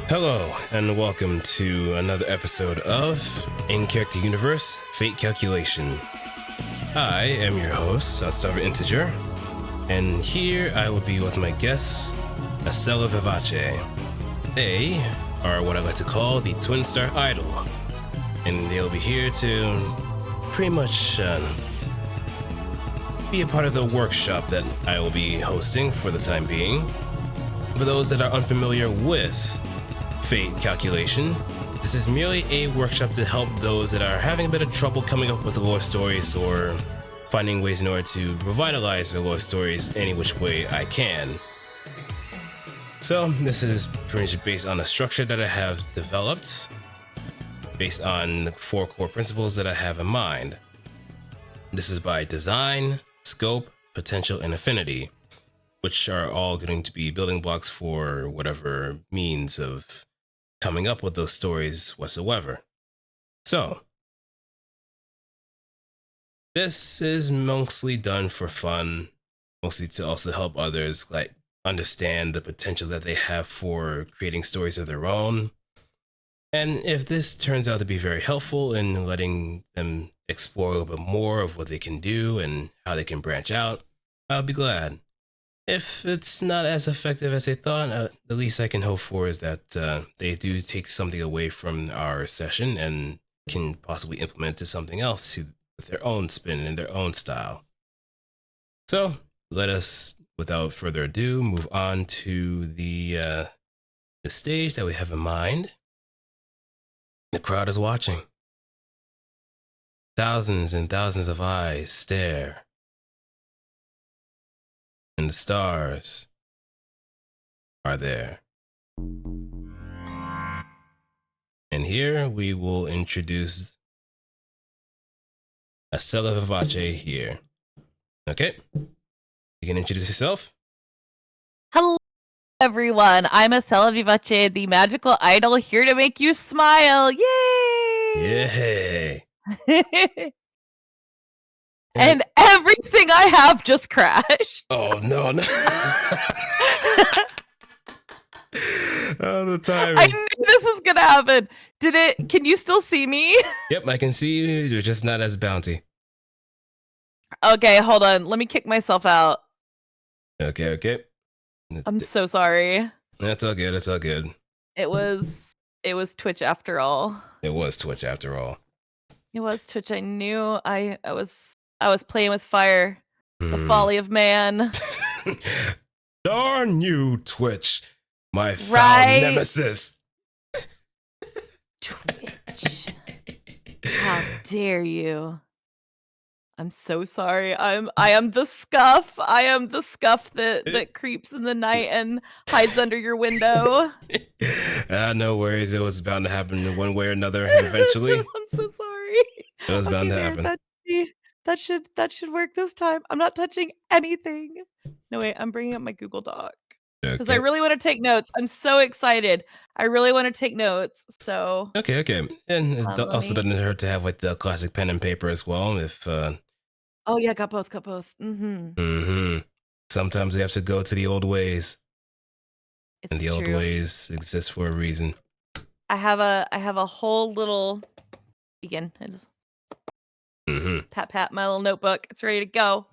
Hello, and welcome to another episode of In-Character Universe Fate Calculation. I am your host, Otsdarva Integer, and here I will be with my guests, Otsdarva Vivace. They are what I like to call the Twin Star Idol, and they'll be here to pretty much be a part of the workshop that I will be hosting for the time being. For those that are unfamiliar with Fate Calculation, this is merely a workshop to help those that are having a bit of trouble coming up with lore stories or finding ways in order to revitalize their lore stories any which way I can. So this is pretty much based on a structure that I have developed based on the 4 core principles that I have in mind. This is by design, scope, potential, and affinity, which are all going to be building blocks for whatever means of coming up with those stories whatsoever. So, this is mostly done for fun, mostly to also help others understand the potential that they have for creating stories of their own. And if this turns out to be very helpful in letting them explore a little bit more of what they can do and how they can branch out, I'll be glad. If it's not as effective as they thought, the least I can hope for is that they do take something away from our session and can possibly implement it to something else with their own spin and their own style. So let us, without further ado, move on to the stage that we have in mind. The crowd is watching. Thousands and thousands of eyes stare. And the stars are there. And here we will introduce Otsdarva Vivace here. Okay? You can introduce yourself? Hello, everyone. I'm Otsdarva Vivace, the magical idol here to make you smile. Yay! Yay! And everything I have just crashed. Oh, no. Oh, the timing. I knew this was going to happen. Can you still see me? Yep, I can see you. You're just not as bounty. Okay, hold on. Let me kick myself out. Okay. I'm so sorry. That's all good. It's all good. It was Twitch after all. It was Twitch after all. It was Twitch. I knew I was playing with fire. The folly of man. Darn you, Twitch. My foul nemesis. Twitch. How dare you? I'm so sorry. I am the scuff. I am the scuff that creeps in the night and hides under your window. No worries. It was bound to happen in one way or another eventually. I'm so sorry. It was bound to there, happen. that should work this time. I'm not touching anything. No, wait, I'm bringing up my Google Doc because I Okay. really want to take notes. I'm so excited. I really want to take notes. So Okay. And it let also me. doesn't hurt to have like the classic pen and paper as well. If Oh yeah, got both. sometimes we have to go to the old ways, and It's the old true. ways exist for a reason. I have a whole little. Again, I just pat my little notebook. It's ready to go.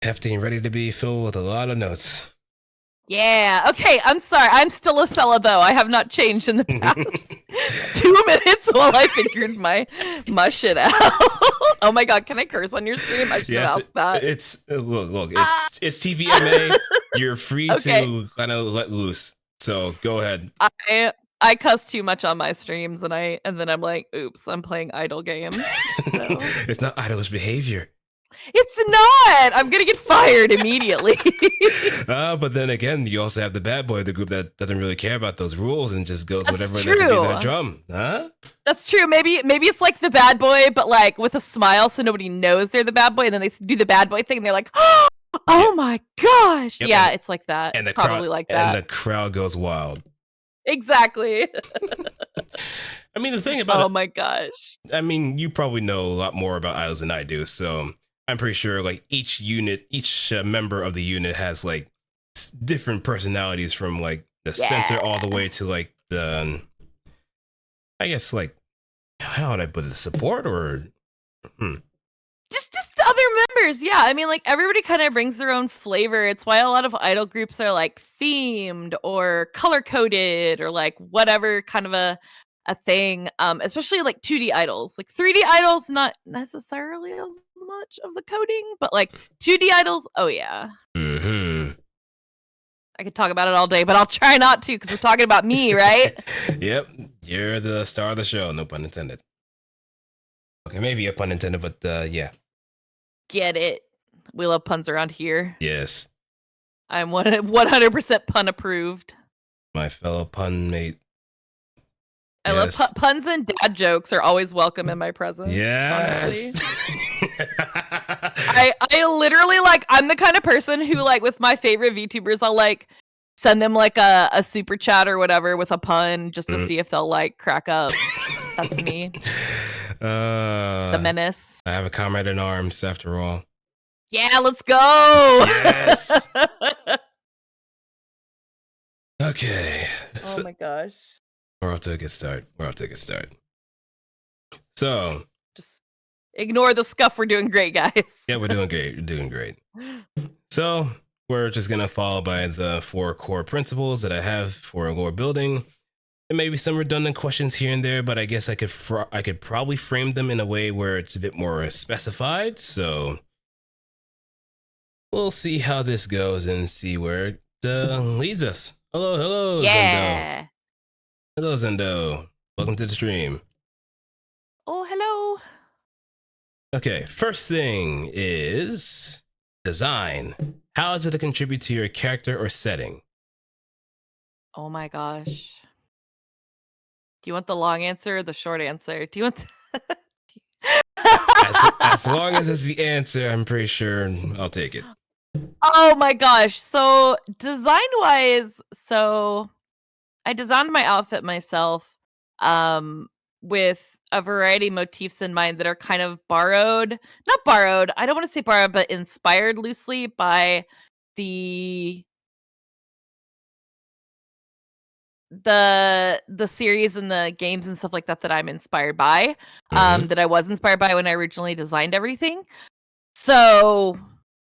Hefty and ready to be filled with a lot of notes. Yeah. Okay. I'm sorry. I'm still a Sella though. I have not changed in the past 2 minutes while I figured my shit out. Oh my god! Can I curse on your stream? I should have asked that. It's look. It's TVMA. You're free to kind of let loose. So go ahead. I cuss too much on my streams, and then I'm like, oops, I'm playing idle games. So. It's not idle behavior. It's not. I'm gonna get fired immediately. But then again, you also have the bad boy of the group that doesn't really care about those rules and just goes That's whatever true. that to be that drum. Huh? That's true. Maybe it's like the bad boy, but like with a smile, so nobody knows they're the bad boy, and then they do the bad boy thing, and they're like, "Oh my gosh!" Yep, yeah, it's like that. And it's probably like that. And the crowd goes wild. Exactly. I mean, the thing about oh my gosh. I mean, you probably know a lot more about idols than I do, so I'm pretty sure like each member of the unit has like different personalities from like the center all the way to like the, I guess like, how would I put it, support or just the other members. Yeah, I mean, like everybody kind of brings their own flavor. It's why a lot of idol groups are like themed or color coded or like whatever kind of a thing. Especially like 2D idols. Like 3D idols, not necessarily as much of the coding, but like 2D idols, oh yeah. I could talk about it all day, but I'll try not to because we're talking about me, right? Yep, you're the star of the show. No pun intended. Okay, maybe a pun intended, but yeah. Get it. We love puns around here. Yes. I'm 100% pun approved. My fellow pun mate. I love puns and dad jokes are always welcome in my presence. Yes. I literally like, I'm the kind of person who like with my favorite VTubers, I'll like send them like a super chat or whatever with a pun just to see if they'll like crack up. That's me. The menace. I have a comrade in arms after all. Yeah, let's go. Yes. Okay. Oh my gosh. We're off to a good start. So just ignore the scuff. We're doing great, guys. Yeah, we're doing great. So we're just gonna follow by the 4 core principles that I have for lore building. There may be some redundant questions here and there, but I guess I could probably frame them in a way where it's a bit more specified. So we'll see how this goes and see where it leads us. Hello, yeah. Zendo. Hello, Zendo. Welcome to the stream. Oh, hello. Okay, first thing is design. How did it contribute to your character or setting? Oh my gosh. Do you want the long answer or the short answer? Do you want as long as it's the answer, I'm pretty sure I'll take it. Oh my gosh. So design-wise, I designed my outfit myself with a variety of motifs in mind that are kind of not borrowed, I don't want to say borrowed, but inspired loosely by the series and the games and stuff like that I'm inspired by, that I was inspired by when I originally designed everything. So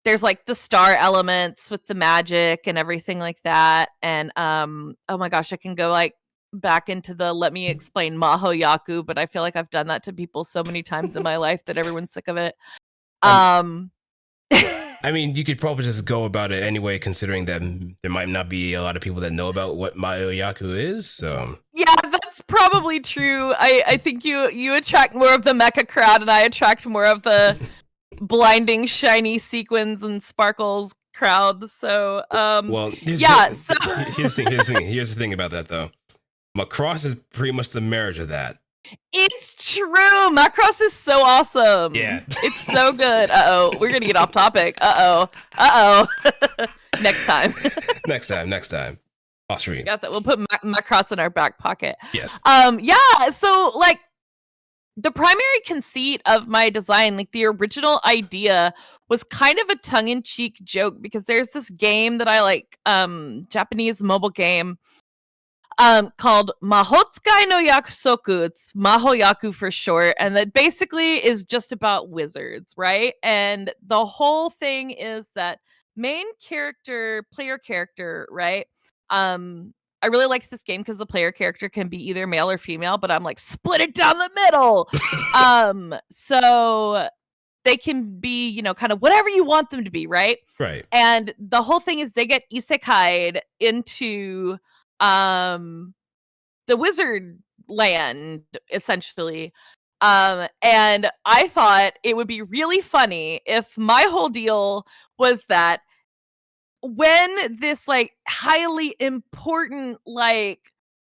there's like the star elements with the magic and everything like that. And oh my gosh, I can go like back into the let me explain Maho Yaku, but I feel like I've done that to people so many times in my life that everyone's sick of it. I mean, you could probably just go about it anyway, considering that there might not be a lot of people that know about what Maho Yaku is. So Yeah, that's probably true. I think you attract more of the mecha crowd, and I attract more of the blinding shiny sequins and sparkles crowd. So Well, yeah, so here's the thing about that though. Macross is pretty much the marriage of that. it's true. Macross is so awesome. Yeah. It's so good. Uh-oh, we're gonna get off topic. Uh-oh. Next time. next time. Off screen. Got that. We'll put Macross in our back pocket. Yes. Yeah, so like the primary conceit of my design, like the original idea, was kind of a tongue-in-cheek joke because there's this game that I like, Japanese mobile game, called Mahotsukai no Yakusoku. It's Mahoyaku for short, and that basically is just about wizards, right? And the whole thing is that player character, right? I really liked this game because the player character can be either male or female, but I'm like, split it down the middle. So they can be, you know, kind of whatever you want them to be, right? Right. And the whole thing is they get isekai'd into the wizard land, essentially. And I thought it would be really funny if my whole deal was that when this like highly important, like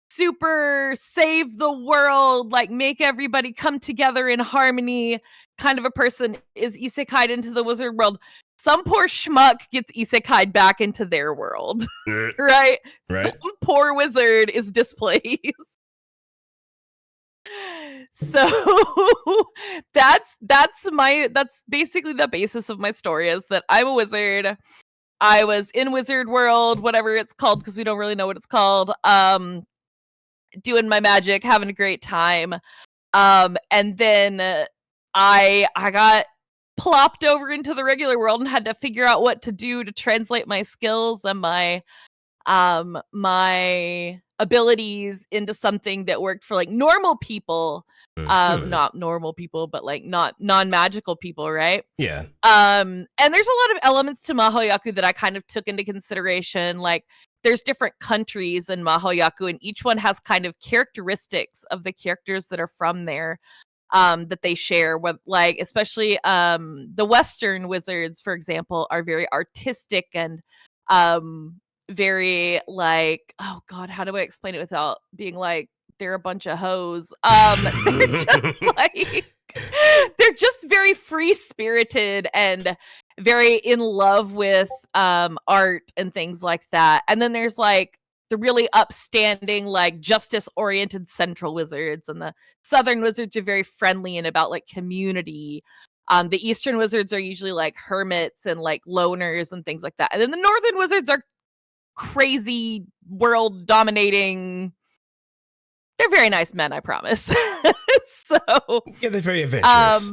super save the world, like make everybody come together in harmony kind of a person is isekai'd into the wizard world, some poor schmuck gets isekai'd back into their world. Right? Some poor wizard is displaced. So that's basically the basis of my story, is that I'm a wizard. I was in Wizard World, whatever it's called, because we don't really know what it's called. Doing my magic, having a great time. And then I got plopped over into the regular world and had to figure out what to do to translate my skills and my abilities into something that worked for like normal people. Not normal people, but like not non-magical people, right? Yeah. And there's a lot of elements to Mahoyaku that I kind of took into consideration. Like there's different countries in Mahoyaku, and each one has kind of characteristics of the characters that are from there, that they share with, like, especially the Western wizards, for example, are very artistic and very like, oh god, how do I explain it without being like they're a bunch of hoes? They're just like they're just very free spirited and very in love with art and things like that. And then there's like the really upstanding, like justice oriented central wizards, and the southern wizards are very friendly and about like community. The eastern wizards are usually like hermits and like loners and things like that. And then the northern wizards are crazy, world dominating. They're very nice men, I promise. So yeah, they're very adventurous.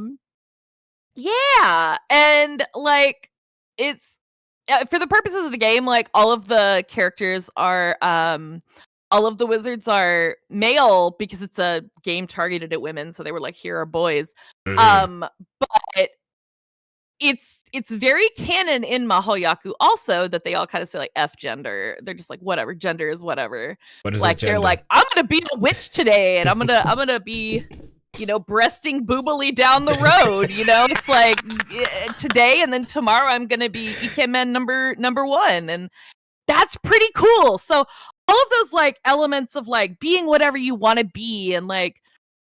Yeah, and like it's for the purposes of the game, like all of the characters are all of the wizards are male because it's a game targeted at women, so they were like, here are boys. But it's very canon in Mahoyaku also that they all kind of say like F gender. They're just like, whatever, gender is whatever. What is like they're like, I'm gonna be a witch today, and I'm gonna be, you know, breasting boobily down the road. You know, it's like today, and then tomorrow I'm gonna be Ikemen number one, and that's pretty cool. So all of those like elements of like being whatever you want to be, and like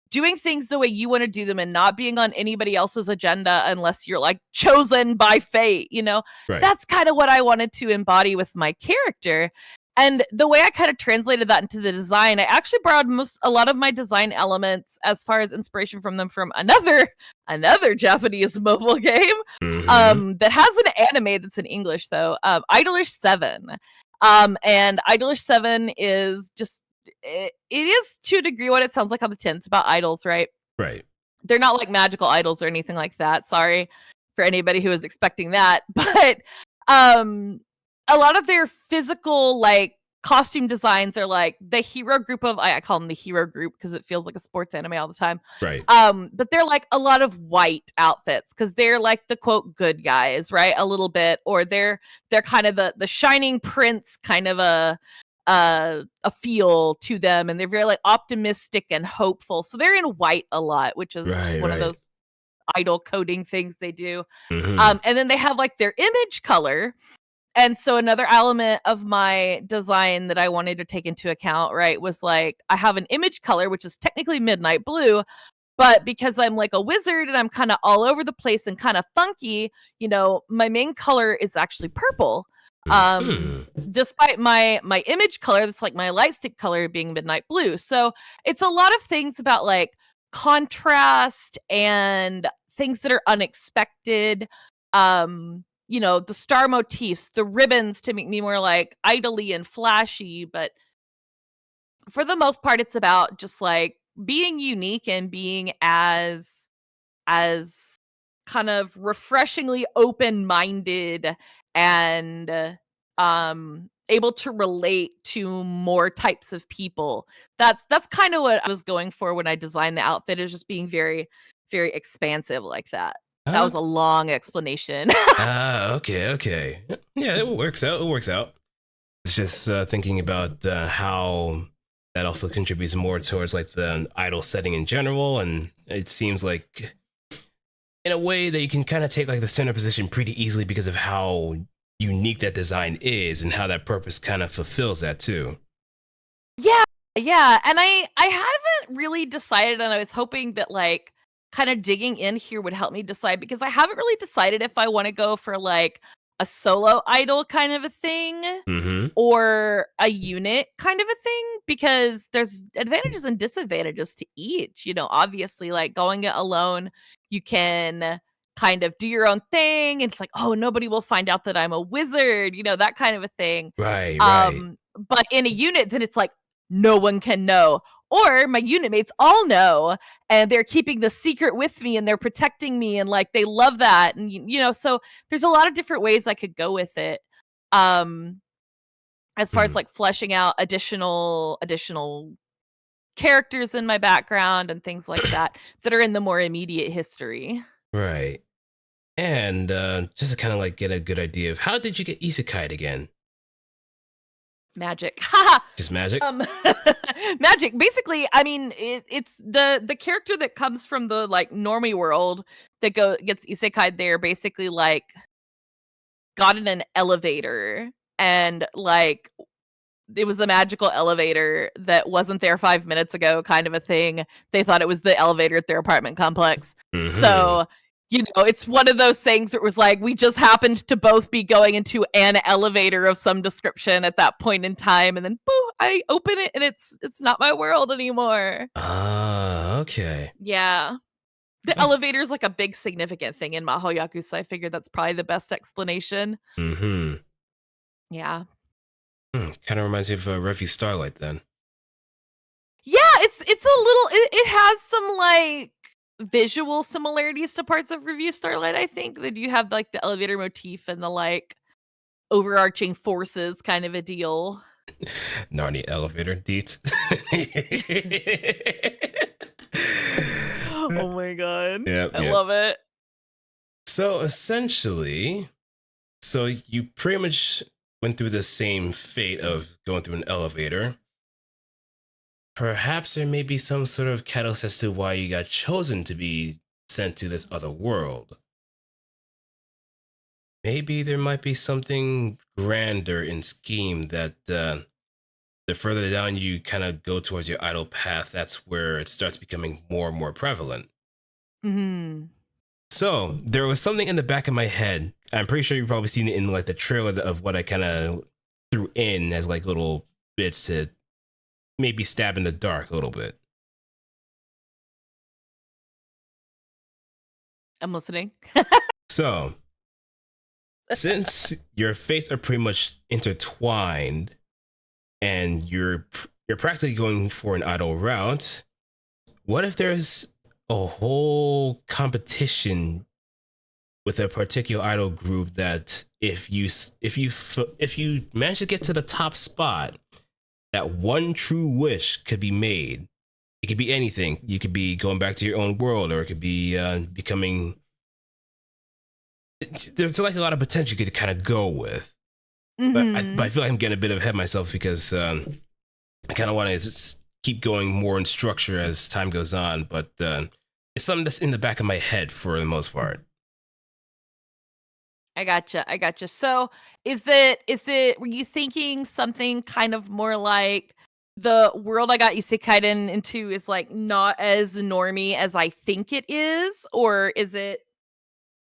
doing things the way you want to do them, and not being on anybody else's agenda unless you're like chosen by fate, you know, That's kind of what I wanted to embody with my character. And the way I kind of translated that into the design, I actually borrowed a lot of my design elements as far as inspiration from them from another Japanese mobile game that has an anime that's in English though, Idolish 7. And Idolish 7 is just, it is to a degree what it sounds like on the tin. It's about idols, right? Right. They're not like magical idols or anything like that. Sorry for anybody who was expecting that. But a lot of their physical like costume designs are like the hero group of, I call them the hero group because it feels like a sports anime all the time. Right. But they're like a lot of white outfits because they're like the quote good guys, right? A little bit, or they're kind of the shining prince kind of a a feel to them, and they're very like optimistic and hopeful. So they're in white a lot, which is just Right, one of right. those idol coding things they do. Mm-hmm. And then they have like their image color. And so another element of my design that I wanted to take into account, right, was like I have an image color, which is technically midnight blue, but because I'm like a wizard and I'm kind of all over the place and kind of funky, my main color is actually purple. Mm-hmm. Despite my image color, that's like my light stick color being midnight blue. So it's a lot of things about like contrast and things that are unexpected. The star motifs, the ribbons to make me more like idly and flashy, but for the most part it's about just like being unique and being as kind of refreshingly open-minded and able to relate to more types of people. That's kind of what I was going for when I designed the outfit, is just being very, very expansive like that. That was a long explanation. Okay, okay. Yeah, it works out. It works out. It's just thinking about how that also contributes more towards like the idol setting in general, and it seems like in a way that you can kind of take like the center position pretty easily because of how unique that design is and how that purpose kind of fulfills that too. Yeah, yeah, and I haven't really decided, and I was hoping that, like, kinda digging in here would help me decide, because I haven't really decided if I wanna go for, like, a solo idol kind of a thing Mm-hmm. or a unit kind of a thing, because there's advantages and disadvantages to each. Obviously, like, going it alone, you can kind of do your own thing, and it's like, "Oh, nobody will find out that I'm a wizard," that kind of a thing. Right, right. But in a unit, then it's like, no one can know. Or my unit mates all know, and they're keeping the secret with me, and they're protecting me, and like they love that. And so there's a lot of different ways I could go with it. Um as far as Mm, like fleshing out additional characters in my background and things like that are in the more immediate history. right. And just to kind of like get a good idea of how did you get isekai again? Magic. Haha. Just magic? Um, magic. Basically, I mean, it's the character that comes from the like normie world that gets isekai there. Basically, like got in an elevator, and like it was a magical elevator that wasn't there 5 minutes ago, kind of a thing. They thought it was the elevator at their apartment complex. Mm-hmm. So, it's one of those things where it was like, we just happened to both be going into an elevator of some description at that point in time. And then, boo, I open it and it's not my world anymore. Ah, okay. Yeah. The elevator is like a big significant thing in Mahoyaku, so I figured that's probably the best explanation. Mm-hmm. Yeah. Kind of reminds me of Refi Starlight then. Yeah, it's a little it has some like visual similarities to parts of Review Starlight, I think. That you have like the elevator motif and the like overarching forces kind of a deal. Narnia elevator deets. Oh my god. Yep, I yep. love it. So essentially, so you pretty much went through the same fate of going through an elevator. Perhaps there may be some sort of catalyst as to why you got chosen to be sent to this other world. Maybe there might be something grander in scheme that the further down you kind of go towards your idol path, that's where it starts becoming more and more prevalent. Mhm. So there was something in the back of my head. I'm pretty sure you've probably seen it in like the trailer of what I kind of threw in as like little bits to maybe stab in the dark a little bit. I'm listening. So since your fates are pretty much intertwined and you're practically going for an idol route, what if there's a whole competition with a particular idol group that if you manage to get to the top spot, that one true wish could be made. It could be anything. You could be going back to your own world, or it could be becoming. There's like a lot of potential you could kind of go with. But I Mhm. feel like I'm getting a bit ahead of myself because I kind of want to keep going more in structure as time goes on. But it's something that's in the back of my head for the most part. I gotcha. I gotcha. So, is it were you thinking something kind of more like the world I got isekai'd into is, like, not as normy as I think it is? Or is it,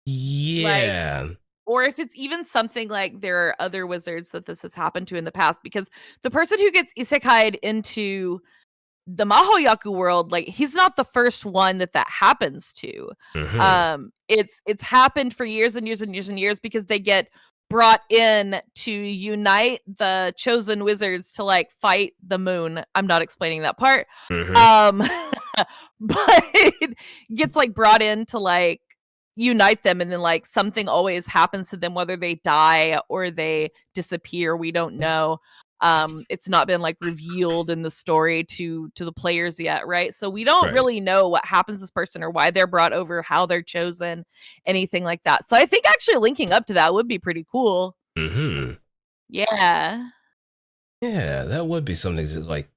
like Yeah. or if it's even something like there are other wizards that this has happened to in the past? Because the person who gets isekai'd into the Mahoyaku world, like, he's not the first one that happens to. Mm-hmm. It's happened for years and years and years and years because they get brought in to unite the chosen wizards to, like, fight the moon. I'm not explaining that part. Mm-hmm. Um, but gets, like, brought in to, like, unite them, and then, like, something always happens to them, whether they die or they disappear, we don't know. It's not been, like, revealed in the story to the players yet, right? So we don't Right. really know what happens to this person or why they're brought over, how they're chosen, anything like that. So I think actually linking up to that would be pretty cool. Mm-hmm. Yeah. Yeah, that would be something to like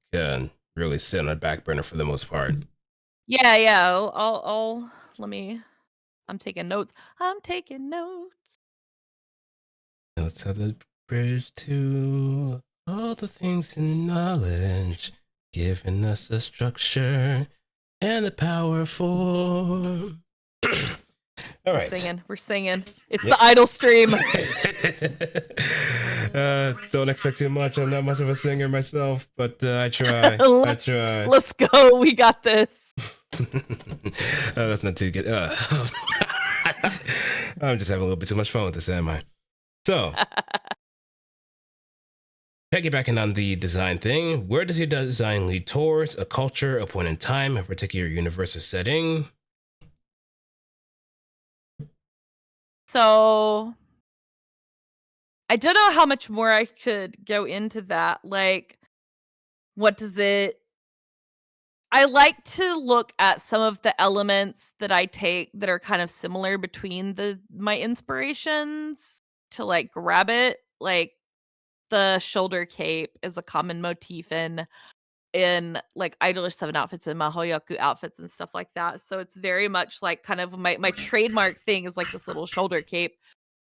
really sit on the back burner for the most part. Yeah, yeah. I'll let me I'm taking notes. I'm taking notes. Let's have the bridge to all the things in knowledge, giving us the structure and the power for. All We're right. singing. We're singing. It's Yep. the idol stream. Don't expect too much. I'm not much of a singer myself, but I try. I let's try. let's go. We got this. That's not too good. I'm just having a little bit too much fun with this, am I? So, piggybacking on the design thing, where does your design lead towards? A culture, a point in time, a particular universe or setting? So I don't know how much more I could go into that. Like, what does it I like to look at some of the elements that I take that are kind of similar between my inspirations to, like, grab it. Like, the shoulder cape is a common motif in like Idolish 7 outfits and Mahoyaku outfits and stuff like that. So it's very much like kind of my trademark thing is like this little shoulder cape,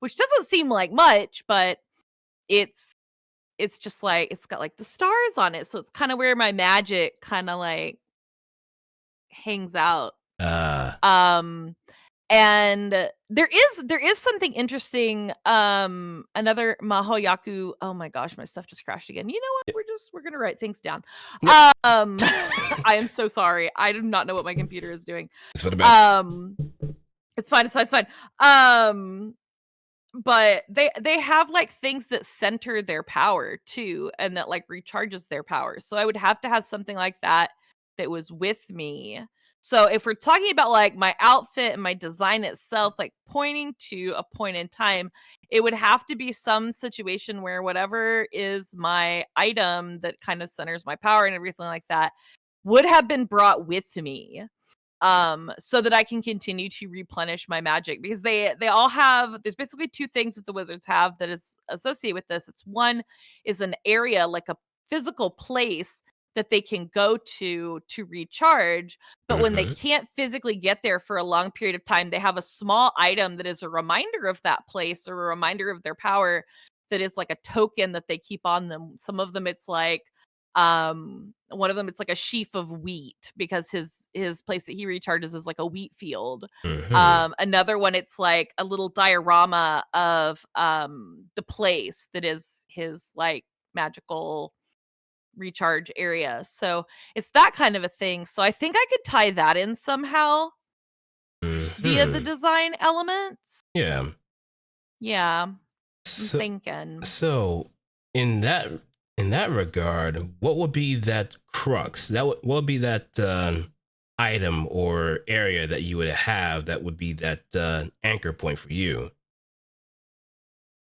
which doesn't seem like much, but it's it's just like it's got like the stars on it. So it's kind of where my magic kind of like hangs out. Uh, Um and there is something interesting, another Mahoyaku. Oh my gosh, my stuff just crashed again. You know what? We're gonna write things down. yep, I am so sorry. I do not know what my computer is doing. it's for the best. Um, it's fine, it's fine, it's fine. Um, but they have, like, things that center their power too, and that, like, recharges their power. So I would have to have something like that that was with me. So if we're talking about, like, my outfit and my design itself, like, pointing to a point in time, it would have to be some situation where whatever is my item that kind of centers my power and everything like that would have been brought with me, so that I can continue to replenish my magic, because they all have there's basically two things that the wizards have that is associated with this. It's one is an area, like a physical place that they can go to recharge, but when they Mm-hmm. can't physically get there for a long period of time, they have a small item that is a reminder of that place or a reminder of their power, that is like a token that they keep on them. Some of them it's like one of them it's like a sheaf of wheat because his place that he recharges is like a wheat field. Mm-hmm. Another one it's like a little diorama of the place that is his like magical recharge area. So it's that kind of a thing. So I think I could tie that in somehow via the Mm-hmm. design elements. Yeah. Yeah, I'm So, thinking. so in that regard, what would be that crux? What would be that item or area that you would have that would be that anchor point for you?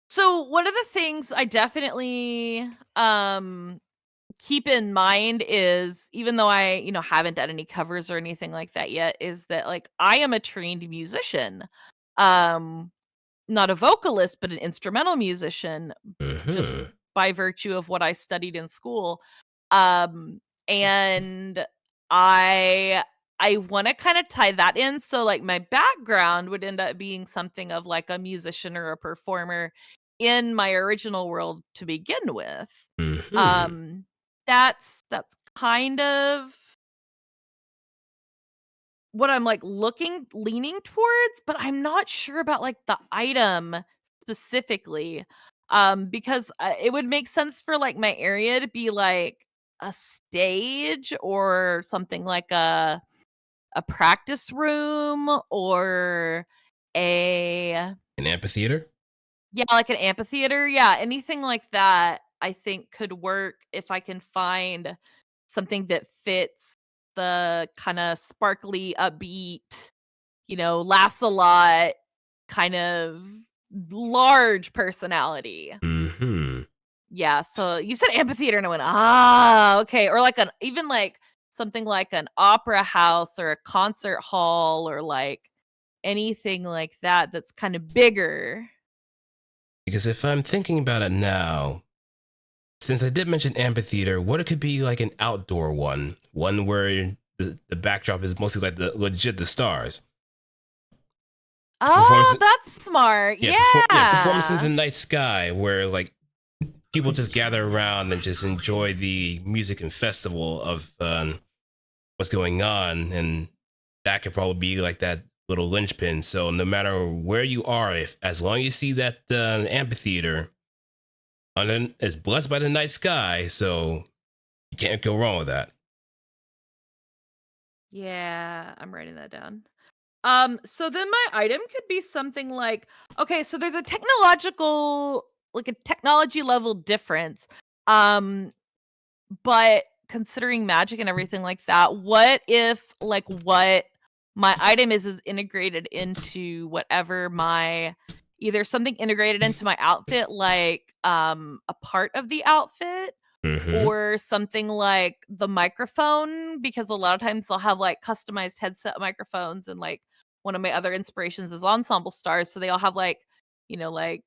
So one of the things I definitely keep in mind is, even though I, haven't done any covers or anything like that yet, is that like I am a trained musician. Um not a vocalist, but an instrumental musician just Mhm. by virtue of what I studied in school. And I want to kind of tie that in. So like my background would end up being something of like a musician or a performer in my original world to begin with. Mhm. Um that's kind of what I'm, like, leaning towards, but I'm not sure about, like, the item specifically, because, it would make sense for, like, my area to be, like, a stage or something like a practice room or a An amphitheater? yeah, like an amphitheater, yeah, anything like that I think could work if I can find something that fits the kinda sparkly, upbeat, laughs a lot, kind of large personality. Mhm. Yeah, so you said amphitheater and I went, "Ah, okay." Or like even like something like an opera house or a concert hall or like anything like that that's kind of bigger. Because if I'm thinking about it now, since I did mention amphitheater, what it could be like an outdoor one where the backdrop is mostly like the legit the stars. Oh, Performance, that's smart. performance in the Yeah. night sky where like people just gather around and just enjoy the music and festival of what's going on, and that could probably be like that little linchpin. So no matter where you are, if as long as you see that amphitheater, it's blessed by the night sky, so you can't go wrong with that. Yeah, I'm writing that down. So then my item could be something like, okay, so there's a technology level difference. Um, but considering magic and everything like that, what if like what my item is integrated into whatever my either something integrated into my outfit, like a part of the outfit Mm-hmm. or something like the microphone, because a lot of times they'll have like customized headset microphones, and like one of my other inspirations is Ensemble Stars, so they all have like, like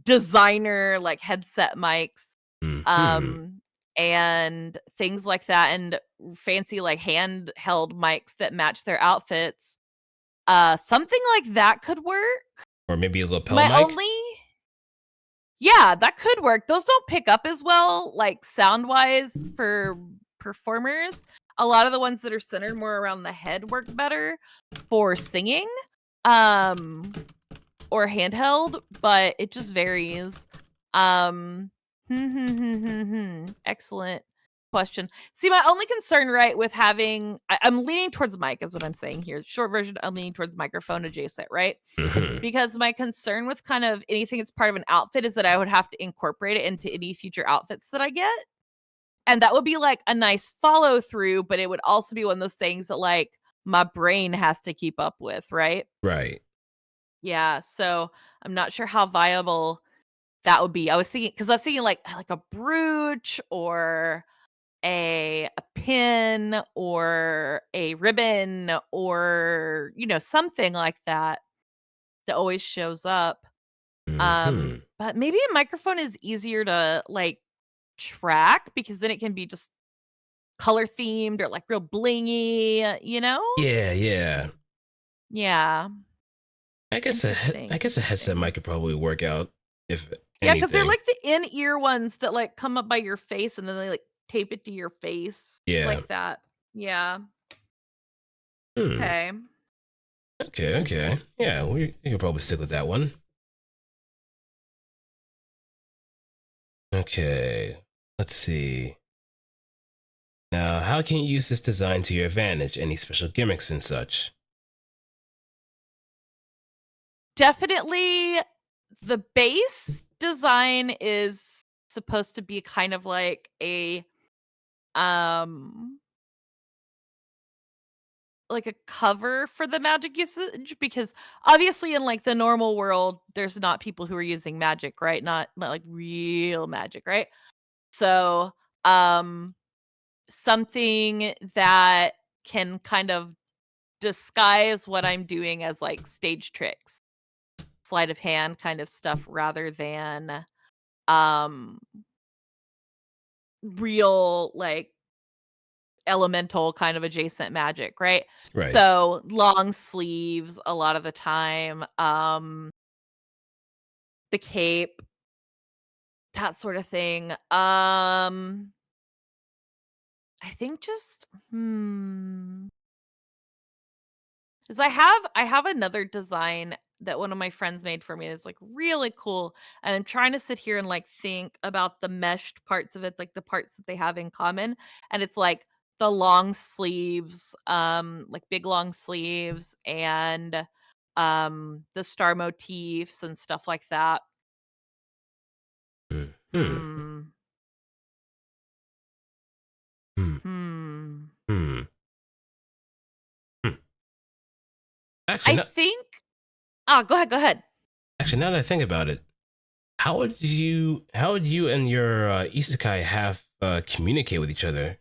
designer like headset mics, Mm-hmm. um and things like that, and fancy like handheld mics that match their outfits. Something like that could work. Or maybe a lapel My mic. only Yeah, that could work. Those don't pick up as well, like, sound-wise for performers. A lot of the ones that are centered more around the head work better for singing, um, or handheld, but it just varies. Um, Excellent question. See, my only concern, right, with I'm leaning towards mic is what I'm saying here. Short version, I'm leaning towards microphone adjacent, right? Mm-hmm. Because my concern with kind of anything that's part of an outfit is that I would have to incorporate it into any future outfits that I get. And that would be like a nice follow through, but it would also be one of those things that like my brain has to keep up with, right? Right. Yeah. So I'm not sure how viable that would be. I was thinking like a brooch or a pin or a ribbon or something like that always shows up. Mm-hmm. But maybe a microphone is easier to, like, track because then it can be just color themed or, like, real blingy, you know? Yeah, yeah. Yeah. I Interesting, guess a headset interesting. mic could probably work out if Yeah, because 'cause they're anything. like the in-ear ones that, like, come up by your face and then they, like, tape it to your face Yeah. like that. Yeah. Hmm. Okay. Okay. Okay. Yeah, we can probably stick with that one. Okay. Let's see. Now, how can you use this design to your advantage? Any special gimmicks and such? Definitely the base design is supposed to be kind of um like a cover for the magic usage, because obviously in like the normal world there's not people who are using magic, right? Not like real magic, right? So um something that can kind of disguise what I'm doing as like stage tricks, sleight of hand kind of stuff rather than um real like elemental kind of adjacent magic, right? Right. So long sleeves a lot of the time, the cape, that sort of thing. I think just 'cause I have another design that one of my friends made for me that's, like, really cool, and I'm trying to sit here and, like, think about the meshed parts of it, like, the parts that they have in common, and it's, like, the long sleeves, like, big long sleeves and, the star motifs and stuff like that. Hmm. Hmm. Hmm. Hmm. Hmm. Hmm. Actually, I not. think go ahead. Actually, now that I think about it, how would you and your isekai have communicate with each other?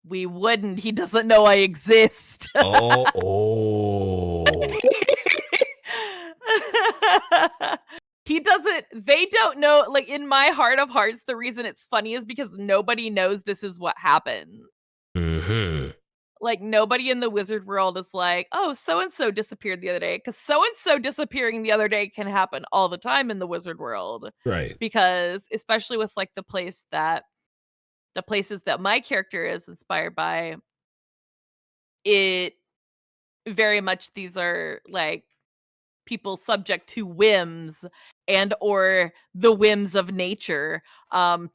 We wouldn't, he doesn't know I exist. Oh, oh. He doesn't they don't know like, in my heart of hearts, the reason it's funny is because nobody knows this is what happened. Mm-hmm. Like, nobody in the wizard world is like, "Oh, so and so disappeared the other day," because so and so disappearing the other day can happen all the time in the wizard world. Right. Because especially with, like, the places that my character is inspired by, it very much these are, like, people subject to whims and or the whims of nature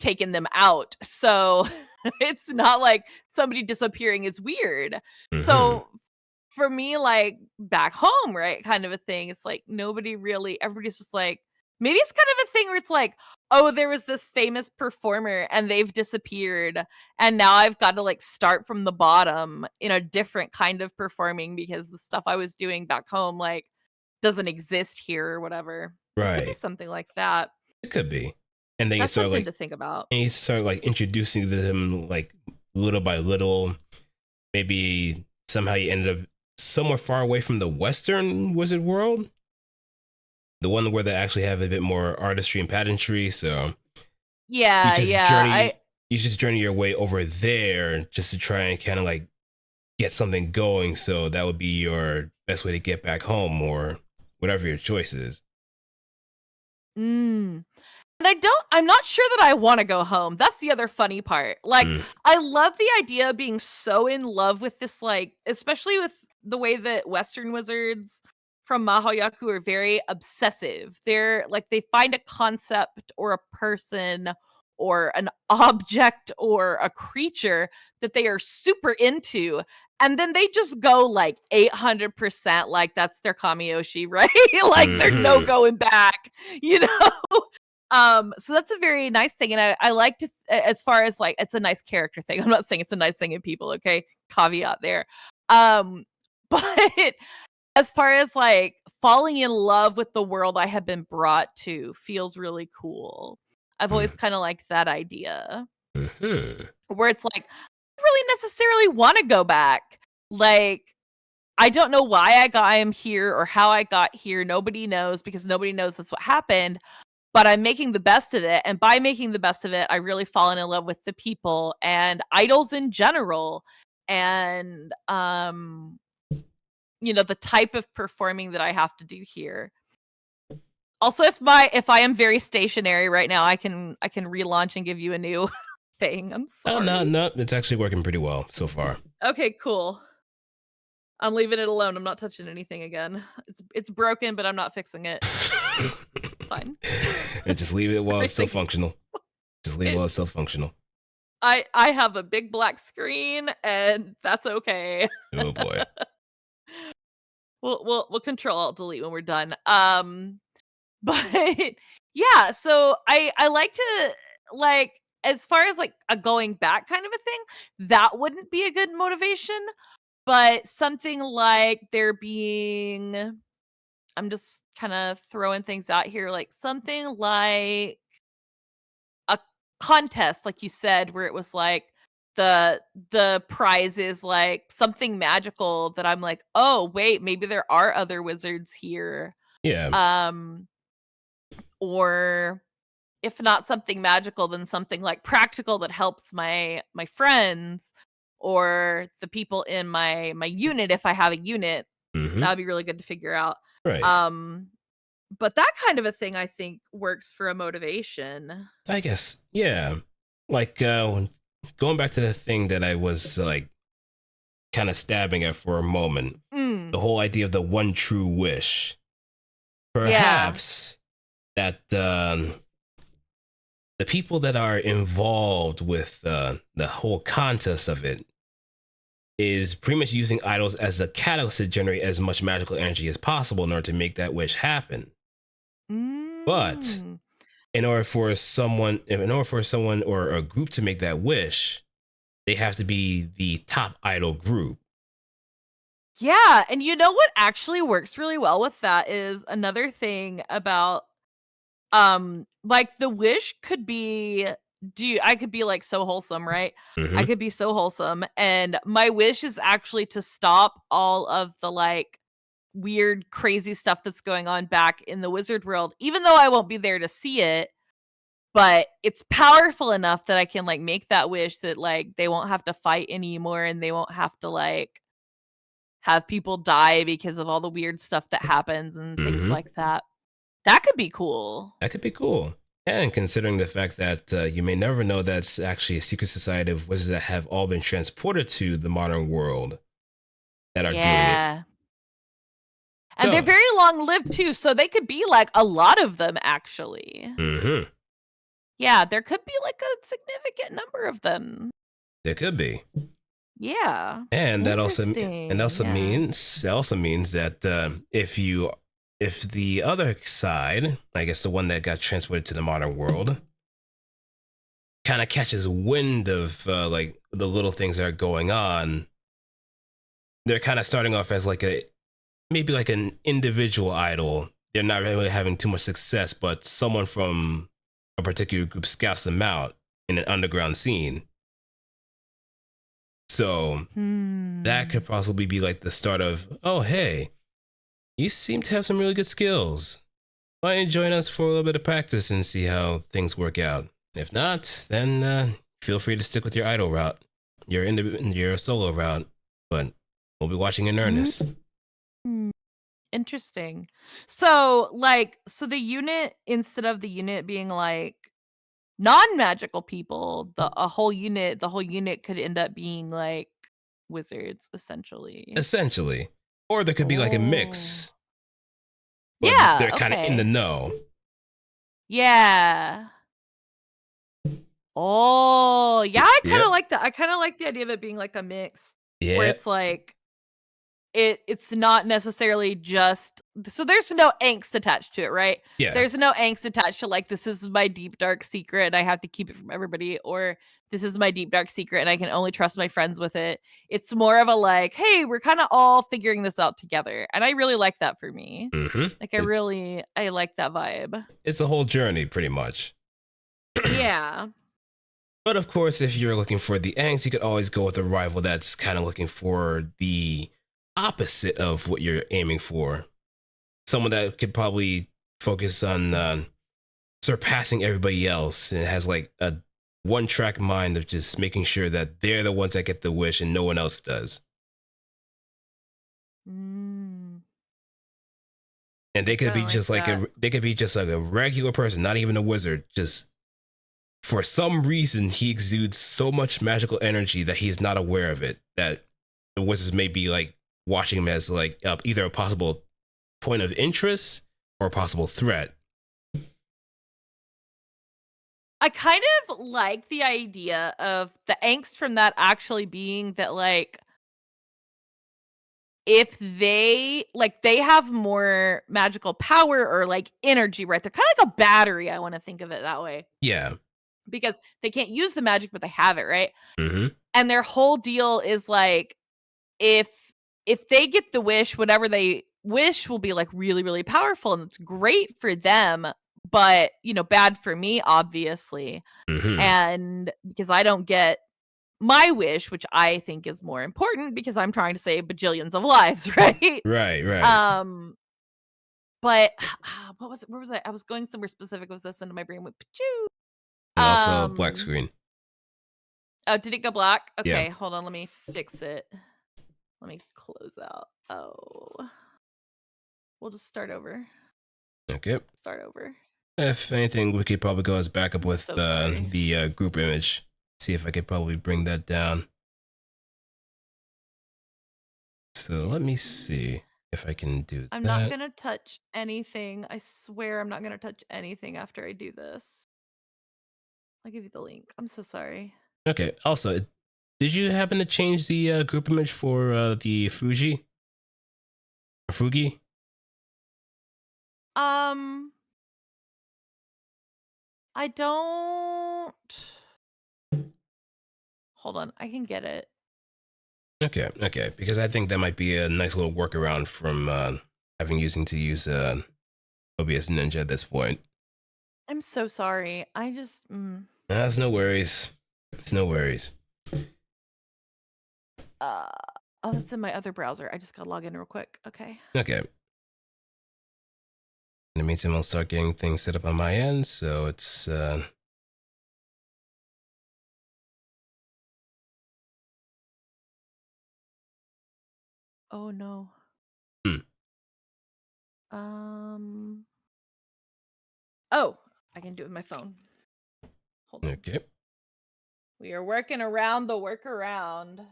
taking them out. So it's not like somebody disappearing is weird. Mm-hmm. So for me, like back home, right, kind of a thing, it's like nobody really everybody's just like maybe it's kind of a thing where it's like, oh, there was this famous performer and they've disappeared and now I've got to like start from the bottom in a different kind of performing because the stuff I was doing back home like doesn't exist here or whatever. It could be Right. something like that. It could be. And then you That's start something like to think about. and you start like introducing them like little by little. Maybe somehow you ended up somewhere far away from the Western wizard world, the one where they actually have a bit more artistry and pageantry. So you Yeah, just yeah. I journey, you just journey your way over there just to try and kind of like get something going. So that would be your best way to get back home or whatever your choice is. mm. And I'm not sure that I wanna go home. That's the other funny part. Like, Mm, I love the idea of being so in love with this, like especially with the way that Western wizards from Mahoyaku are very obsessive. They're like, they find a concept or a person or an object or a creature that they are super into, and then they just go, like, 800% like that's their Kamiyoshi, right? Like, there's no hmm. going back, you know? So that's a very nice thing, and I like to as far as, like it's a nice character thing. I'm not saying it's a nice thing in people, okay? Caveat there. Um, but as far as, like, falling in love with the world I have been brought to feels really cool. I've always kinda liked that idea, Hmm. where it's like, I don't really necessarily wanna go back. Like, I don't know why I am here or how I got here, nobody knows because nobody knows that's what happened, but I'm making the best of it, and by making the best of it, I really fallen in love with the people and idols in general, and, the type of performing that I have to do here. Also, if I am very stationary right now, I can relaunch and give you a new thing. I'm Oh, no, sorry. no, it's actually working pretty well so far. Okay, cool. I'm leaving it alone. I'm not touching anything again. It's broken, but I'm not fixing it. It's fine. And just leave it while it's still Everything functional. Just leave it while it it's still functional. I have a big black screen, and that's okay. Oh boy. We'll control alt delete when we're done. But yeah, so I like to like as far as like a going back kind of a thing, that wouldn't be a good motivation, but something like there being I'm just kind of throwing things out here like something like a contest like you said where it was like the prize is like something magical that I'm like, "Oh, wait, maybe there are other wizards here." Yeah. Um, or if not something magical, then something like practical that helps my friends or the people in my unit if I have a unit. Hmm. That would be really good to figure out. Right. Um, but that kind of a thing I think works for a motivation. I guess. Yeah. Like going back to the thing that I was like kind of stabbing at for a moment, Mm, the whole idea of the one true wish. yeah. Perhaps that the people that are involved with the whole contest of it is pretty much using idols as the catalyst to generate as much magical energy as possible in order to make that wish happen. But Mm. in order for someone or a group to make that wish, they have to be the top idol group. Yeah, and you know what actually works really well with that is another thing about like the wish could be I could be like so wholesome, right? I Hmm. could be so wholesome and my wish is actually to stop all of the like weird crazy stuff that's going on back in the wizard world even though I won't be there to see it, but it's powerful enough that I can like make that wish that like they won't have to fight anymore and they won't have to like have people die because of all the weird stuff that happens and things Hmm. like that. That could be cool. That could be cool. And considering the fact that you may never know that's actually a secret society of wizards that have all been transported to the modern world that are doing it. Yeah. And they're So, very long lived too, so they could be like a lot of them actually. hmm, Yeah, there could be like a significant number of them. there could be. Yeah. And Interesting. Yeah. that also means that if the other side, I guess the one that got transported to the modern world, kind of catches wind of like the little things that are going on, they're kind of starting off as like a maybe like an individual idol. They're not really having too much success, but someone from a particular group scouts them out in an underground scene. So that Hmm. could possibly be like the start of, oh, hey, you seem to have some really good skills. Why don't you join us for a little bit of practice and see how things work out? If not, then feel free to stick with your idol route, your solo route, but we'll be watching in earnest. Mm. Interesting. So, like, so the unit instead of the unit being like non-magical people, the whole unit could end up being like wizards essentially. Essentially. Or there could be like a Oh. mix, but Yeah, they're kind of in the okay. know. Yeah. Oh, yeah, I kinda Yep. like that. I kinda like the idea of it being like a mix where Yep. it's like it's not necessarily just so there's no angst attached to it, right? Yeah. There's no angst attached to like this is my deep dark secret and I have to keep it from everybody or this is my deep dark secret and I can only trust my friends with it. It's more of a like, hey, we're kind of all figuring this out together. And I really like that for me. Mm-hmm. Like I like that vibe. It's a whole journey, pretty much. Yeah. But of course, if you're looking for the angst, you could always go with a rival that's kind of looking for the opposite of what you're aiming for. Someone that could probably focus on surpassing everybody else and has like a one track mind of just making sure that they're the ones that get the wish and no one else does. Mm, And I kind of like that. they could be just like a regular person, not even a wizard. Just for some reason, he exudes so much magical energy that he's not aware of it. That the wizards may be like watching him as like either a possible point of interest or a possible threat. I kind of like the idea of the angst from that actually being that like if they have more magical power or like energy, right? They're kind of like a battery. I want to think of it that way Yeah. because they can't use the magic, but they have it, right? Mm-hmm. And their whole deal is like if if they get the wish, whatever they wish will be like really, really powerful, and it's great for them, but bad for me, obviously. Mm-hmm. And because I don't get my wish, which I think is more important because I'm trying to save bajillions of lives, right? Right. Right. Um, But what was it? Where was I? I was going somewhere specific with this, and my brain went pachoo. And also black screen. Oh, did it go black? Yeah. Okay, hold on. Let me fix it. Let me close out. Oh, we'll just start over. Okay. Start over. If anything, we could probably go as backup I'm with so sorry. the group image. See if I could probably bring that down. So let me see if I can do I'm that. not gonna touch anything. I swear I'm not gonna touch anything after I do this. I'll give you the link. I'm so sorry. Okay. Also, did you happen to change the group image for the Fuji? Or Fugi? I don't. Hold on, I can get it. Okay, okay. Because I think that might be a nice little workaround from using to use OBS Ninja at this point. I'm so sorry. I just. That's no worries. It's no worries. Oh, that's in my other browser. I just gotta log in real quick. Okay. Okay. In the meantime, I'll start getting things set up on my end, so it's Oh no. Oh, I can do it with my phone. Hold on. okay. We are working around the workaround.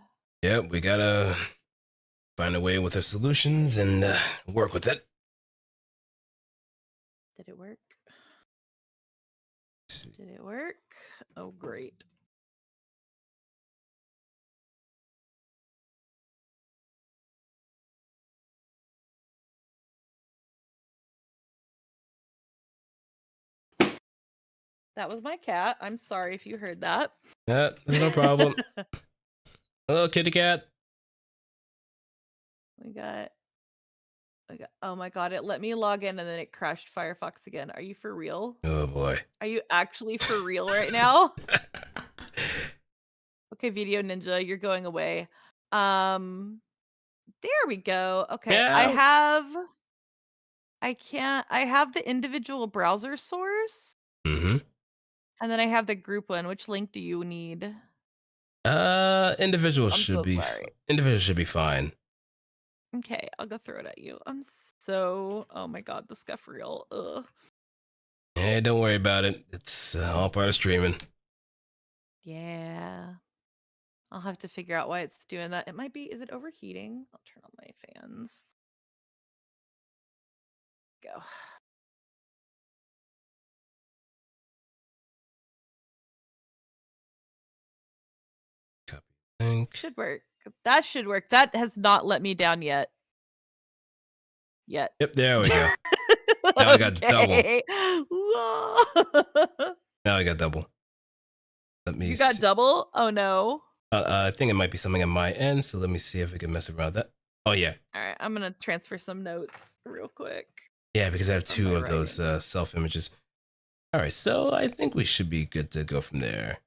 Yeah, we gotta find a way with the solutions and work with it. Did it work? Did it work? Oh, great. That was my cat. I'm sorry if you heard that. Yeah, there's no problem. Hello, kitty cat. We got. Oh my god! It let me log in and then it crashed Firefox again. Are you for real? Oh boy. Are you actually for real right now? Okay, Video Ninja, you're going away. There we go. Okay, Yeah. I have the individual browser source, Mm-hmm. and then I have the group one. Which link do you need? Individual I'm should so be sorry. individual should be fine. Okay, I'll go throw it at you. Oh my god, the scuff reel. Ugh. Hey, don't worry about it. It's all part of streaming. Yeah. I'll have to figure out why it's doing that. It might be, is it overheating? I'll turn on my fans. Go. Copy link. Should work. That should work. That has not let me down yet. Yet. Yep, there we go. Now I got double. Now I got double. Let me You got see. double? Oh no. I think it might be something on my end, so let me see if we can mess around with that. Oh yeah. All right, I'm gonna transfer some notes real quick. Yeah, because I have From two my of those self images. All right, so I think we should be good to go from there.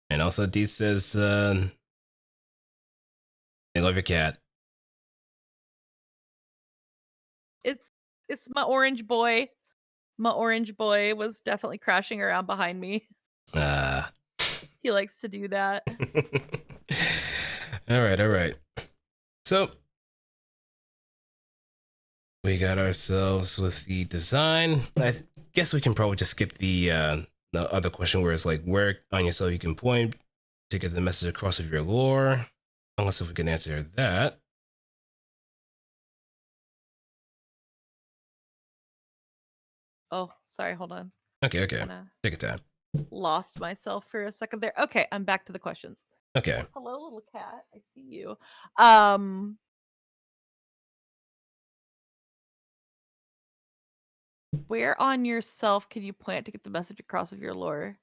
And also, Deet says, "I love your cat." It's my orange boy. My orange boy was definitely crashing around behind me. Ah. He likes to do that. All right, all right. So we got ourselves with the design. I guess we can probably just skip the other question where it's like where on yourself you can point to get the message across of your lore. Unless if we can answer that. Oh, sorry, hold on. Okay, okay. Kinda Take your time. lost myself for a second there. Okay, I'm back to the questions. Okay. Hello, little cat. I see you. Where on yourself can you plant to get the message across of your lore?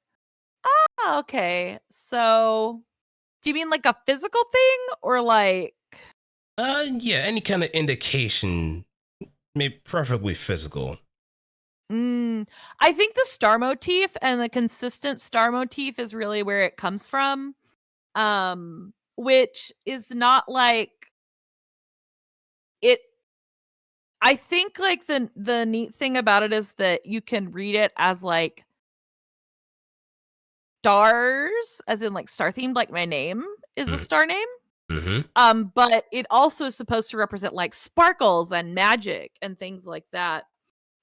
Ah, okay. So, do you mean like a physical thing or like? Yeah, any kind of indication, maybe preferably physical. I think the star motif and the consistent star motif is really where it comes from. which is not like it. I think like the neat thing about it is that you can read it as like stars, as in like star themed, like my name is a star name. But it also is supposed to represent like sparkles and magic and things like that.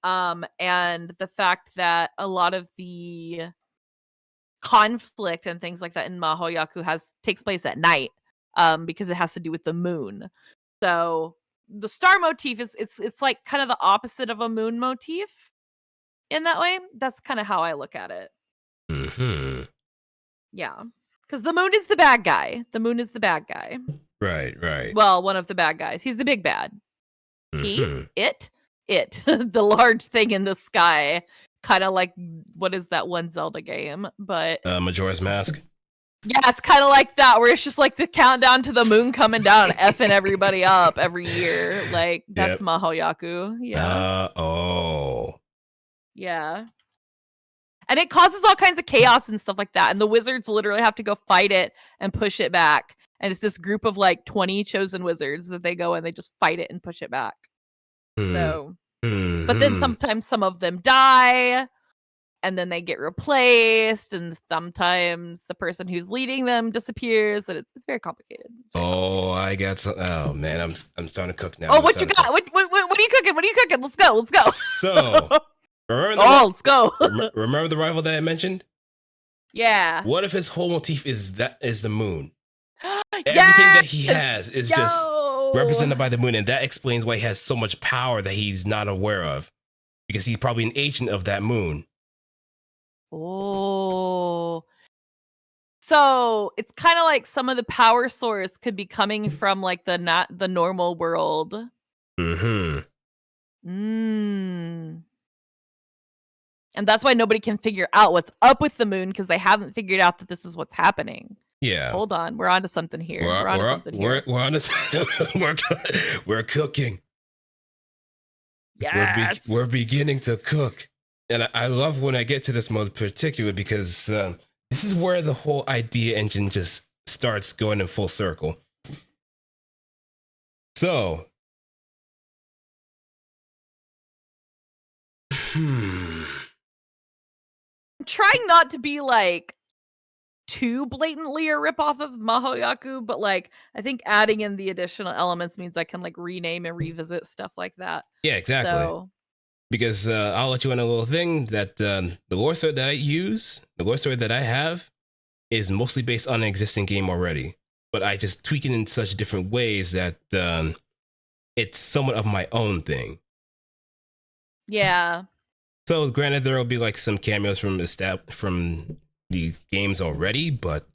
And the fact that a lot of the conflict and things like that in Mahoyaku takes place at night, because it has to do with the moon. So the star motif is it's like kind of the opposite of a moon motif in that way. That's kind of how I look at it. Yeah, because the moon is the bad guy. The moon is the bad guy. Right. Well, one of the bad guys. He's the big bad. It, the large thing in the sky, kind of like what is that one Zelda game? But Majora's Mask. Yeah, it's kind of like that, where it's just like the countdown to the moon coming down, effing everybody up every year. Like that's Mahoyaku. Yeah. Yeah. And it causes all kinds of chaos and stuff like that. And the wizards literally have to go fight it and push it back. And it's this group of like 20 chosen wizards that they go and they just fight it and push it back. So, but then sometimes some of them die and then they get replaced. And sometimes the person who's leading them disappears. And it's very complicated. I got some. Oh man, I'm starting to cook now. Oh, what you got? What are you cooking? What are you cooking? Let's go. So, let's go. Remember the rival that I mentioned? Yeah. What if his whole motif is the moon? Everything that he has is just represented by the moon, and that explains why he has so much power that he's not aware of, because he's probably an agent of that moon. Oh. So it's kind of like some of the power source could be coming from like the normal world. And that's why nobody can figure out what's up with the moon, because they haven't figured out that this is what's happening. Yeah. Hold on, we're onto something here. We're cooking. Yes. We're beginning to cook. And I love when I get to this mode particularly, because this is where the whole idea engine just starts going in full circle. So, I'm trying not to be like too blatantly a ripoff of Mahoyaku, but like I think adding in the additional elements means I can like rename and revisit stuff like that. Yeah, exactly. So, because I'll let you in a little thing that the lore story that I use, the lore story that I have, is mostly based on an existing game already. But I just tweak it in such different ways that it's somewhat of my own thing. Yeah. So granted, there will be like some cameos from the games already, but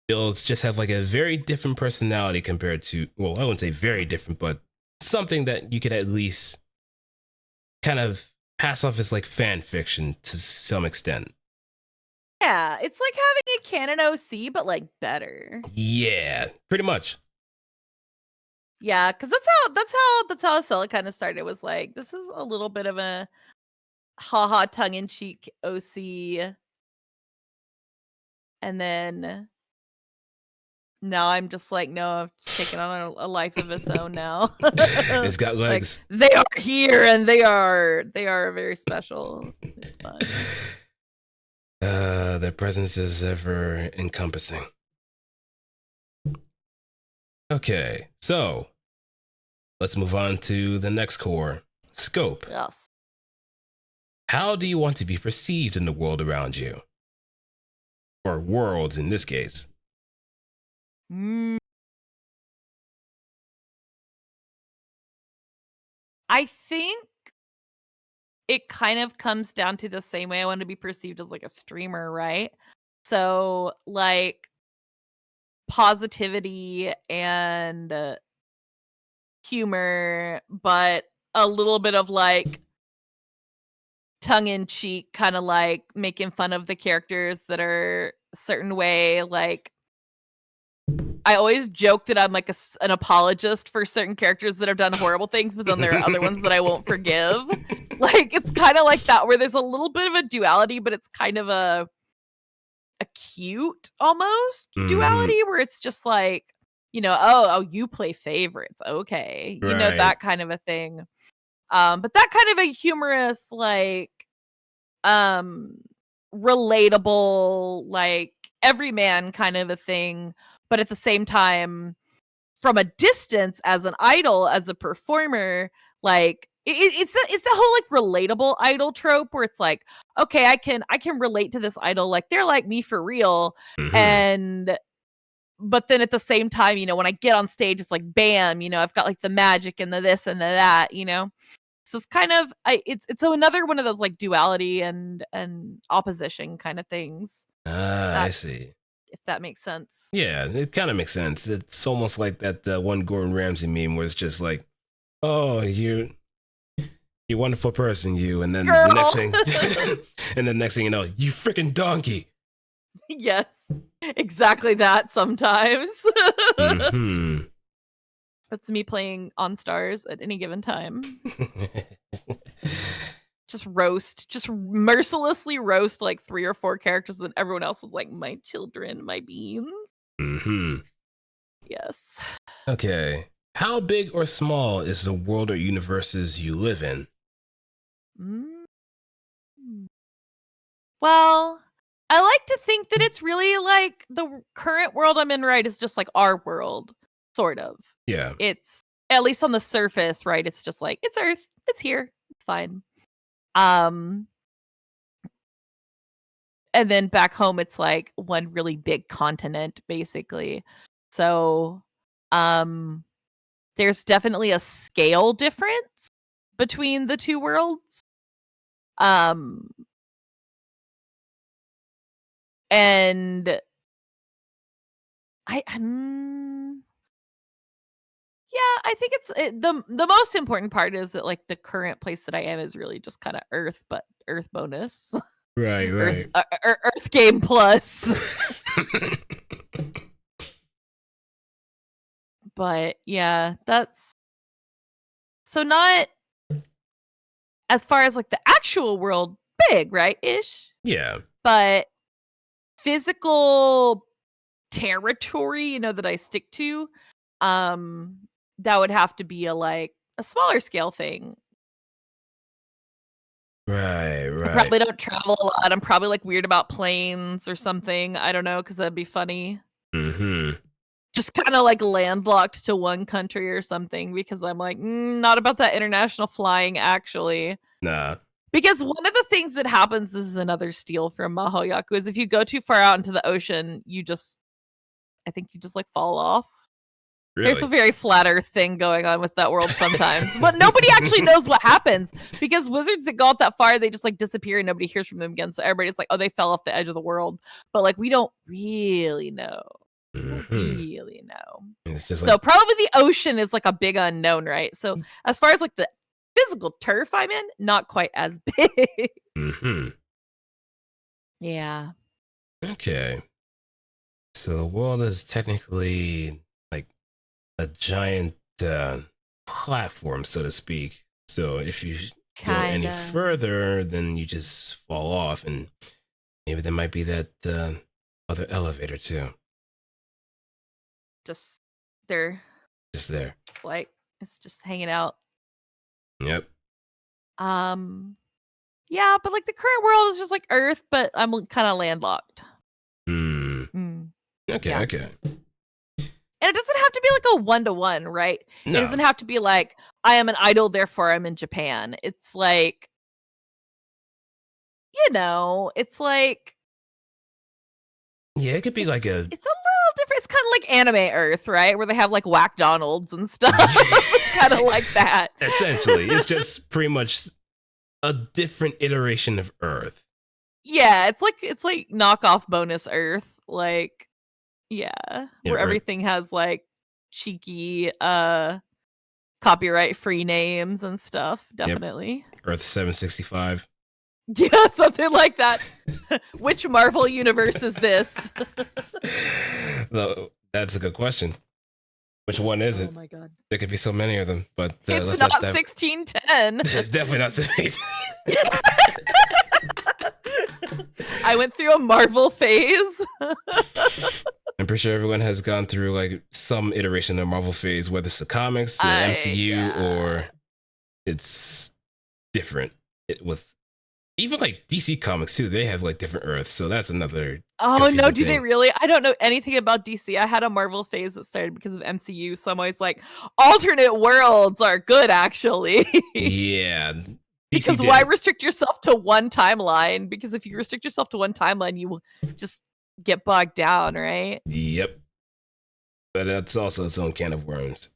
it'll just have like a very different personality compared to, well, I wouldn't say very different, but something that you could at least kind of pass off as like fan fiction to some extent. Yeah, it's like having a canon OC, but like better. Yeah, pretty much. Yeah, because that's how Acela kind of started. Was like, this is a little bit of a haha tongue-in-cheek OC, and then now I'm just like, no, I've just taken on a life of its own now. It's got legs. Like, they are here, and they are very special. It's fun. Their presence is ever encompassing. Okay, so let's move on to the next core, scope. Yes. How do you want to be perceived in the world around you? Or worlds in this case. I think it kind of comes down to the same way I want to be perceived as like a streamer, right? So like positivity and humor, but a little bit of like tongue-in-cheek, kind of like making fun of the characters that are a certain way. Like I always joke that I'm like an apologist for certain characters that have done horrible things, but then there are other ones that I won't forgive. Like it's kind of like that, where there's a little bit of a duality, but it's kind of a acute almost Mhm. duality where it's just like, oh, you play favorites, okay, Right. that kind of a thing. But that kind of a humorous, like, relatable, like everyman kind of a thing, but at the same time, from a distance, as an idol, as a performer, like it's the whole like relatable idol trope where it's like, okay, I can relate to this idol, like they're like me for real, and but then at the same time, when I get on stage, it's like bam, I've got like the magic and the this and the that, So it's kind of it's another one of those like duality and opposition kind of things. I see. If that makes sense. Yeah, it kind of makes sense. It's almost like that one Gordon Ramsay meme where it's just like, oh, you're a wonderful person, you, and then Girl. the next thing, and the next thing you know, you freaking donkey. Yes, exactly that. Sometimes. That's me playing on stars at any given time. Just mercilessly roast like 3 or 4 characters, and everyone else is like, my children, my beans. Yes. Okay. How big or small is the world or universes you live in? Well, I like to think that it's really like the current world I'm in, right, is just like our world, sort of. Yeah. It's, at least on the surface, right, it's just like, it's Earth, it's here, it's fine. And then back home, it's like one really big continent, basically. So, there's definitely a scale difference between the two worlds. And I I think it's the most important part is that like the current place that I am is really just kind of Earth, but Earth bonus. Right. Earth game plus. But yeah, that's so not as far as like the actual world big, right? Ish. Yeah. But physical territory, that I stick to, that would have to be a smaller scale thing. Right. I probably don't travel a lot. I'm probably like weird about planes or something. I don't know, because that'd be funny. Just kind of like landlocked to one country or something, because I'm like, not about that international flying, actually. Nah. Because one of the things that happens, this is another steal from Mahoyaku, is if you go too far out into the ocean, I think you just like fall off. Really? There's a very flat earth thing going on with that world sometimes. But nobody actually knows what happens, because wizards that go out that far, they just like disappear and nobody hears from them again. So everybody's like, oh, they fell off the edge of the world. But like, we don't really know. Really know. It's just so probably the ocean is like a big unknown, right? So as far as like the physical turf I'm in, not quite as big. Yeah. Okay. So the world is technically like a giant platform, so to speak. So if you go any further, then you just fall off, and maybe there might be that other elevator too. Just there. Just there. It's like it's just hanging out. Yep. Yeah, but like the current world is just like Earth, but I'm kind of landlocked. Okay, Yeah. okay. And it doesn't have to be like a 1-to-1, right? No. It doesn't have to be like, I am an idol, therefore I'm in Japan. It's like, it's like... Yeah, it could be like it's a little different. It's kind of like anime Earth, right? Where they have like Whack Donalds and stuff. It's kind of like that. Essentially, it's just pretty much a different iteration of Earth. Yeah, it's like knockoff bonus Earth. Like, yeah, where everything has like cheeky copyright free names and stuff. Definitely. Yep. Earth 765. Yeah, something like that. Which Marvel universe is this? No, that's a good question. Which one is it? Oh my god. There could be so many of them, but it's not 1610. It's definitely not 1610. I went through a Marvel phase. I'm pretty sure everyone has gone through like some iteration of Marvel phase, whether it's the comics, the MCU, or it's different. With even like DC comics too, they have like different Earths, so that's another. Oh no, do thing. they really? I don't know anything about DC. I had a Marvel phase that started because of MCU, so I'm always like, alternate worlds are good, actually. Yeah. Because why restrict yourself to one timeline? Because if you restrict yourself to one timeline, you will just get bogged down, right? Yep. But that's also its own can of worms.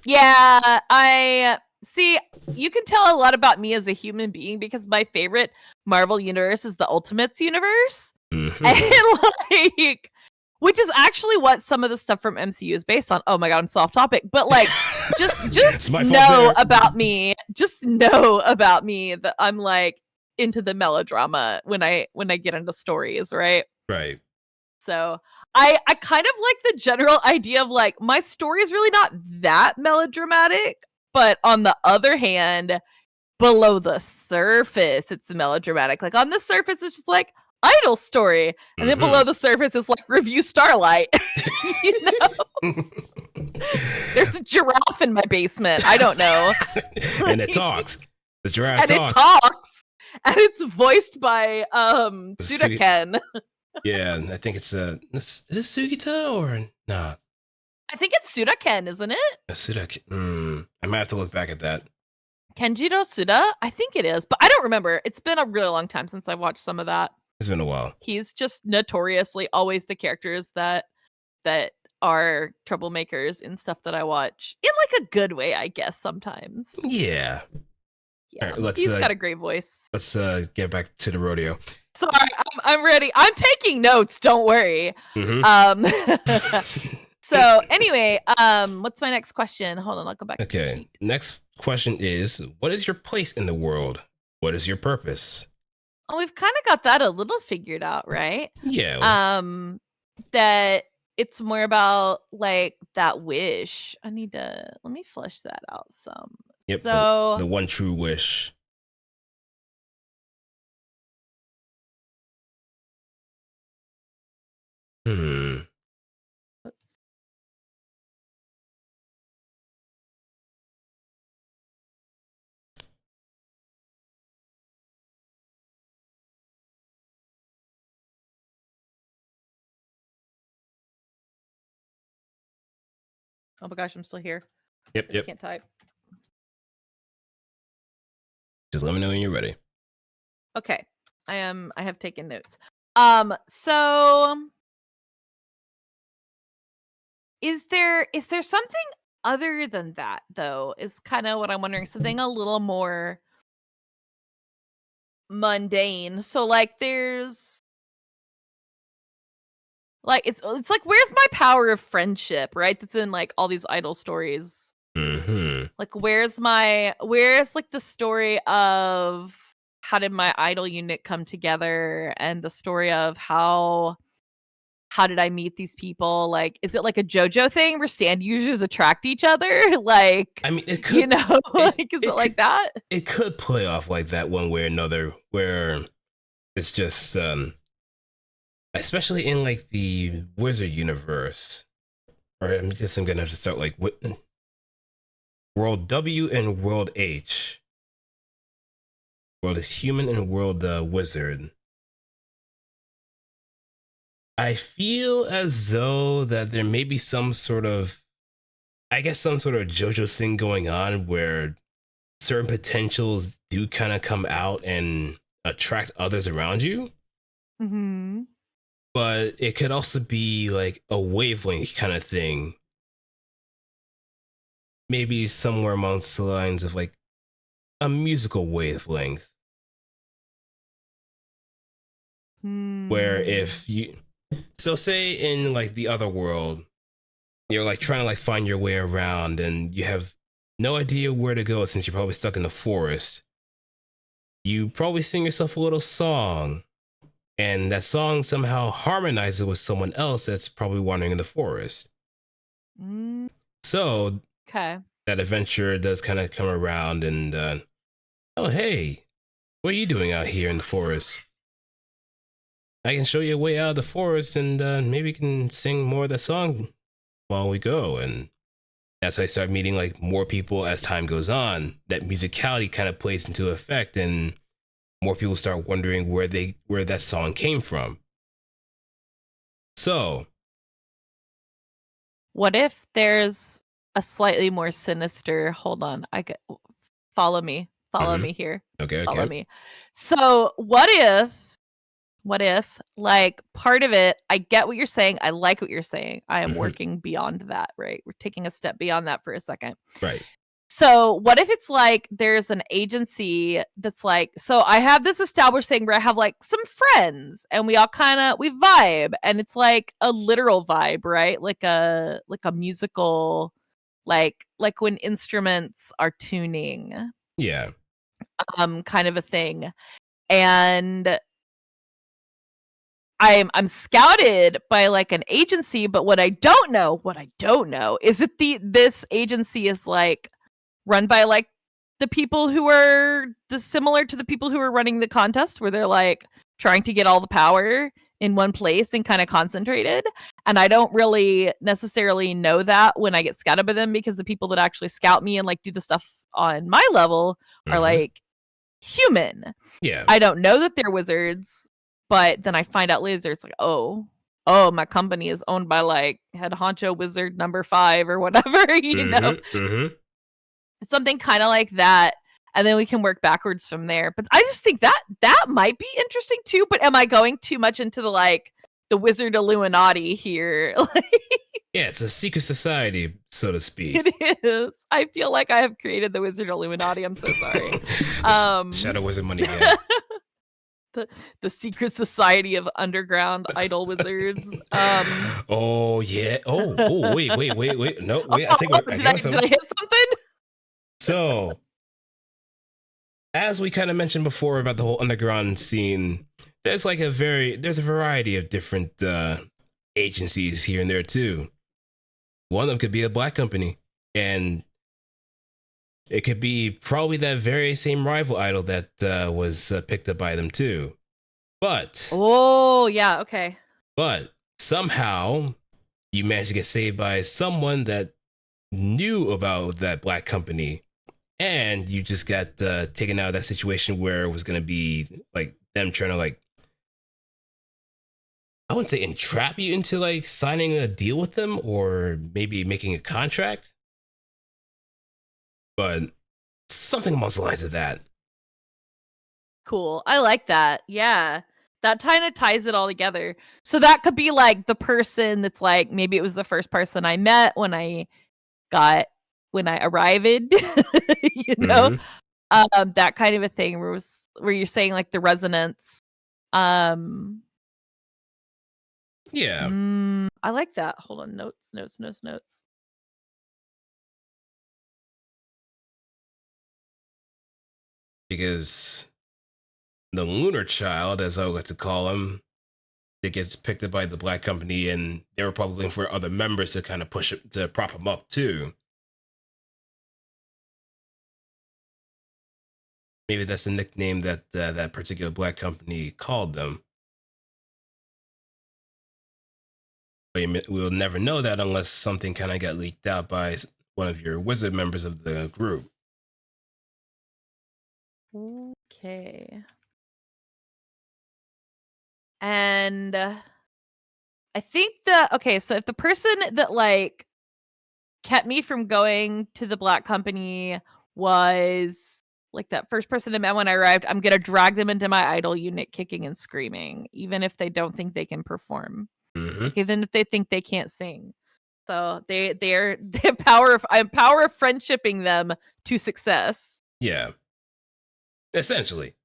Yeah, I see. You can tell a lot about me as a human being because my favorite Marvel universe is the Ultimates universe. Mm-hmm. And like, which is actually what some of the stuff from MCU is based on. Oh my god, I'm so off topic. But like, just know about me. Just know about me that I'm like into the melodrama when I get into stories, right? Right. So I kind of like the general idea of like my story is really not that melodramatic, but on the other hand, below the surface, it's melodramatic. Like on the surface, it's just like idol story, and then below the surface is like review Starlight. You know, there's a giraffe in my basement. I don't know, and it talks. The giraffe and talks. it talks, and it's voiced by Sudaken. Yeah, I think it's is it Sugita or nah? I think it's Sudaken, isn't it? Sudaken. I might have to look back at that. Kenjiro Suda? I think it is, but I don't remember. It's been a really long time since I've watched some of that. It's been a while. He's just notoriously always the characters that are troublemakers in stuff that I watch. In like a good way, I guess, sometimes. Yeah. Yeah. Right, he's got a great voice. Let's get back to the rodeo. Sorry, I'm ready. I'm taking notes, don't worry. Mm-hmm. So anyway, what's my next question? Hold on, I'll go back. Okay. Next question is, what is your place in the world? What is your purpose? Oh, we've kind of got that a little figured out, right? Yeah. That it's more about like that wish. Let me flesh that out some. Yep. So the one true wish. Let's Oh my gosh, I'm still here. Yep. I can't type. Just let me know when you're ready. Okay. I have taken notes. So is there something other than that though? Is kind of what I'm wondering. Something a little more mundane. So like there's like it's like where's my power of friendship, right? That's in like all these idol stories. Mm-hmm. Like where's like the story of how did my idol unit come together and the story of how did I meet these people? Like, is it like a JoJo thing where stand users attract each other? Like, I mean, it could, you know, like, is it like that? It could play off like that one way or another, where it's just, especially in like the Wizard universe, or I guess I'm gonna have to start like World W and World H, World Human and World Wizard. I feel as though that there may be some sort of JoJo's thing going on where certain potentials do kind of come out and attract others around you. Mm-hmm. But it could also be like a wavelength kind of thing. Maybe somewhere amongst the lines of like a musical wavelength. Where if you, so say in like the other world, you're like trying to like find your way around and you have no idea where to go since you're probably stuck in the forest. You probably sing yourself a little song, and that song somehow harmonizes with someone else that's probably wandering in the forest. So okay, that adventure does kind of come around and oh hey, what are you doing out here in the forest? I can show you a way out of the forest, and maybe you can sing more of the song while we go. And that's how I start meeting like more people as time goes on. That musicality kind of plays into effect, and more people start wondering where that song came from. So, What if there's a slightly more sinister? Hold on, follow me. Follow me here. okay, Follow me. So, what if like part of it, I get what you're saying, I like what you're saying, I am working beyond that, right? We're taking a step beyond that for a second. Right. So what if it's like there's an agency that's like, so I have this established thing where I have like some friends and we all we vibe, and it's like a literal vibe, right? Like a musical, like when instruments are tuning, Yeah. kind of a thing. And I'm scouted by like an agency, but what I don't know is that this agency is like run by like the people who are similar to the people who are running the contest, where they're like trying to get all the power in one place and kind of concentrated. And I don't really necessarily know that when I get scouted by them, because the people that actually scout me and like do the stuff on my level are like human. Yeah. I don't know that they're wizards, but then I find out later it's like, oh, my company is owned by like head honcho wizard number 5 or whatever, you know? Something kind of like that, and then we can work backwards from there. But I just think that might be interesting too. But am I going too much into the wizard Illuminati here? Yeah, it's a secret society, so to speak. It is. I feel like I have created the wizard Illuminati. I'm so sorry. Shadow Wizard money. Yeah. the secret society of underground idol wizards. Oh yeah. Oh wait. No, wait. I think did I hit something? So, as we kind of mentioned before about the whole underground scene, there's a variety of different agencies here and there too. One of them could be a black company, and it could be probably that very same rival idol that was picked up by them too. But oh yeah, okay. But somehow you managed to get saved by someone that knew about that black company, and you just got taken out of that situation where it was going to be like them trying to like, I wouldn't say entrap you into like signing a deal with them or maybe making a contract, but something along the lines of that. Cool. I like that. Yeah. That kind of ties it all together. So that could be like the person that's like, maybe it was the first person I met when I arrived, you know, that kind of a thing where you're saying like the resonance. Yeah. I like that. Hold on. Notes. Because the lunar child, as I like to call him, that gets picked up by the black company, and they were probably looking for other members to kind of push it, to prop him up too. Maybe that's the nickname that that particular black company called them. But we'll never know that unless something kind of got leaked out by one of your wizard members of the group. Okay. And I think so if the person that like kept me from going to the black company was like that first person I met when I arrived, I'm gonna drag them into my idol unit kicking and screaming, even if they don't think they can perform. Like, even if they think they can't sing. So they're I'm power of friendshipping them to success. Yeah. Essentially.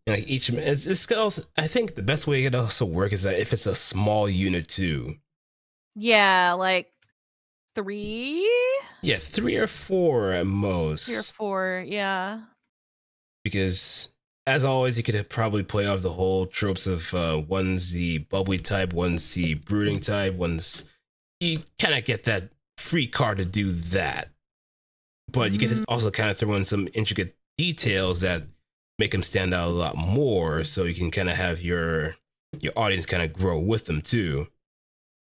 Like it's also, I think the best way it could also work is that if it's a small unit too. Yeah, like 3? Yeah, 3 or 4 at most. 3 or 4, yeah. Because as always, you could probably play off the whole tropes of one's the bubbly type, one's the brooding type, you kind of get that free card to do that. But you get to also kind of throw in some intricate details that make them stand out a lot more, so you can kind of have your audience kind of grow with them too.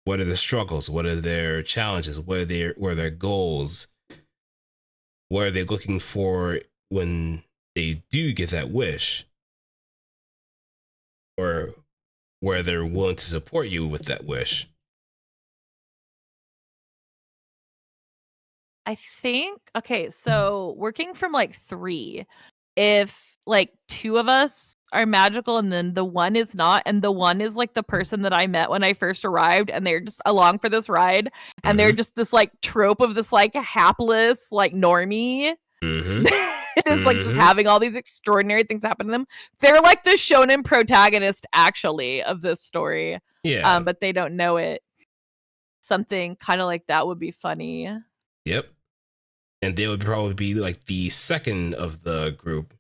What are their struggles? What are their challenges? What are their goals? What are they looking for when they do get that wish? Or where they're willing to support you with that wish. I think, okay, so working from like 3, if like 2 of us are magical and then the one is not, and the one is like the person that I met when I first arrived and they're just along for this ride, and they're just this like trope of this like hapless like normie. It is like just having all these extraordinary things happen to them. They're like the shonen protagonist actually of this story. Yeah. But they don't know it. Something kind of like that would be funny. Yep. And they would probably be like the second of the group.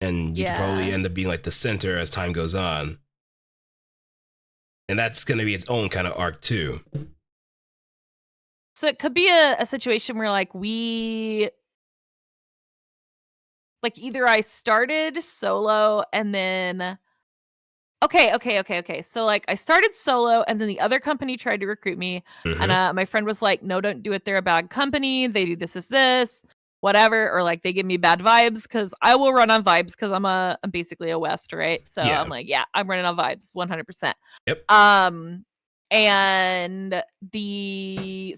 And you could probably end up being like the center as time goes on. And that's going to be its own kind of arc too. So it could be a situation where like either I started solo and then okay. So like I started solo and then the other company tried to recruit me, and my friend was like, "No, don't do it. They're a bad company. They do this, whatever." Or like they give me bad vibes, because I will run on vibes, because I'm basically a West, right? So Yeah. I'm like, yeah, I'm running on vibes 100%. Yep. And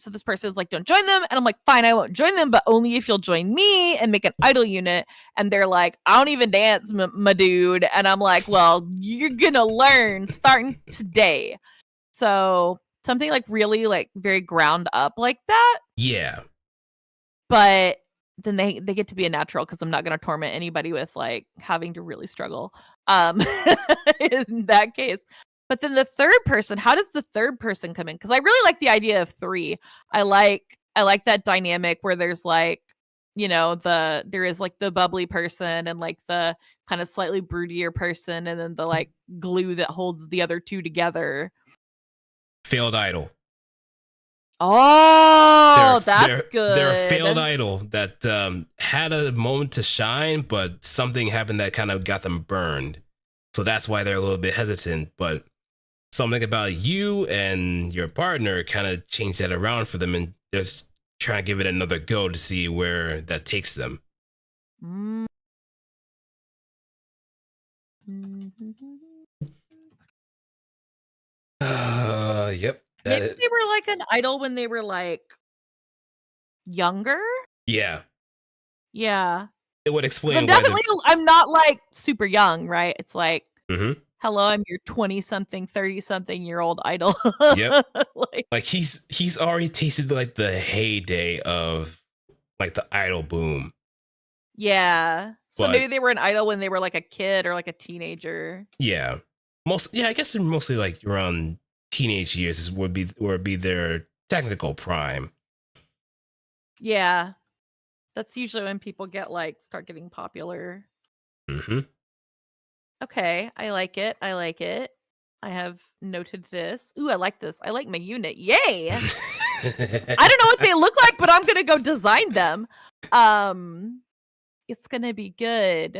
so this person is like, don't join them, and I'm like, fine, I won't join them, but only if you'll join me and make an idol unit. And they're like, I don't even dance, my dude. And I'm like, well, you're gonna learn starting today. So something like really like very ground up like that. Yeah. But then they get to be a natural, because I'm not gonna torment anybody with like having to really struggle in that case. But then the third person, how does the third person come in? Because I really like the idea of 3. I like that dynamic where there's like, there is like the bubbly person and like the kind of slightly broodier person, and then the like glue that holds the other 2 together. Failed idol. Oh, that's good. They're a failed idol that had a moment to shine, but something happened that kind of got them burned. So that's why they're a little bit hesitant, but something about you and your partner kind of changed that around for them, and they're just trying to give it another go to see where that takes them. Yep. Maybe they were like an idol when they were like younger. Yeah. Yeah. It would explain. I'm not like super young, right? It's like, hello, I'm your 20-something, 30-something-year-old idol. Yep. like he's already tasted like the heyday of like the idol boom. Yeah. So maybe they were an idol when they were like a kid or like a teenager. Yeah. I guess they're mostly like around teenage years would be their technical prime. Yeah. That's usually when people start getting popular. Okay, I like it. I have noted this. Ooh, I like this. I like my unit. Yay! I don't know what they look like, but I'm gonna go design them. It's gonna be good.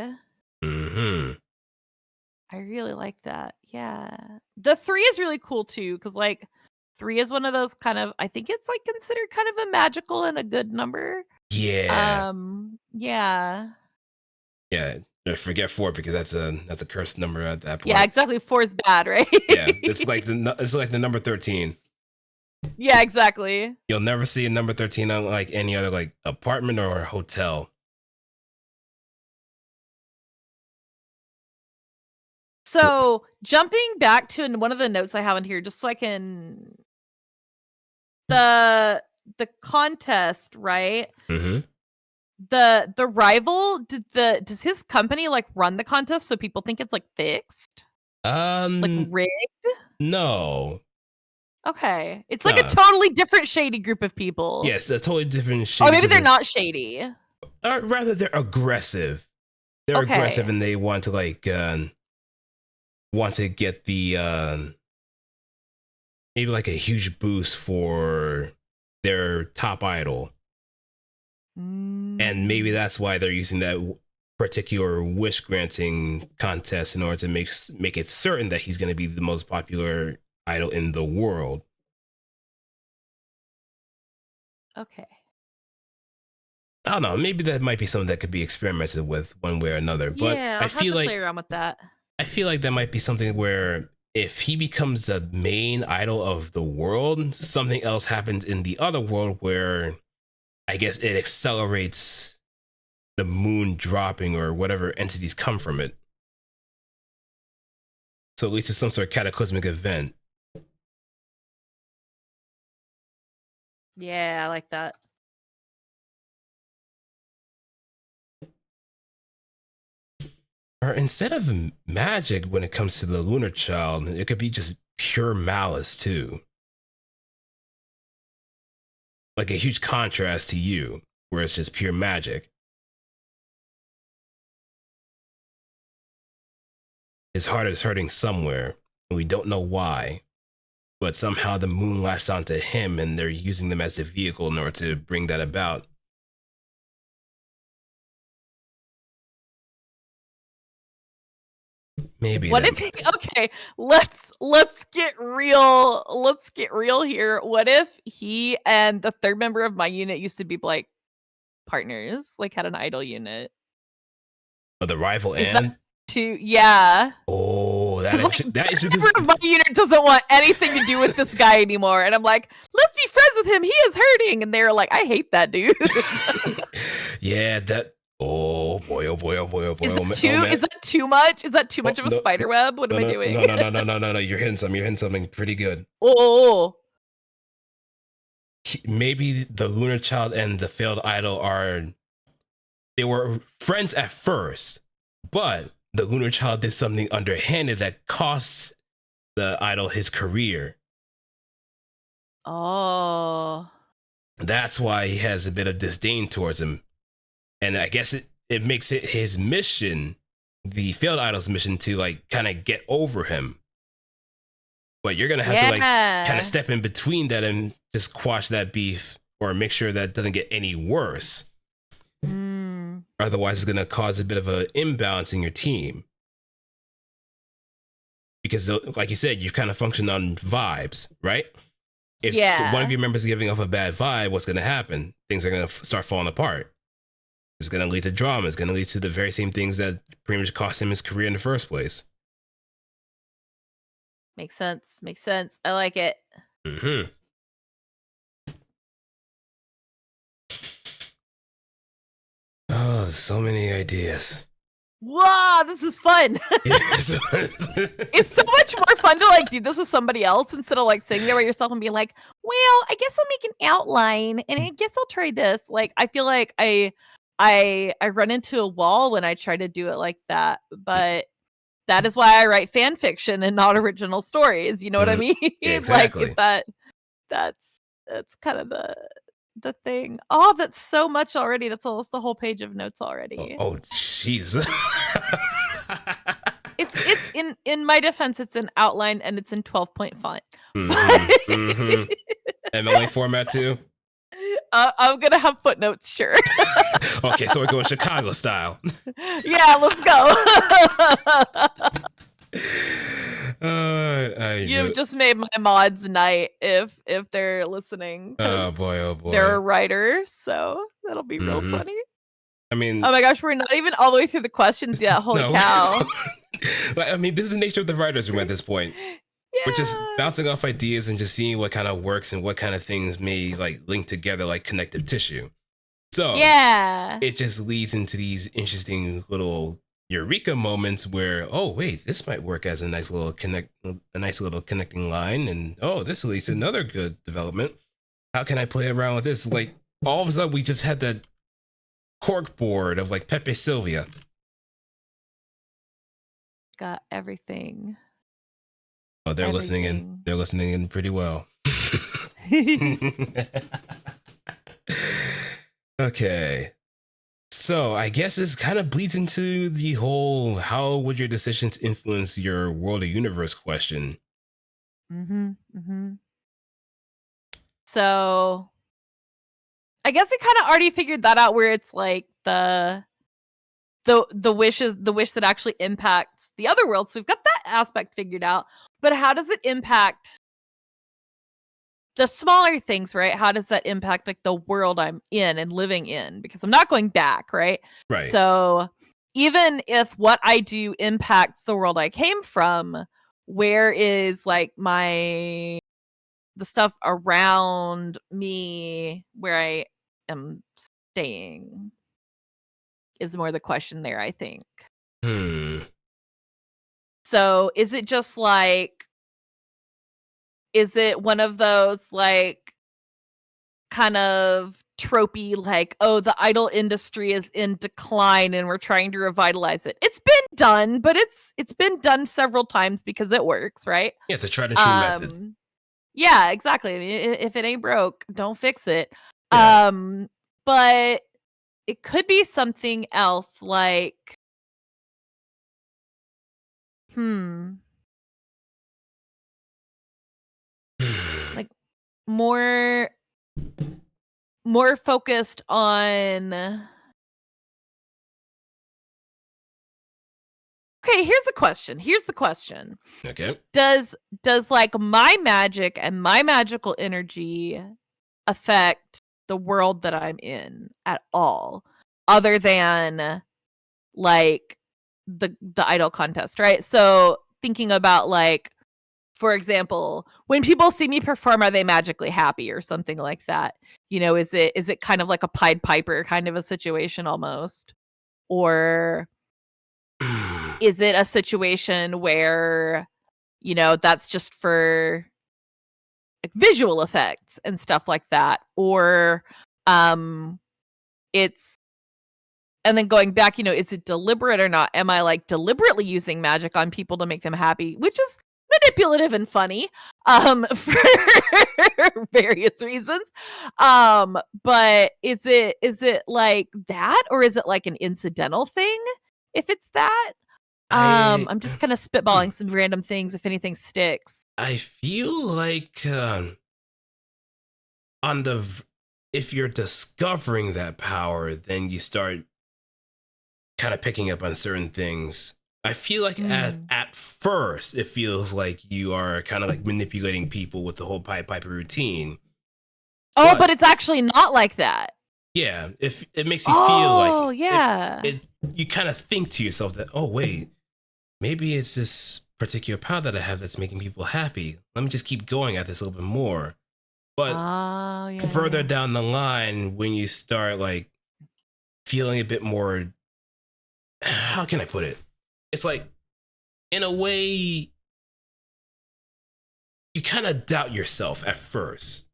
I really like that. Yeah. The 3 is really cool too, because like 3 is one of those kind of, I think it's like considered kind of a magical and a good number. Yeah. Yeah. Yeah. Forget 4, because that's a cursed number at that point. Yeah, exactly. 4 is bad, right? Yeah. It's like the number 13. Yeah, exactly. You'll never see a number 13 on like any other like apartment or hotel. So jumping back to one of the notes I have in here, just so I can the contest, right? The rival, does his company like run the contest so people think it's like fixed? Like rigged? No. Okay. It's like a totally different shady group of people. Yes, a totally different shady. Or maybe they're not shady. Or rather, they're aggressive. They're aggressive, and they want to like get the maybe like a huge boost for their top idol. And maybe that's why they're using that particular wish granting contest in order to make it certain that he's going to be the most popular idol in the world. Okay. I don't know. Maybe that might be something that could be experimented with one way or another. But Yeah, I'll have to play around with that. I feel like that might be something where if he becomes the main idol of the world, something else happens in the other world where I guess it accelerates the moon dropping or whatever entities come from it. So at least it's some sort of cataclysmic event. Yeah, I like that. Or instead of magic when it comes to the lunar child, it could be just pure malice too. Like a huge contrast to you, where it's just pure magic. His heart is hurting somewhere, and we don't know why. But somehow the moon latched onto him, and they're using them as the vehicle in order to bring that about. Maybe. What if okay, let's get real. Let's get real here. What if he and the third member of my unit used to be like partners, like had an idol unit? The rival Is and that too? Yeah. oh, that Member of my unit doesn't want anything to do with this guy anymore, and I'm like, let's be friends with him. He is hurting, and they're like, I hate that dude. Yeah, that. Oh boy! Oh boy! Oh boy! Oh boy! Is that too much? Is that too much of a spider web? What am I doing? No! You're hitting something. You're hitting something pretty good. Oh. Maybe the lunar child and the failed idol they were friends at first, but the lunar child did something underhanded that cost the idol his career. Oh. That's why he has a bit of disdain towards him. And I guess it makes it his mission, the failed idol's mission, to like kind of get over him. But you're gonna have to like kind of step in between that and just quash that beef or make sure that doesn't get any worse. Otherwise, it's gonna cause a bit of an imbalance in your team. Because like you said, you kind of function on vibes, right? If one of your members is giving off a bad vibe, what's gonna happen? Things are gonna start falling apart. It's going to lead to drama. It's going to lead to the very same things that pretty much cost him his career in the first place. Makes sense. Makes sense. I like it. Mm-hmm. Oh, so many ideas. Wow, this is fun. It's so much more fun to like do this with somebody else instead of like sitting there by yourself and being like, well, I guess I'll make an outline and I guess I'll try this. Like, I feel like I run into a wall when I try to do it like that, but that is why I write fan fiction and not original stories. You know what I mean? Exactly. Like that's kind of the thing. Oh, that's so much already. That's almost a whole page of notes already. Oh, jeez. It's in my defense, it's an outline and it's in 12-point font. MLA format too. I'm gonna have footnotes, sure. Okay, so we're going Chicago style. Yeah, let's go. You've just made my mods night if they're listening. Oh boy! They're a writer, so that'll be real funny. I mean, oh my gosh, we're not even all the way through the questions yet. Holy cow! I mean, this is the nature of the writers' room at this point. Yeah. We're just bouncing off ideas and just seeing what kind of works and what kind of things may like link together like connective tissue. So yeah, it just leads into these interesting little eureka moments where, oh wait, this might work as a nice little connecting line, and oh, this leads to another good development. How can I play around with this? Like all of a sudden we just had that cork board of like Pepe Sylvia. Got everything. Oh, they're listening in. They're listening in pretty well. Okay. So I guess this kind of bleeds into the whole how would your decisions influence your world or universe question. So I guess we kind of already figured that out where it's like the the wish that actually impacts the other world. So we've got that aspect figured out. But how does it impact the smaller things, right? How does that impact like the world I'm in and living in? Because I'm not going back, right? Right. So even if what I do impacts the world I came from, where is like the stuff around me where I am staying is more the question there, I think. So is it just like, is it one of those like kind of tropey, like, oh, the idol industry is in decline and we're trying to revitalize it? It's been done, but it's been done several times because it works, right? Yeah, it's a tried and true method. Yeah, exactly. I mean, if it ain't broke, don't fix it. Yeah. But it could be something else like, like more focused on. Okay, here's the question. Okay. Does like my magic and my magical energy affect the world that I'm in at all, other than like the idol contest, right? So thinking about like, for example, when people see me perform, are they magically happy or something like that? You know, is it kind of like a Pied Piper kind of a situation almost? Or is it a situation where, you know, that's just for like visual effects and stuff like that? Or it's, and then going back, you know, is it deliberate or not? Am I like deliberately using magic on people to make them happy, which is manipulative and funny for various reasons. But is it like that, or is it like an incidental thing if it's that? I'm just kind of spitballing some random things if anything sticks. I feel like if you're discovering that power, then you start kind of picking up on certain things. I feel like at first it feels like you are kind of like manipulating people with the whole Pied Piper routine. Oh, but it's actually not like that. Yeah, if it makes you feel like yeah, you kind of think to yourself that, oh wait, maybe it's this particular power that I have that's making people happy. Let me just keep going at this a little bit more. But further down the line, when you start like feeling a bit more, how can I put it? It's like, in a way, you kind of doubt yourself at first.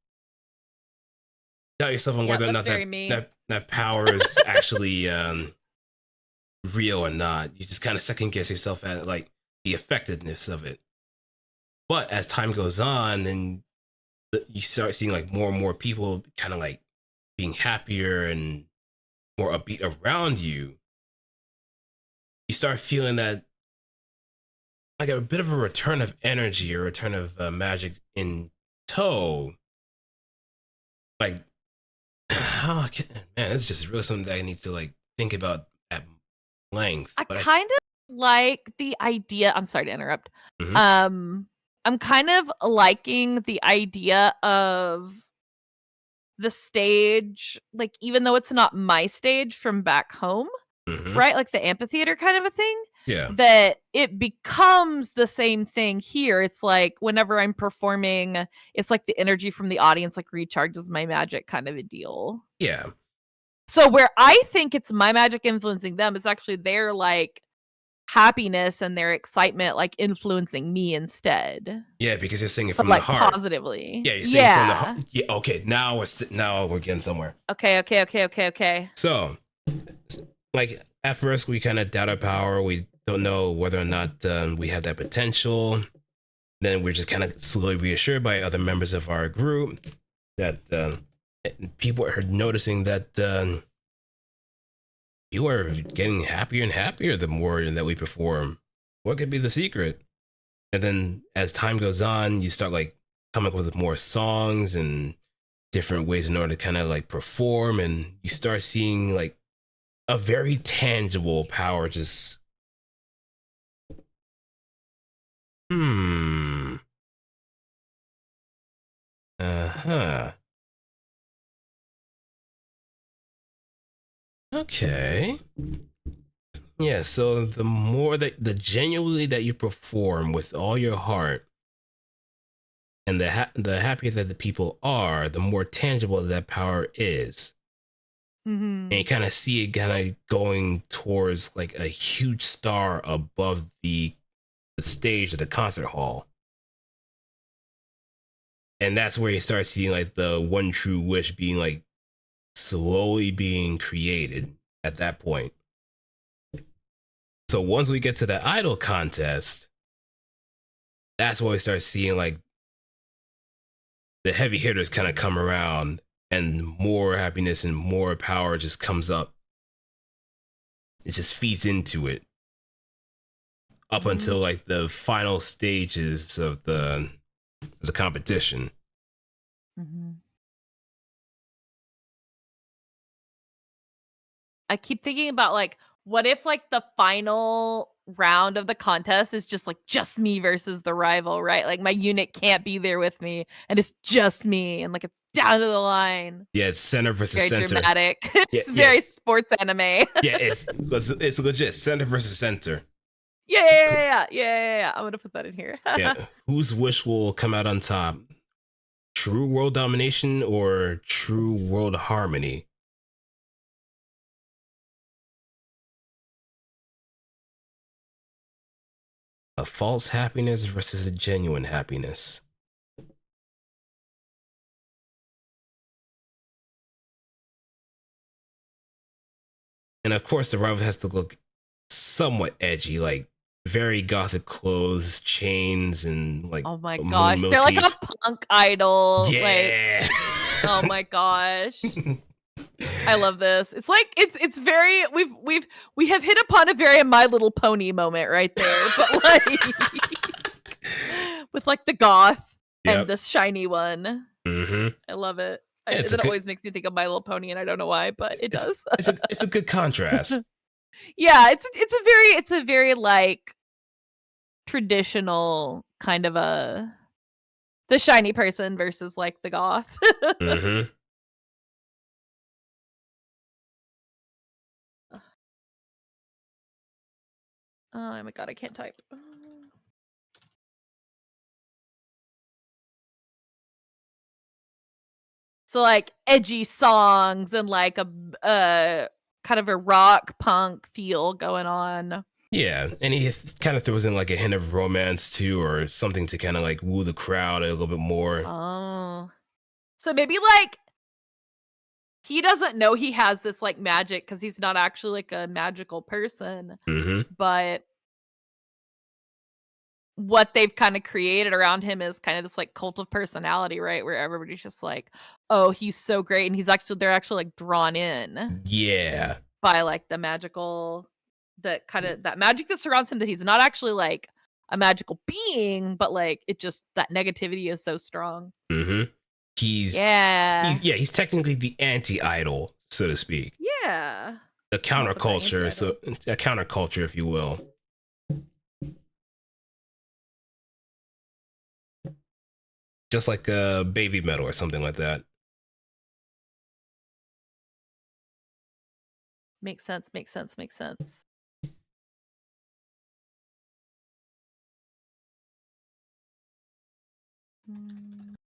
Doubt yourself on whether or not that power is actually real or not. You just kind of second guess yourself at like the effectiveness of it. But as time goes on, and you start seeing like more and more people kind of like being happier and more upbeat around you, you start feeling that like a bit of a return of energy or return of magic in tow. Like, man, it's just really something that I need to like think about at length. I kind of like the idea. I'm sorry to interrupt. I'm kind of liking the idea of the stage, like, even though it's not my stage from back home, right? Like the amphitheater kind of a thing. Yeah. That it becomes the same thing here. It's like whenever I'm performing, it's like the energy from the audience like recharges my magic kind of a deal. Yeah. So where I think it's my magic influencing them, it's actually their like happiness and their excitement like influencing me instead. Yeah, because you're singing from like the heart. Positively. Yeah, you're singing from the heart. Yeah, okay, now we're getting somewhere. Okay. So, like, at first we kind of doubt our power. We don't know whether or not we have that potential. Then we're just kind of slowly reassured by other members of our group that people are noticing that you are getting happier and happier the more that we perform. What could be the secret? And then as time goes on, you start like coming up with more songs and different ways in order to kind of like perform, and you start seeing like a very tangible power just hmm. Uh-huh. Okay. Yeah, so the more that the genuinely that you perform with all your heart and the happier that the people are, the more tangible that power is. And you kind of see it kind of going towards like a huge star above the stage of the concert hall. And that's where you start seeing like the one true wish being like slowly being created at that point. So once we get to the idol contest, that's where we start seeing like the heavy hitters kind of come around and more happiness and more power just comes up. It just feeds into it up until like the final stages of the competition. I keep thinking about like, what if like the final round of the contest is just me versus the rival, right? Like my unit can't be there with me and it's just me and like it's down to the line. Yeah, it's center versus Very center. dramatic. Yeah, It's very sports anime. Yeah, it's legit center versus center. Yeah. I'm gonna put that in here. Yeah, whose wish will come out on top? True world domination or true world harmony? A false happiness versus a genuine happiness. And of course, the rival has to look somewhat edgy, like very gothic clothes, chains, and like oh my gosh, they're like a punk idol. Yeah. Like, oh my gosh. I love this. It's like it's very we have hit upon a very My Little Pony moment right there, but like with like the goth and the shiny one. I love it. It always makes me think of My Little Pony, and I don't know why, but it does. It's a good contrast. Yeah, it's a very like traditional kind of the shiny person versus like the goth. Oh my god, I can't type. So like edgy songs and like a kind of a rock punk feel going on. Yeah, and he kind of throws in like a hint of romance too, or something to kind of like woo the crowd a little bit more. Oh, so maybe like he doesn't know he has this like magic because he's not actually like a magical person, but what they've kind of created around him is kind of this like cult of personality, right? Where everybody's just like, oh, he's so great, and they're actually like drawn in. Yeah. By like the magical that magic that surrounds him, that he's not actually like a magical being, but like it just that negativity is so strong. He's technically the anti-idol, so to speak. Yeah. A counterculture, so a counterculture, if you will. Just like a baby metal or something like that. Makes sense.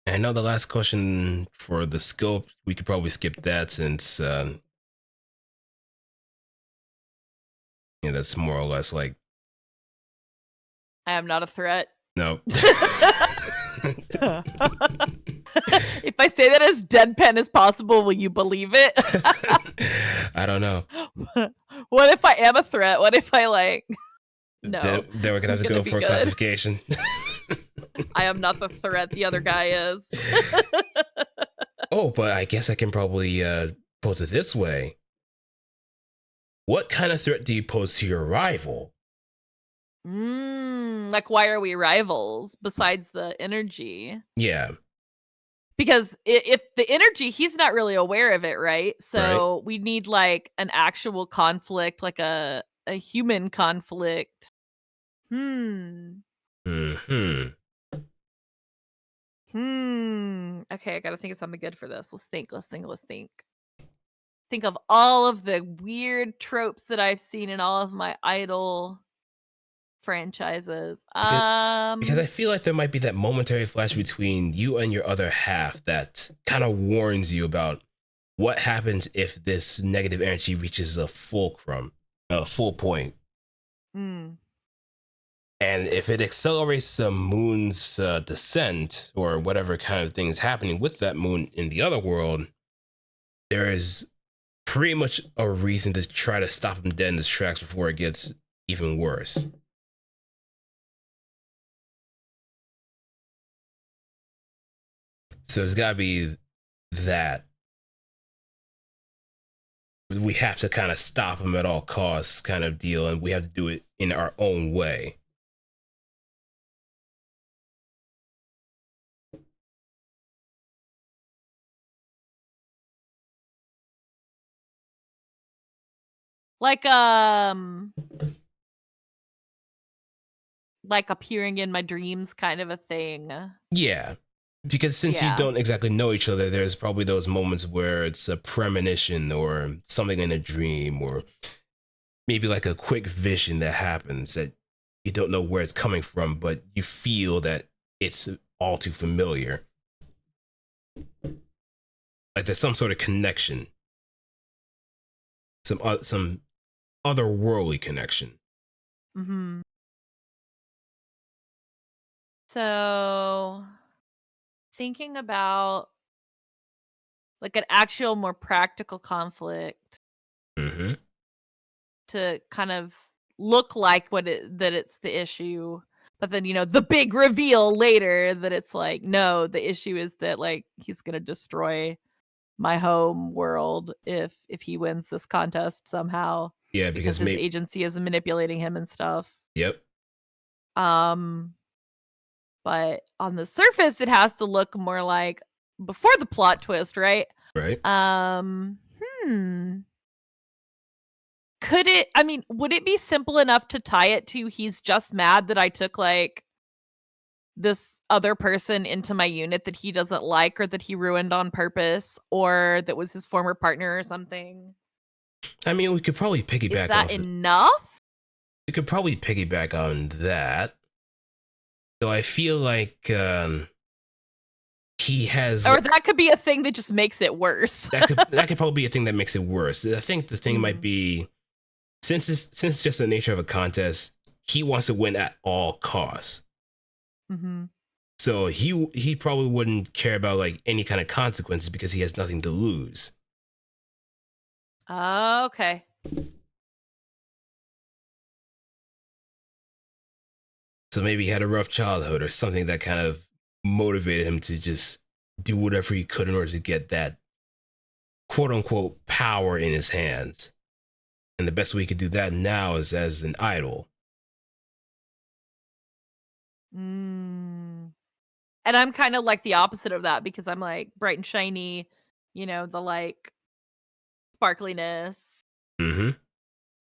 I know the last question for the scope, we could probably skip that since that's more or less like I am not a threat. No. If I say that as deadpan as possible, will you believe it? I don't know. What if I am a threat? What if I like no? Then we're gonna have to go for a classification. I am not the threat, the other guy is. Oh, but I guess I can probably pose it this way. What kind of threat do you pose to your rival? Like, why are we rivals besides the energy? Yeah. Because if the energy, he's not really aware of it, right? Right. So we need like an actual conflict, like a human conflict. Hmm. Hmm. Okay, I gotta think of something good for this. Let's think. Let's think. Let's think. Think of all of the weird tropes that I've seen in all of my idol franchises. Because I feel like there might be that momentary flash between you and your other half that kind of warns you about what happens if this negative energy reaches a full point. Mm. And if it accelerates the moon's descent or whatever kind of thing is happening with that moon in the other world, there is pretty much a reason to try to stop him dead in his tracks before it gets even worse. So there's got to be that. We have to kind of stop him at all costs kind of deal, and we have to do it in our own way. Like like appearing in my dreams kind of a thing. Yeah. Because since you Yeah. don't exactly know each other, there's probably those moments where it's a premonition or something in a dream or maybe like a quick vision that happens that you don't know where it's coming from, but you feel that it's all too familiar. Like there's some sort of connection, some otherworldly connection. Mhm. So thinking about like an actual more practical conflict Mm-hmm. to kind of look like that it's the issue, but then the big reveal later that it's like no, the issue is that like he's going to destroy my home world if he wins this contest somehow Yeah, because because his maybe. agency is manipulating him and stuff. Yep. Um but on the surface it has to look more like before the plot twist, right? Right. Um, hmm. Would it be simple enough to tie it to he's just mad that I took like this other person into my unit that he doesn't like or that he ruined on purpose or that was his former partner or something? I mean, we could probably Is piggyback that off. enough? We could probably piggyback on that. So I feel like he has Or that could be a thing that just makes it worse. that could probably be a thing that makes it worse. I think the thing might Mhm. be since just the nature of a contest, he wants to win at all costs. Mhm. So he probably wouldn't care about like any kind of consequences because he has nothing to lose. Okay. So maybe he had a rough childhood or something that kind of motivated him to just do whatever he could in order to get that quote unquote power in his hands. And the best way he could do that now is as an idol. Mm. And I'm kind of like the opposite of that because I'm like bright and shiny, the like sparkliness, Mm-hmm.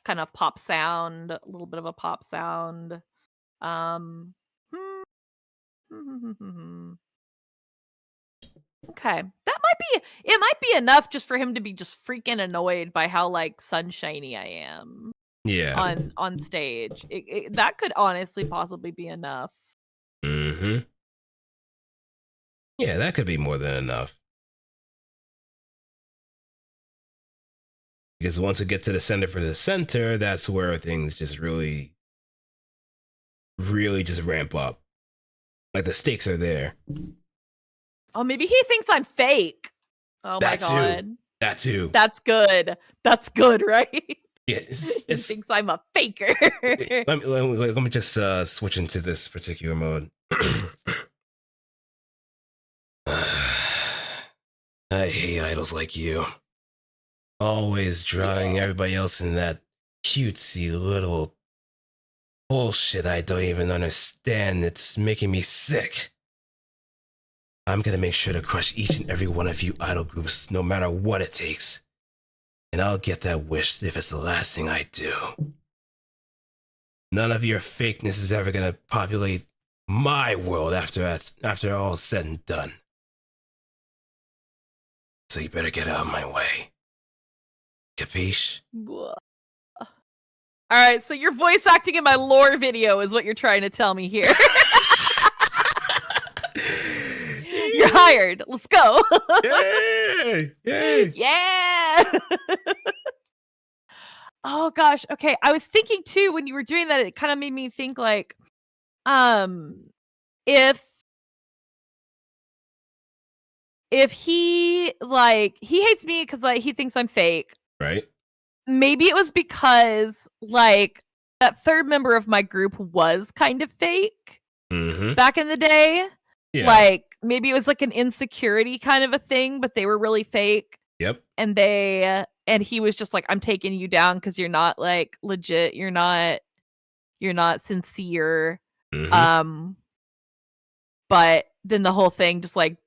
kind of pop sound, a little bit of a pop sound. Um, okay, it might be enough just for him to be just freaking annoyed by how like sunshiny I am Yeah. on stage. That could honestly possibly be enough. Mm-hmm. Yeah, that could be more than enough. Because once we get to the center for the center, that's where things just really, really just ramp up. Like the stakes are there. Oh, maybe he thinks I'm fake. Oh my That too. god. That too. That's good. That's good, right? Yeah, He thinks I'm a faker. let me just switch into this particular mode. I hate idols like you. Always drawing Yeah. everybody else in that cutesy little bullshit I don't even understand. It's making me sick. I'm gonna make sure to crush each and every one of you idol groups, no matter what it takes. And I'll get that wish if it's the last thing I do. None of your fakeness is ever gonna populate my world after all's said and done. So you better get out of my way. Capiche? All right, so you're voice acting in my lore video is what you're trying to tell me here. You're hired. Let's go. Yay! Yay! Yeah. Oh gosh. Okay. I was thinking too when you were doing that, it kind of made me think like, if he hates me because like he thinks I'm fake. Right. Maybe it was because like that third member of my group was kind of fake back in the day. Yeah. Like maybe it was like an insecurity kind of a thing, but they were really fake. Yep. And he was just like, I'm taking you down because you're not like legit. You're not sincere. But then the whole thing just like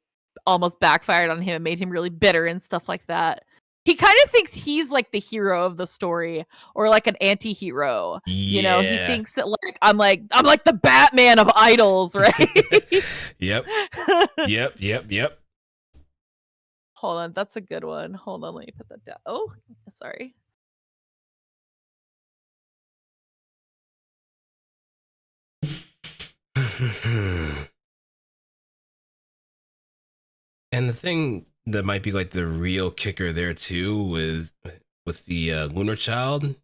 almost backfired on him and made him really bitter and stuff like that. He kind of thinks he's like the hero of the story or like an anti-hero. Yeah. You know, he thinks that like I'm like the Batman of idols, right? Yep. Yep. Hold on, that's a good one. Hold on, let me put that down. Oh, sorry. And the thing that might be like the real kicker there too with the lunar child,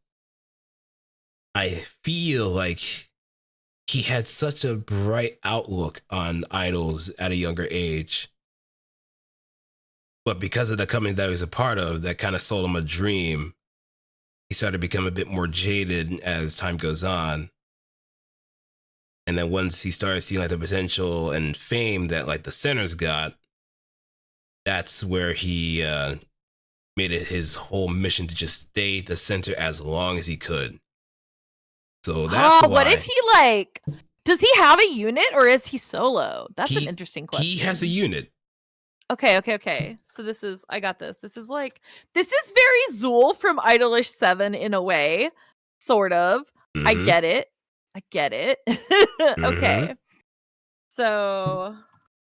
I feel like he had such a bright outlook on idols at a younger age, but because of the company that he was a part of that kind of sold him a dream, he started to become a bit more jaded as time goes on. And then once he started seeing like the potential and fame that like the centers got, that's where he made it his whole mission to just stay the center as long as he could. So that's why. What if he like? Does he have a unit or is he solo? That's an interesting question. He has a unit. Okay. So I got this. This is very Zool from Idolish 7 in a way, sort of. I get it. Okay. So.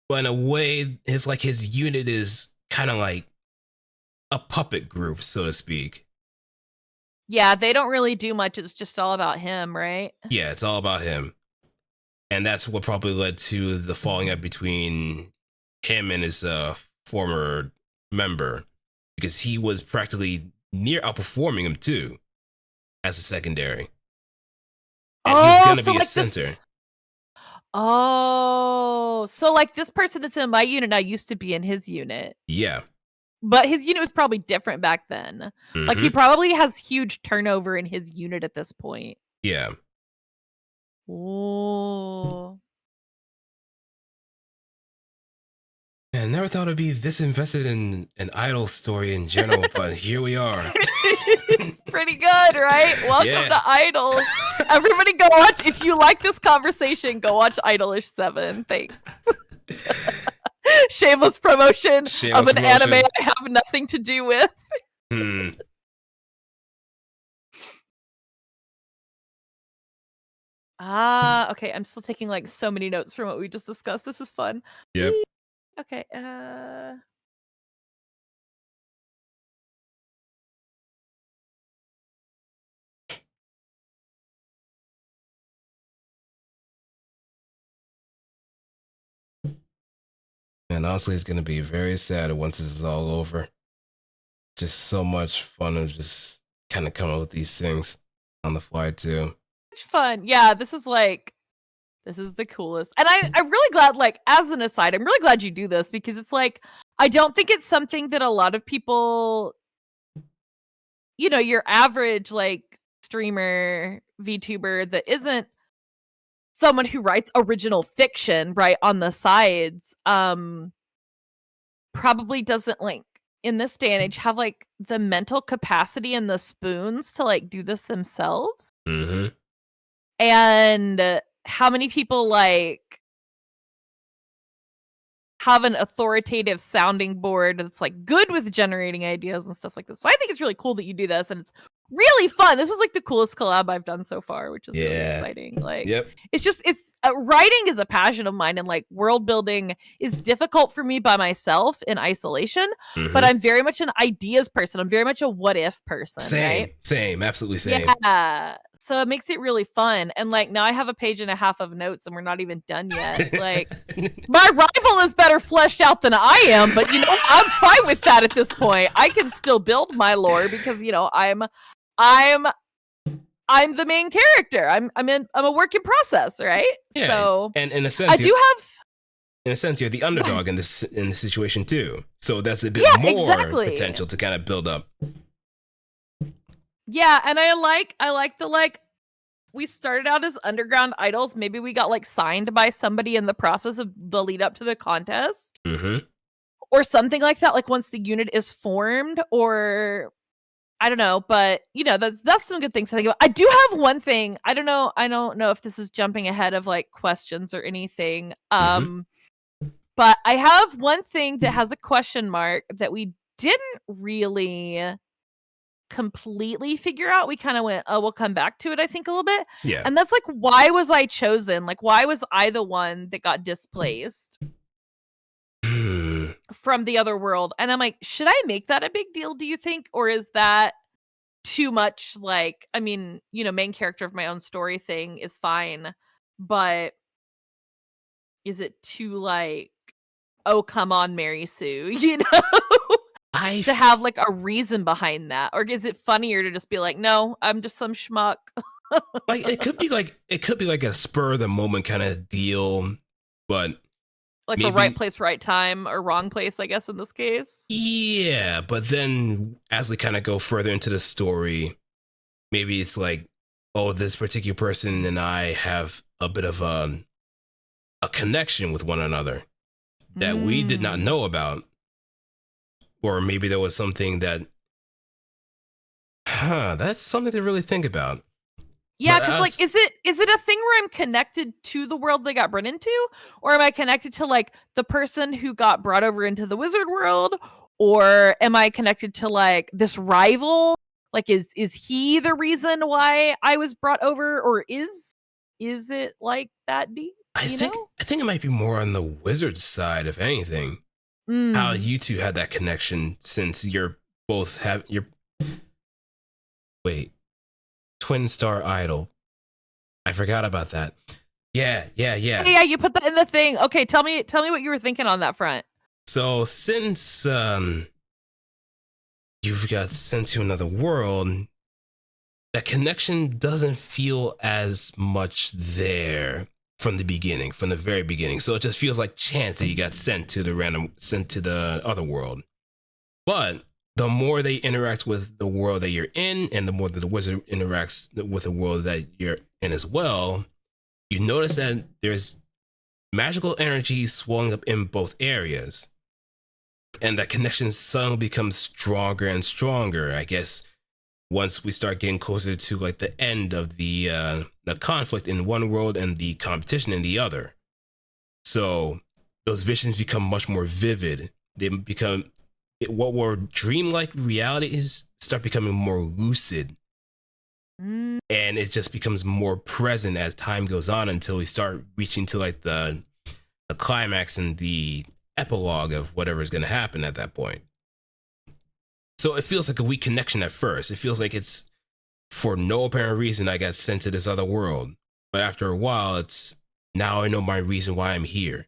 But in a way, his unit is kind of like a puppet group, so to speak. Yeah, they don't really do much. It's just all about him, right? Yeah, it's all about him. And that's what probably led to the falling out between him and his former member, because he was practically near outperforming him too as a secondary. And he was going to be a center. So like this person that's in my unit now used to be in his unit. Yeah. But his unit was probably different back then. Like he probably has huge turnover in his unit at this point. Yeah. Oh. I never thought I'd be this invested in an idol story in general, but here we are. Pretty good, right? Welcome to Idols. Everybody go watch. If you like this conversation, go watch Idolish 7. Thanks. Shameless promotion of an anime I have nothing to do with. Okay. I'm still taking like so many notes from what we just discussed. This is fun. Yep. Okay. And honestly, it's going to be very sad once this is all over. Just so much fun of just kind of coming up with these things on the fly too. Fun. Yeah, this is the coolest. And I'm really glad, like, as an aside, I'm really glad you do this because it's like, I don't think it's something that a lot of people, you know, your average like streamer, VTuber that isn't someone who writes original fiction, right, on the sides, probably doesn't like in this day and age have like the mental capacity and the spoons to like do this themselves. And how many people have an authoritative sounding board that's like good with generating ideas and stuff like this. So I think it's really cool that you do this, and it's really fun. This is like the coolest collab I've done so far, which is really exciting. Like, it's writing is a passion of mine, and like world building is difficult for me by myself in isolation. But I'm very much an ideas person. I'm very much a what if person. Same, absolutely same. Yeah. So it makes it really fun. And like now I have a page and a half of notes and we're not even done yet. Like my rival is better fleshed out than I am, but you know, I'm fine with that at this point. I can still build my lore because, you know, I'm the main character. I'm a work in process, right? Yeah. So and in a sense you're the underdog in this situation too. So that's a bit more potential to kind of build up. Yeah, and I like the like we started out as underground idols. Maybe we got like signed by somebody in the process of the lead up to the contest. Or something like that, like once the unit is formed, or I don't know, but you know, that's some good things to think about. I do have one thing. I don't know if this is jumping ahead of like questions or anything. But I have one thing that has a question mark that we didn't really completely figure out. We kind of went, oh, we'll come back to it, I think, a little bit. Yeah. And that's like, why was I chosen? Like, why was I the one that got displaced from the other world? And I'm like, should I make that a big deal, do you think? Or is that too much? Like, I mean, you know, main character of my own story thing is fine, but is it too like, oh, come on, Mary Sue, you know? To have like a reason behind that, or is it funnier to just be like, no, I'm just some schmuck? Like it could be like a spur of the moment kind of deal, but like maybe, a right place, right time, or wrong place, I guess, in this case. Yeah, but then as we kind of go further into the story, maybe it's like, oh, this particular person and I have a bit of a connection with one another that we did not know about. Or maybe there was something that, that's something to really think about. Yeah, because like, is it a thing where I'm connected to the world they got brought into, or am I connected to like the person who got brought over into the wizard world, or am I connected to like this rival? Like, is he the reason why I was brought over, or is it like that deep? I think it might be more on the wizard side, if anything. How you two had that connection, since you're both twin star idol. I forgot about that. Yeah. Yeah, you put that in the thing. Okay, tell me what you were thinking on that front. So since you've got sent to another world, that connection doesn't feel as much there from the very beginning. So it just feels like chance that you got sent to the other world. But the more they interact with the world that you're in, and the more that the wizard interacts with the world that you're in as well, you notice that there's magical energy swelling up in both areas. And that connection suddenly becomes stronger and stronger, I guess, once we start getting closer to like the end of the conflict in one world and the competition in the other. So those visions become much more vivid. They become, what were dreamlike realities start becoming more lucid. And it just becomes more present as time goes on, until we start reaching to like the climax and the epilogue of whatever is going to happen at that point. So it feels like a weak connection at first. It feels like it's for no apparent reason I got sent to this other world. But after a while, it's, now I know my reason why I'm here.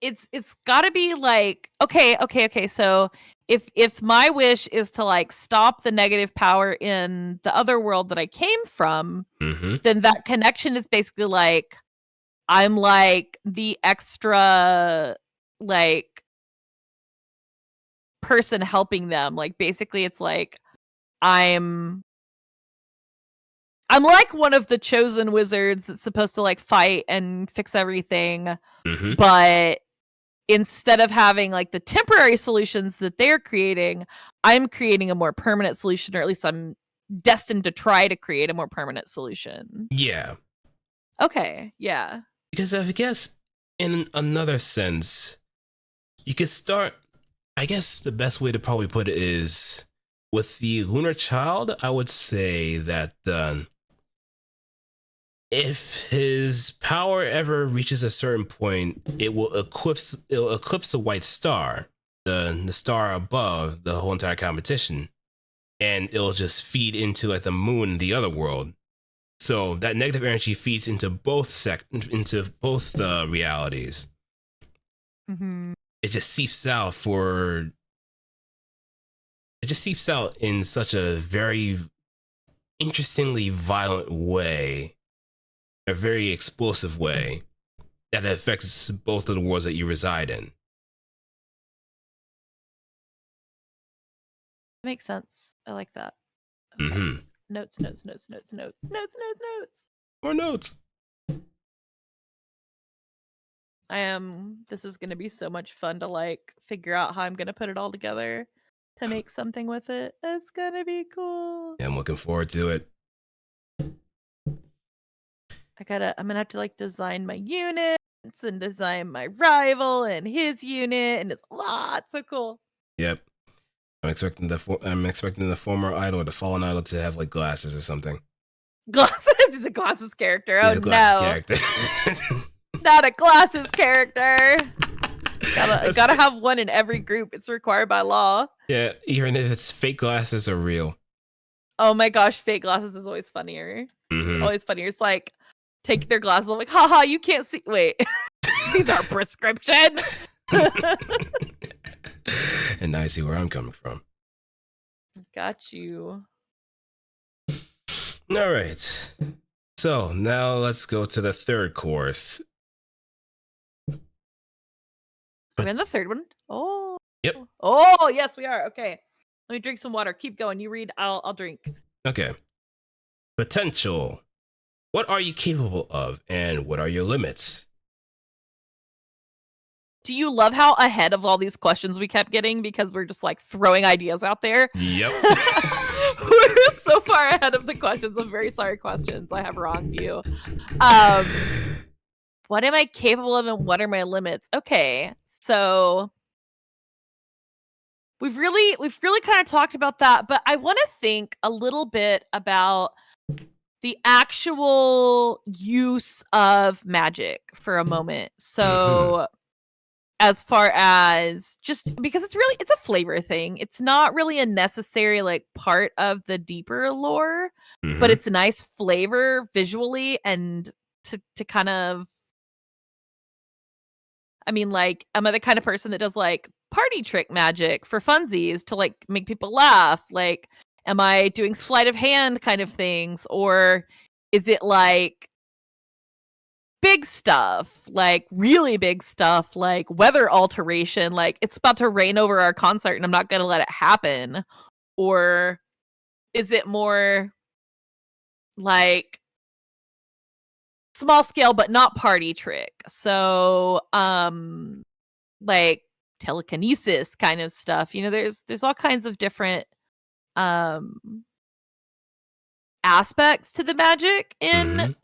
It's got to be like, okay. So if my wish is to like stop the negative power in the other world that I came from, then that connection is basically like, I'm like the extra like person helping them. Like basically it's like I'm like one of the chosen wizards that's supposed to like fight and fix everything. But instead of having like the temporary solutions that they're creating, I'm creating a more permanent solution, or at least I'm destined to try to create a more permanent solution. Yeah. Okay, yeah. Because I guess in another sense, you could start. I guess the best way to probably put it is with the Lunar Child. I would say that if his power ever reaches a certain point, it'll eclipse the white star, the star above the whole entire competition, and it'll just feed into like the moon, the other world. So that negative energy feeds into both realities. Mm-hmm. It just seeps out in such a very interestingly violent way, a very explosive way that affects both of the worlds that you reside in. Makes sense. I like that. Okay. Mm-hmm. Notes. More notes. This is gonna be so much fun to like figure out how I'm gonna put it all together to make something with it. It's gonna be cool. Yeah, I'm looking forward to it. I'm gonna have to like design my units and design my rival and his unit, and it's lots so cool. Yep. I'm expecting the former idol or the fallen idol to have like glasses or something. Glasses? He's a glasses character. He's oh a glasses no. Character. Not a glasses character. Gotta have one in every group. It's required by law. Yeah, even if it's fake glasses or real. Oh my gosh, fake glasses is always funnier. Mm-hmm. It's always funnier. It's like take their glasses. I'm like, haha, you can't see. Wait, these are prescription. And now I see where I'm coming from. Got you. All right. So now let's go to the third course. Are we in the third one? Oh. Yep. Oh, yes, we are. Okay. Let me drink some water. Keep going. You read. I'll drink. Okay. Potential. What are you capable of, and what are your limits? Do you love how ahead of all these questions we kept getting because we're just like throwing ideas out there? Yep. We're so far ahead of the questions. I'm very sorry, questions. I have wronged you. What am I capable of and what are my limits? Okay, so we've really kind of talked about that, but I want to think a little bit about the actual use of magic for a moment. So as far as just because it's a flavor thing. It's not really a necessary like part of the deeper lore, but it's a nice flavor visually and to kind of I mean, like, am I the kind of person that does like party trick magic for funsies to like make people laugh? Like, am I doing sleight of hand kind of things? Or is it like big stuff, like really big stuff, like weather alteration, like it's about to rain over our concert and I'm not gonna let it happen? Or is it more like small scale but not party trick? So like telekinesis kind of stuff. You know, there's all kinds of different aspects to the magic in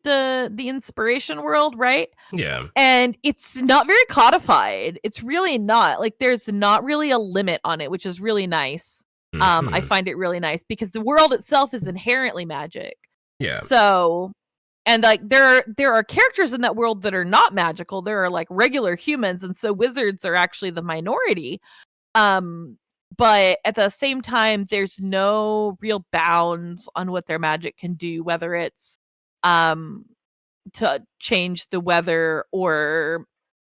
the inspiration world, right? Yeah. And it's not very codified. It's really not. Like there's not really a limit on it, which is really nice. I find it really nice because the world itself is inherently magic. Yeah. So and like there are characters in that world that are not magical. There are like regular humans, and so wizards are actually the minority. But at the same time, there's no real bounds on what their magic can do, whether it's to change the weather or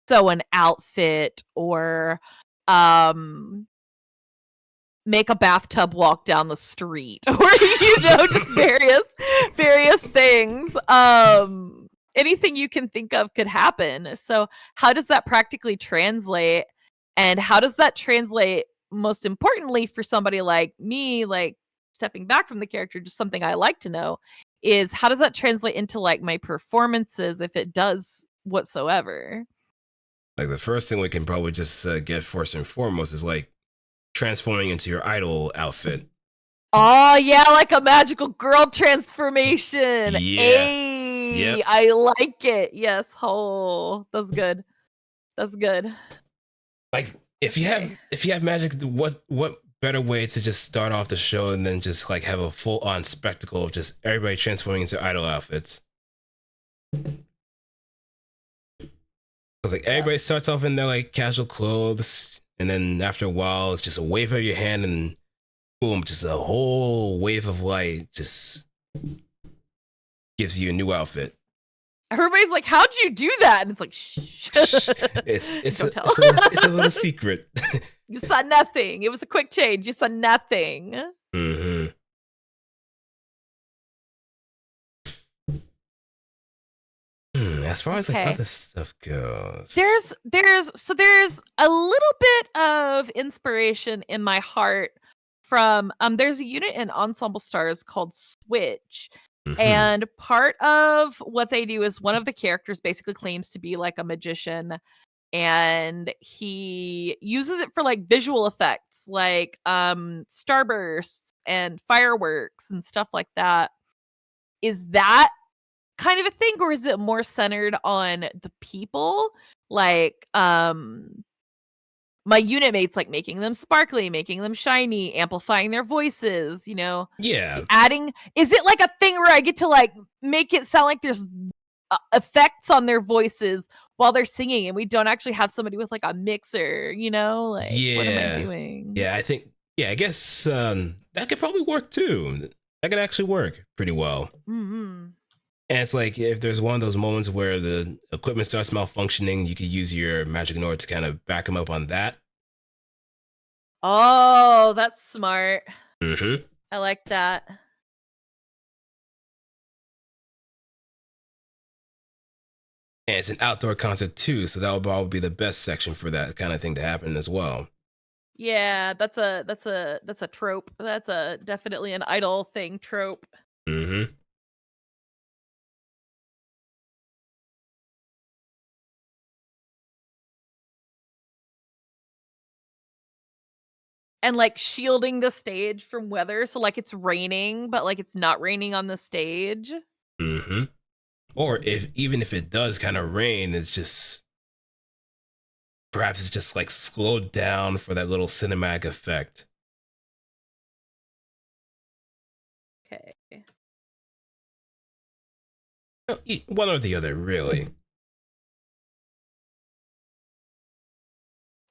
sew an outfit or make a bathtub walk down the street or just various things. Anything you can think of could happen. So how does that practically translate, and how does that translate most importantly for somebody like me, like stepping back from the character, just something I like to know is how does that translate into like my performances, if it does whatsoever? Like the first thing we can probably just get first and foremost is like transforming into your idol outfit. Oh yeah, like a magical girl transformation. Yeah. Yep. I like it. Yes. Oh, that's good. That's good. Like Okay. if you have magic, what better way to just start off the show and then just like have a full on spectacle of just everybody transforming into idol outfits? Because like everybody Yes. starts off in their like casual clothes, and then after a while, it's just a wave of your hand, and boom, just a whole wave of light just gives you a new outfit. Everybody's like, "How'd you do that?" And it's like, "Shh, don't tell." It's a little secret. You saw nothing. It was a quick change. You saw nothing. Mm-hmm. As far as like Okay. other stuff goes, There's a little bit of inspiration in my heart from there's a unit in Ensemble Stars called Switch. mm-hmm. And part of what they do is one of the characters basically claims to be like a magician, and he uses it for like visual effects like starbursts and fireworks and stuff like that. Is that kind of a thing, or is it more centered on the people? Like, my unit mates, like making them sparkly, making them shiny, amplifying their voices, Yeah, adding. Is it like a thing where I get to like make it sound like there's effects on their voices while they're singing, and we don't actually have somebody with like a mixer? Like what am I yeah, doing? yeah. I think I guess that could probably work too. That could actually work pretty well. Mm-hmm. And it's like if there's one of those moments where the equipment starts malfunctioning, you could use your magic Nord to kind of back them up on that. Oh, that's smart. Mm-hmm. I like that. And it's an outdoor concert too, so that would probably be the best section for that kind of thing to happen as well. Yeah, that's a trope. That's a definitely an idol thing trope. Mm-hmm. And like shielding the stage from weather, so like it's raining, but like it's not raining on the stage. Mm-hmm. Or if even if it does kind of rain, it's just perhaps it's just like slowed down for that little cinematic effect. Okay. One or the other, really.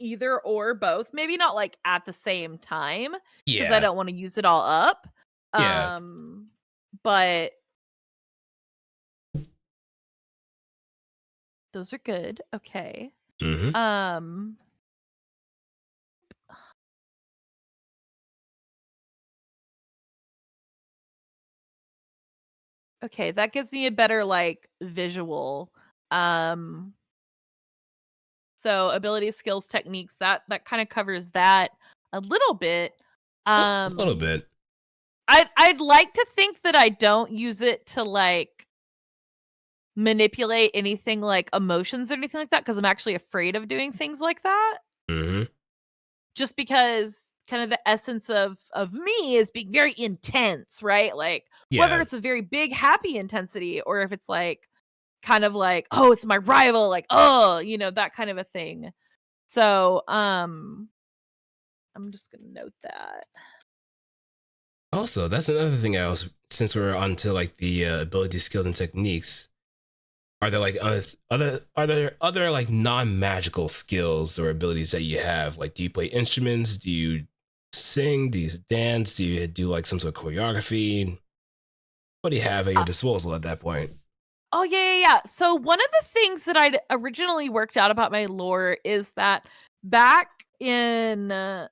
Either or both. Maybe not like at the same time, because I Yeah, don't want to use it all up. yeah. But those are good. Okay. Mm-hmm. Um okay, that gives me a better like visual. Um So abilities, skills, techniques, that kind of covers that a little bit. A little Um bit. I'd like to think that I don't use it to like manipulate anything like emotions or anything like that, because I'm actually afraid of doing things like that. Mm-hmm. Just because kind of the essence of me is being very intense, right? Like whether Yeah. it's a very big happy intensity or if it's like kind of like, oh, it's my rival, like, oh, that kind of a thing. So, I'm just gonna note that. Also, that's another thing I was since we're on to like the ability, skills, and techniques. Are there like other are there other like non-magical skills or abilities that you have? Like, do you play instruments? Do you sing? Do you dance? Do you do like some sort of choreography? What do you have at your Uh, disposal at that point? oh yeah. So one of the things that I'd originally worked out about my lore is that back in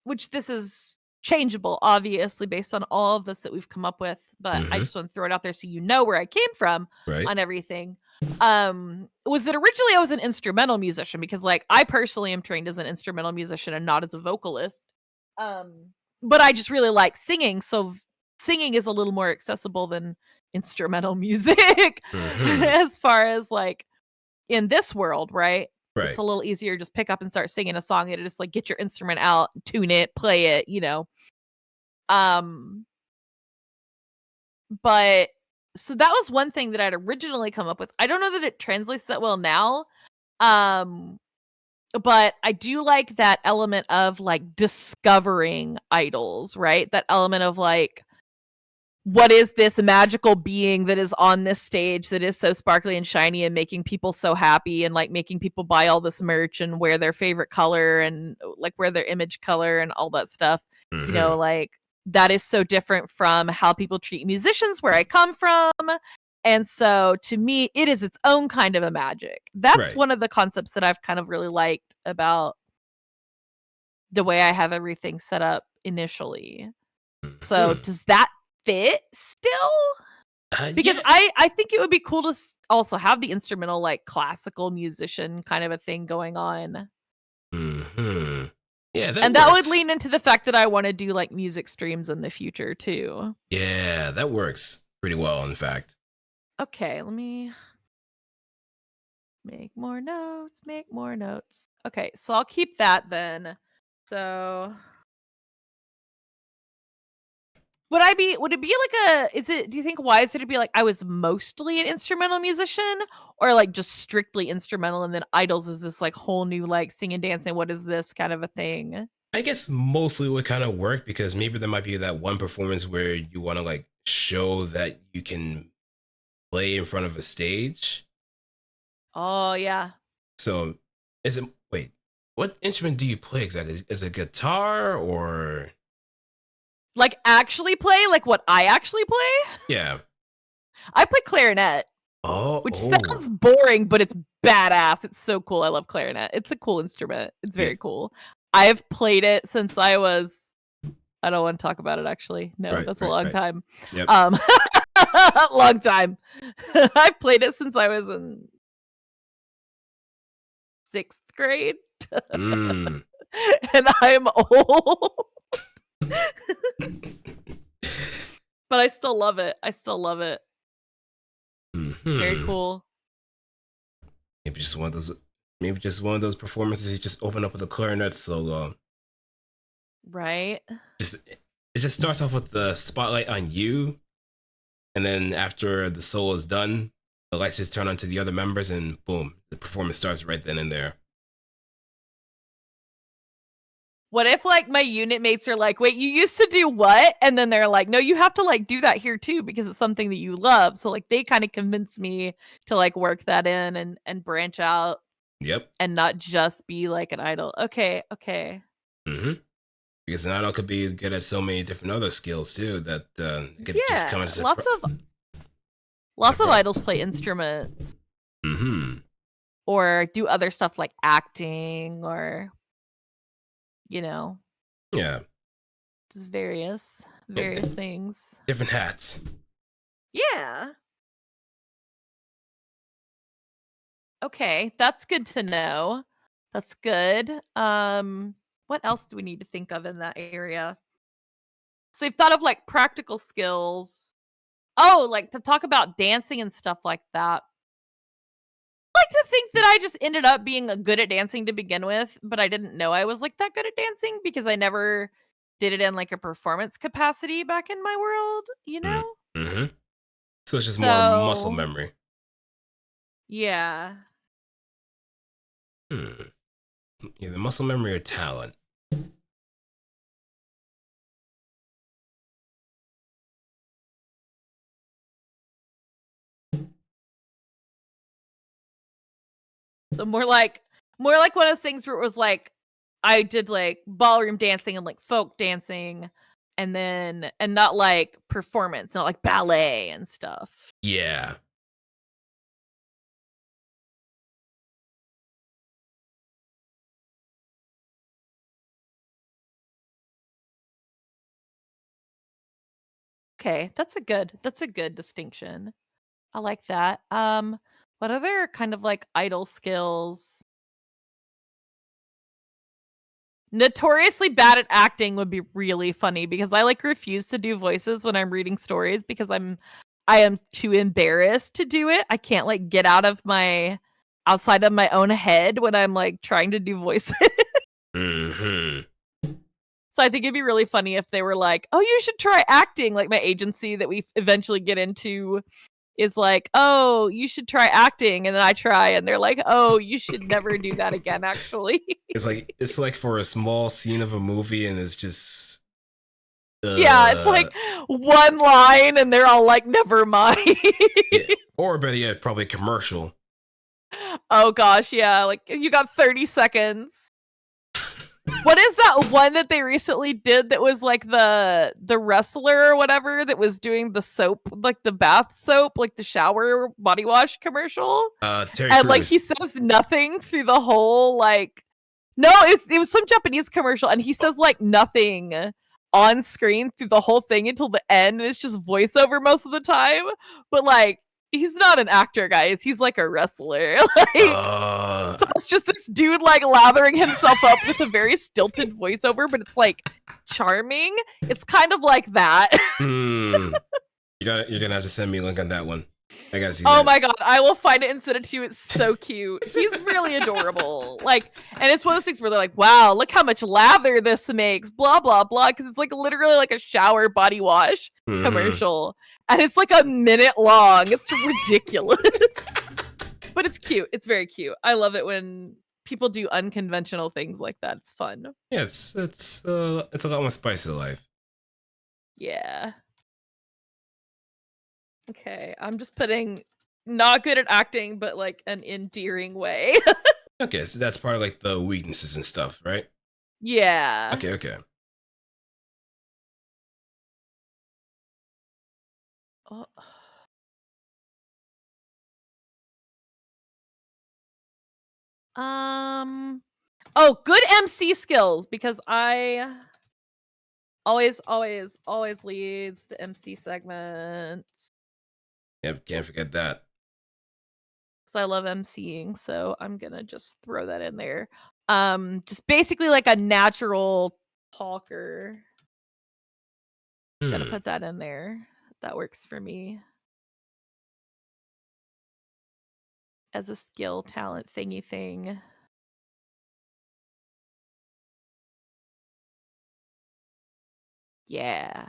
which this is changeable, obviously, based on all of this that we've come up with, but I Mm-hmm. just want to throw it out there so you know where I came from Right. on everything. Was that originally I was an instrumental musician, because like I personally am trained as an instrumental musician and not as a vocalist. Um, but I just really like singing, so singing is a little more accessible than instrumental music Mm-hmm. as far as like in this world, right? It's Right. a little easier just pick up and start singing a song and just like get your instrument out, tune it, play it. Um, but so that was one thing that I'd originally come up with. I don't know that it translates that well now. But I do like that element of like discovering idols, right? That element of like, what is this magical being that is on this stage that is so sparkly and shiny and making people so happy and like making people buy all this merch and wear their favorite color and like wear their image color and all that stuff. You know, like that is so different from how people treat musicians where I come from. And so to me, it is its own kind of a magic. That's Right. one of the concepts that I've kind of really liked about the way I have everything set up initially. So does that fit still? Because Yeah. I think it would be cool to also have the instrumental, like, classical musician kind of a thing going on. Yeah, that And that would works. lean into the fact that I wanna do, like, music streams in the future too. Yeah, that works pretty well, in fact. Okay, let me make more notes, make more notes. Okay, so I'll keep that then. So would it be like do you think wise to be like I was mostly an instrumental musician or like just strictly instrumental and then idols is this like whole new like singing, dancing, what is this kind of a thing? I guess mostly would kind of work because maybe there might be that one performance where you want to like show that you can play in front of a stage. Oh yeah. So, is it wait? What instrument do you play exactly? Is it guitar or? Like actually play like what I actually play? Yeah. I play clarinet, Oh. which sounds boring, but it's badass. It's so cool. I love clarinet. It's a cool instrument. It's very cool. I've played it since I was I don't want to talk about it actually. No, Right, that's right, a long right. time. Yep. Long time. I've played it since I was in 6th grade. Mm. And I'm old. But I still love it. I still love it. It's very cool. Maybe just one of those. Maybe just one of those performances. You just open up with a clarinet solo. Right? It just starts off with the spotlight on you, and then after the solo is done, the lights just turn on to the other members, and boom, the performance starts right then and there. What if like my unit mates are like, wait, you used to do what? And then they're like, no, you have to like do that here too because it's something that you love. So like they kind of convinced me to like work that in and branch out. Yep. And not just be like an idol. Okay, okay. Because an idol could be good at so many different other skills too that could just come as a lots of idols play instruments. Or do other stuff like acting or yeah, just various things. different hats. Yeah. Okay, that's good to know. That's good. What else do we need to think of in that area? So you've thought of like practical skills. Oh, like to talk about dancing and stuff like that. I like to think that I just ended up being good at dancing to begin with, but I didn't know I was like that good at dancing because I never did it in like a performance capacity back in my world, you know? So it's just more muscle memory. Yeah. Either muscle memory or talent. So more like one of those things where it was like I did like ballroom dancing and like folk dancing and not like performance, not like ballet and stuff. Yeah. Okay, that's a good distinction. I like that. What other kind of like idol skills? Notoriously bad at acting would be really funny because I like refuse to do voices when I'm reading stories because I am too embarrassed to do it. I can't like get outside of my own head when I'm like trying to do voices. So So I think it'd be really funny if they were like, "Oh, you should try acting." Like my agency that we eventually get into is like, "Oh, you should try acting," and then I try, and they're like, "Oh, you should never do that again." Actually, it's like for a small scene of a movie, and it's just yeah, it's like one line, and they're all like, "Never mind." yeah. Or better yet, probably a commercial. Oh gosh, yeah, like you got 30 seconds. What is that one that they recently did that was like the wrestler or whatever that was doing the soap, like the bath soap, like the shower body wash commercial? Terry And like Crews. he says nothing through the whole like no, it was some Japanese commercial and he says like nothing on screen through the whole thing until the end and it's just voiceover most of the time. But like he's not an actor, guys. He's like a wrestler. Like so it's just this dude like lathering himself up with a very stilted voiceover, but it's like charming. It's kind of like that. You're gonna have to send me a link on that one. I gotta see. Oh my god, I will find it and send it to you. It's so cute. He's really adorable. Like, and it's one of those things where they're like, "Wow, look how much lather this makes." Blah blah blah, because it's like literally like a shower body wash commercial, and it's like a minute long. It's ridiculous, but it's cute. It's very cute. I love it when people do unconventional things like that. It's fun. Yeah, it's a lot more spice to life. Yeah. Okay, I'm just putting not good at acting, but like an endearing way. Okay, so that's part of like the weaknesses and stuff, right? Yeah. Okay. Oh. Oh, good MC skills because I always leads the MC segments. Yeah, can't forget that. Because I love MCing, so I'm gonna just throw that in there. Just basically like a natural talker. Gotta put that in there. That works for me. As a skill, talent thingy thing. Yeah.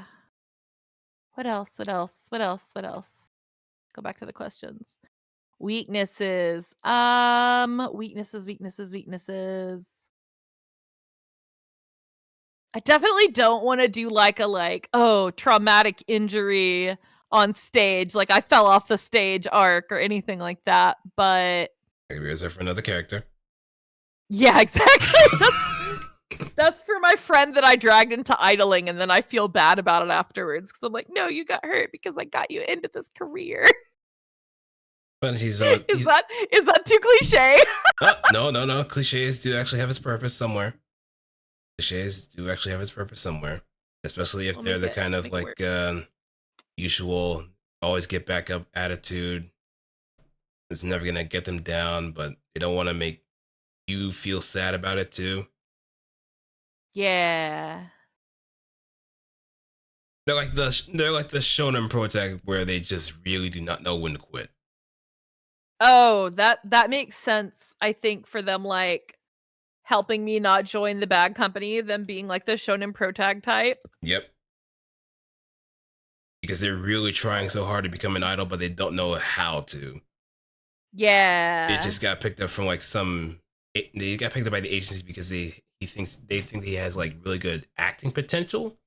What else? Go back to the questions. Weaknesses. Weaknesses. I definitely don't want to do like oh, traumatic injury on stage. Like I fell off the stage arc or anything like that. But I can reserve for another character. Yeah, exactly. That's for my friend that I dragged into idling, and then I feel bad about it afterwards because I'm like, no, you got hurt because I got you into this career. But is that too cliche? No. Cliches do actually have its purpose somewhere. Especially if they're the kind of like usual always get back up attitude. It's never gonna get them down, but they don't want to make you feel sad about it too. Yeah. They're like the shonen protag where they just really do not know when to quit. Oh, that makes sense. I think for them like helping me not join the bad company, them being like the shonen protag type. Yep. Because they're really trying so hard to become an idol, but they don't know how to. Yeah. They just got picked up from like they got picked up by the agency because they think he has like really good acting potential.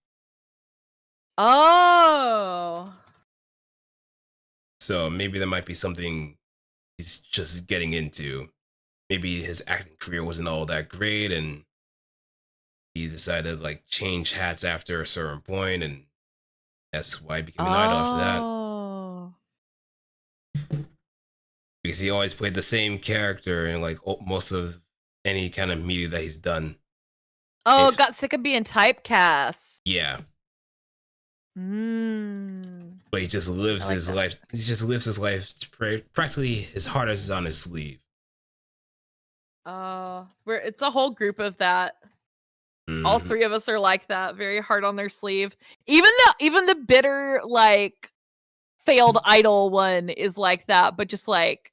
Oh. So maybe there might be something he's just getting into. Maybe his acting career wasn't all that great and he decided to like change hats after a certain point, and that's why he became an idol after that. Because he always played the same character in like most of any kind of media that he's done. Oh, got sick of being typecast. Yeah. But he just lives his life. He just lives his life practically as hard as is on his sleeve. It's a whole group of that. All three of us are like that, very hard on their sleeve. Even the bitter like failed idol one is like that, but just like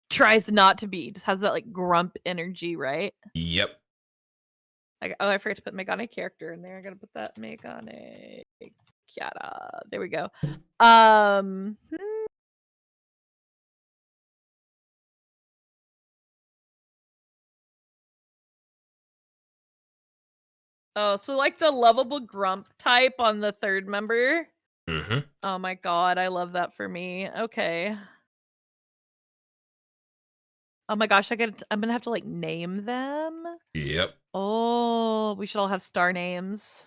tries not to be. Just has that like grump energy, right? Yep. I forgot to put Megane character in there. I gotta put that Megane Kiara. There we go. Oh, so like the lovable grump type on the third member. Oh my god, I love that for me. Okay. Oh my gosh, I'm gonna have to like name them. Yep. Oh, we should all have star names.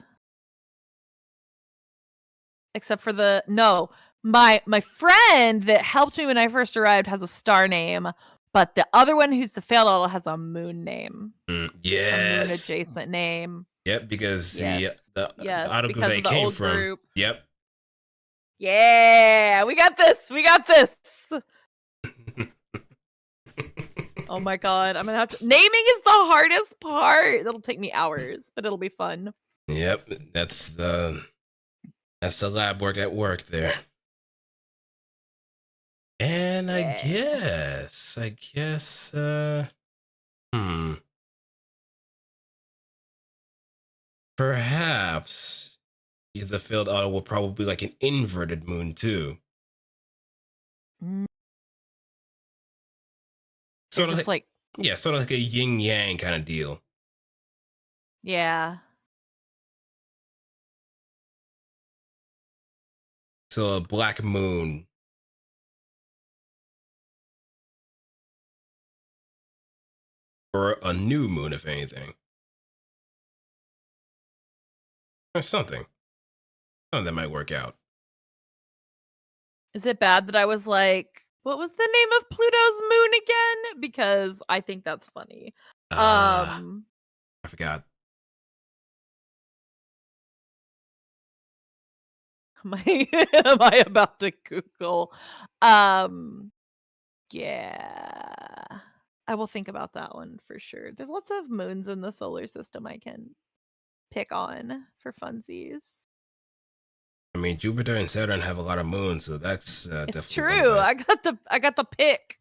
Except for my friend that helped me when I first arrived has a star name, but the other one who's the failed idol has a moon name. Yes. A moon adjacent name. Yep, because Yes. the Yes, idol group because they of the came old from. group. Yep. Yeah, we got this. We got this. Oh my god, I'm gonna have to. Naming is the hardest part. It'll take me hours, but it'll be fun. Yep, that's the lab work at work there. And Yeah. I guess, perhaps the failed auto will probably be like an inverted moon too. Sort of like, yeah, sort of like a yin yang kind of deal. Yeah. So a black moon. Or a new moon, if anything. Or something. Oh, that might work out. Is it bad that I was like, what was the name of Pluto's moon again? Because I think that's funny. I forgot. Am I about to Google? Yeah. I will think about that one for sure. There's lots of moons in the solar system I can pick on for funsies. I mean, Jupiter and Saturn have a lot of moons, so that's It's definitely true. I got the pick.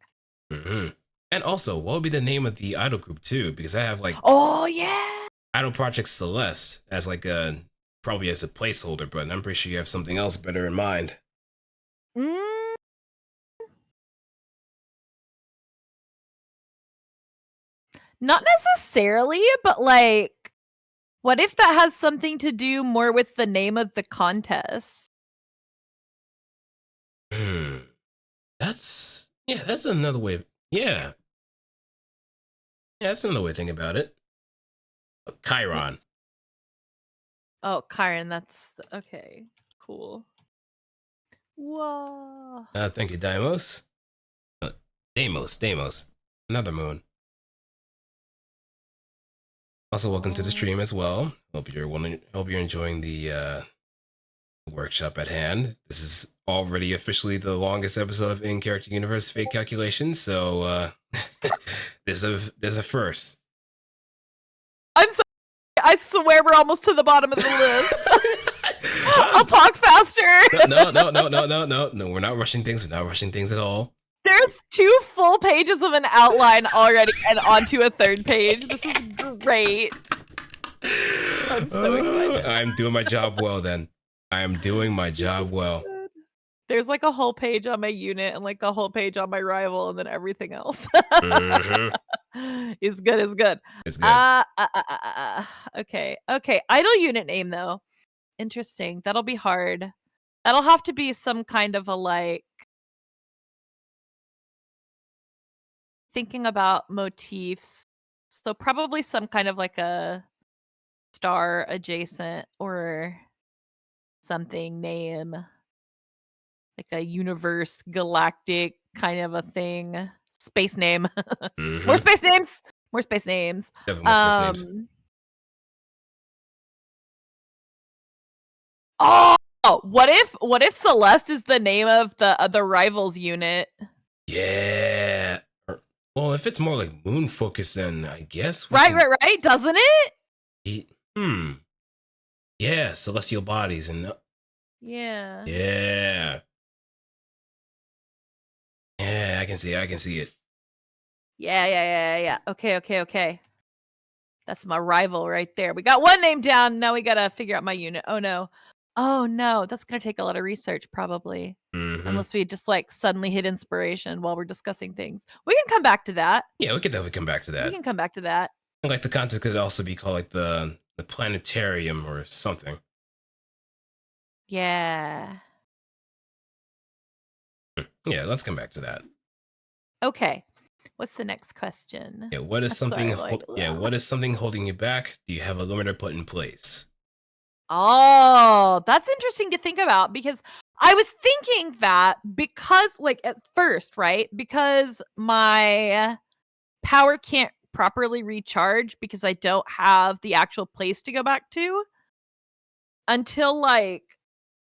And also, what would be the name of the idol group too? Because I have like, oh yeah, Idol Project Celeste as like a probably as a placeholder, but I'm pretty sure you have something else better in mind. Not necessarily, but like, what if that has something to do more with the name of the contest? That's another way. Yeah, that's another way to think about it. Chiron. Oops. Oh, Chiron. That's okay. Cool. Whoa. Thank you, Deimos. Deimos. Another moon. Also, welcome to the stream as well. Hope you're enjoying the workshop at hand. This is already officially the longest episode of In Character Universe Fake Calculations, so there's a first. I'm sorry. I swear we're almost to the bottom of the list. I'll talk faster. No. We're not rushing things. We're not rushing things at all. There's 2 full pages of an outline already and onto a third page. This is great. I'm so excited. I'm doing my job well then. I am doing my job well. There's like a whole page on my unit and like a whole page on my rival and then everything else. Is good. It's good. Okay. Idol unit name though. Interesting. That'll be hard. That'll have to be some kind of a like thinking about motifs. So probably some kind of like a star adjacent or something name. Like a universe galactic kind of a thing. Space name. More space names. More space names. Definitely more space names. Oh, what if Celeste is the name of the rivals unit? Yeah. Well, if it's more like moon focused, then I guess Right. Doesn't it? Yeah, celestial bodies and Yeah. Yeah, I can see it. Yeah. Okay. That's my rival right there. We got one name down. Now we gotta figure out my unit. Oh no. Oh no. That's gonna take a lot of research, probably. Mm-hmm. Unless we just like suddenly hit inspiration while we're discussing things. We can come back to that. Yeah, we could definitely come back to that. We can come back to that. Like the contest could also be called like the planetarium or something. Yeah. Yeah, let's come back to that. Okay. What's the next question? Yeah, what is something? Sorry, What is something holding you back? Do you have a limiter put in place? Oh, that's interesting to think about because I was thinking that because, like, at first, right? Because my power can't properly recharge because I don't have the actual place to go back to until, like,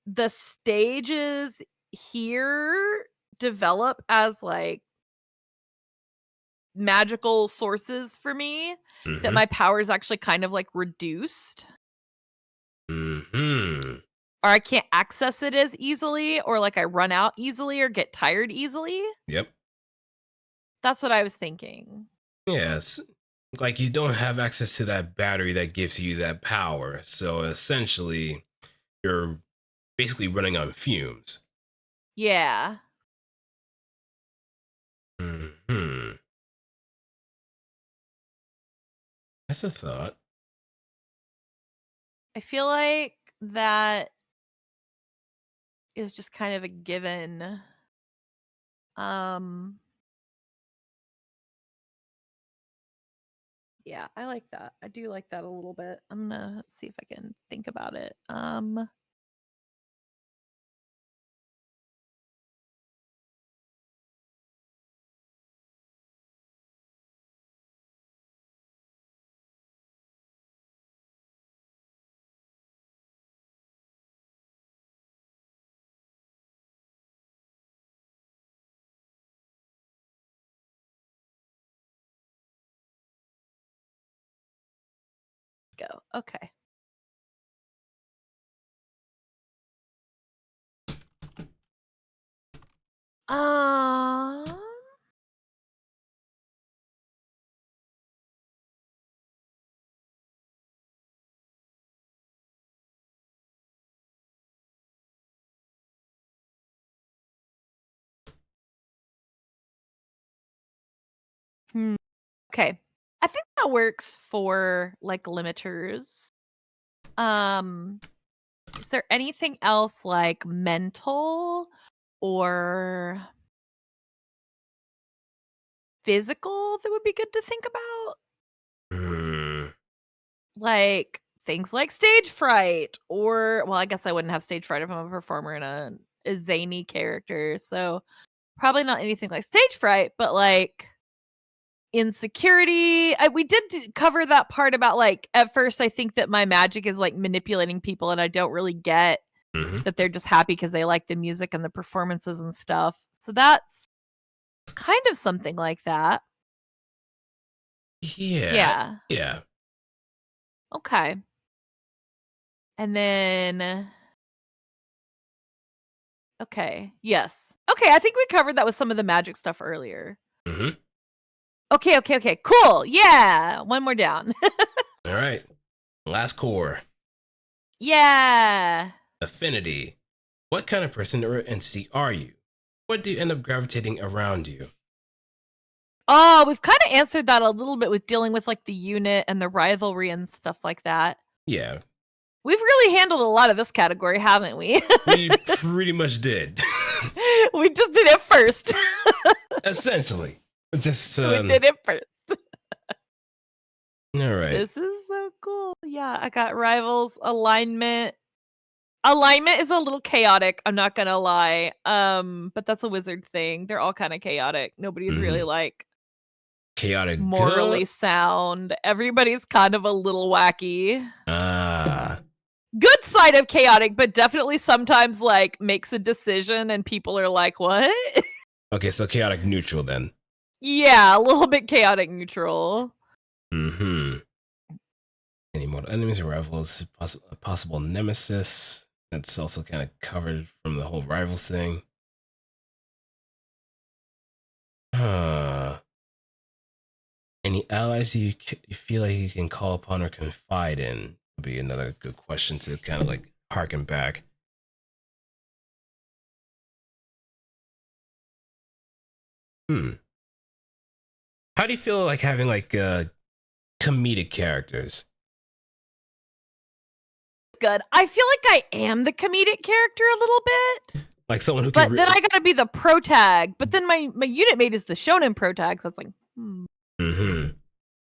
the stages here develop as, like, magical sources for me, that Mm-hmm. my power is actually kind of, like, reduced. Mm-hmm. Or I can't access it as easily, or, like, I run out easily or get tired easily. Yep. That's what I was thinking. Yes. Like you don't have access to that battery that gives you that power. So essentially, you're basically running on fumes. Yeah. Hmm. That's a thought. I feel like that is just kind of a given. Um Yeah, I like that. I do like that a little bit. I'm gonna see if I can think about it. Go. Okay. Um hmm. Okay. I think that works for like limiters. Um is there anything else like mental or physical that would be good to think about? Hmm. Like things like stage fright, or well, I guess I wouldn't have stage fright if I'm a performer in a zany character. So probably not anything like stage fright, but like insecurity. We did cover that part about like at first I think that my magic is like manipulating people and I don't really get Mm-hmm. that they're just happy because they like the music and the performances and stuff. So that's kind of something like that. Yeah. Yeah. Yeah. Okay. And then okay. Yes. Okay, I think we covered that with some of the magic stuff earlier. Mm-hmm. Okay. Cool. Yeah. One more down. All right. Last core. Yeah. Affinity. What kind of person or entity are you? What do you end up gravitating around you? Oh, we've kind of answered that a little bit with dealing with like the unit and the rivalry and stuff like that. Yeah, We've really handled a lot of this category, haven't we? we pretty much did. We just did it first. Essentially. Just, We did it first. all right. This is so cool. Yeah, I got rivals, alignment. Alignment is a little chaotic, I'm not gonna lie. But that's a wizard thing. They're all kind of chaotic. Nobody's really like Chaotic morally good. sound. Everybody's kind of a little wacky. Ah. Good side of chaotic, but definitely sometimes like makes a decision and people are like, "What?" Okay, so chaotic neutral then. Yeah, a little bit chaotic neutral. Mm-hmm. Any mortal enemies or rivals? A possible nemesis. That's also kind of covered from the whole rivals thing. Huh. Any any allies you feel like you can call upon or confide in? Would be another good question to kind of like harken back. How do you feel like having like comedic characters? Good. I feel like I am the comedic character a little bit. Like someone who can. But then I gotta be the pro tag. But then my unit mate is the shonen pro tag, so it's like,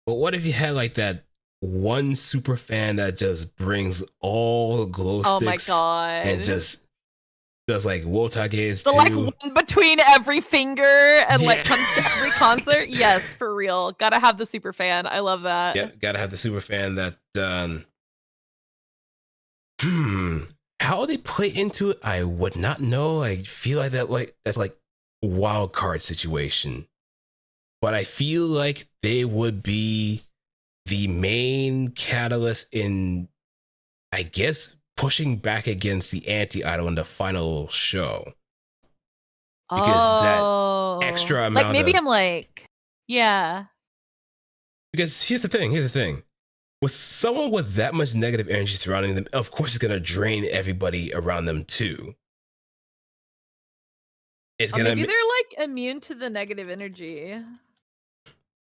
But what if you had like that one super fan that just brings all the glow oh my sticks god, and just does like Wotage's the too? like one between every finger and like comes to every concert. Yes, for real. Gotta have the super fan. I love that. Yeah, gotta have the super fan that. How they play into it, I would not know. I feel like that's like wild card situation. But I feel like they would be the main catalyst in, I guess, pushing back against the anti-idol in the final show. Because that extra amount like maybe of, I'm like, yeah. because here's the thing. With someone with that much negative energy surrounding them, of course it's gonna drain everybody around them too. It's gonna Maybe they're like immune to the negative energy.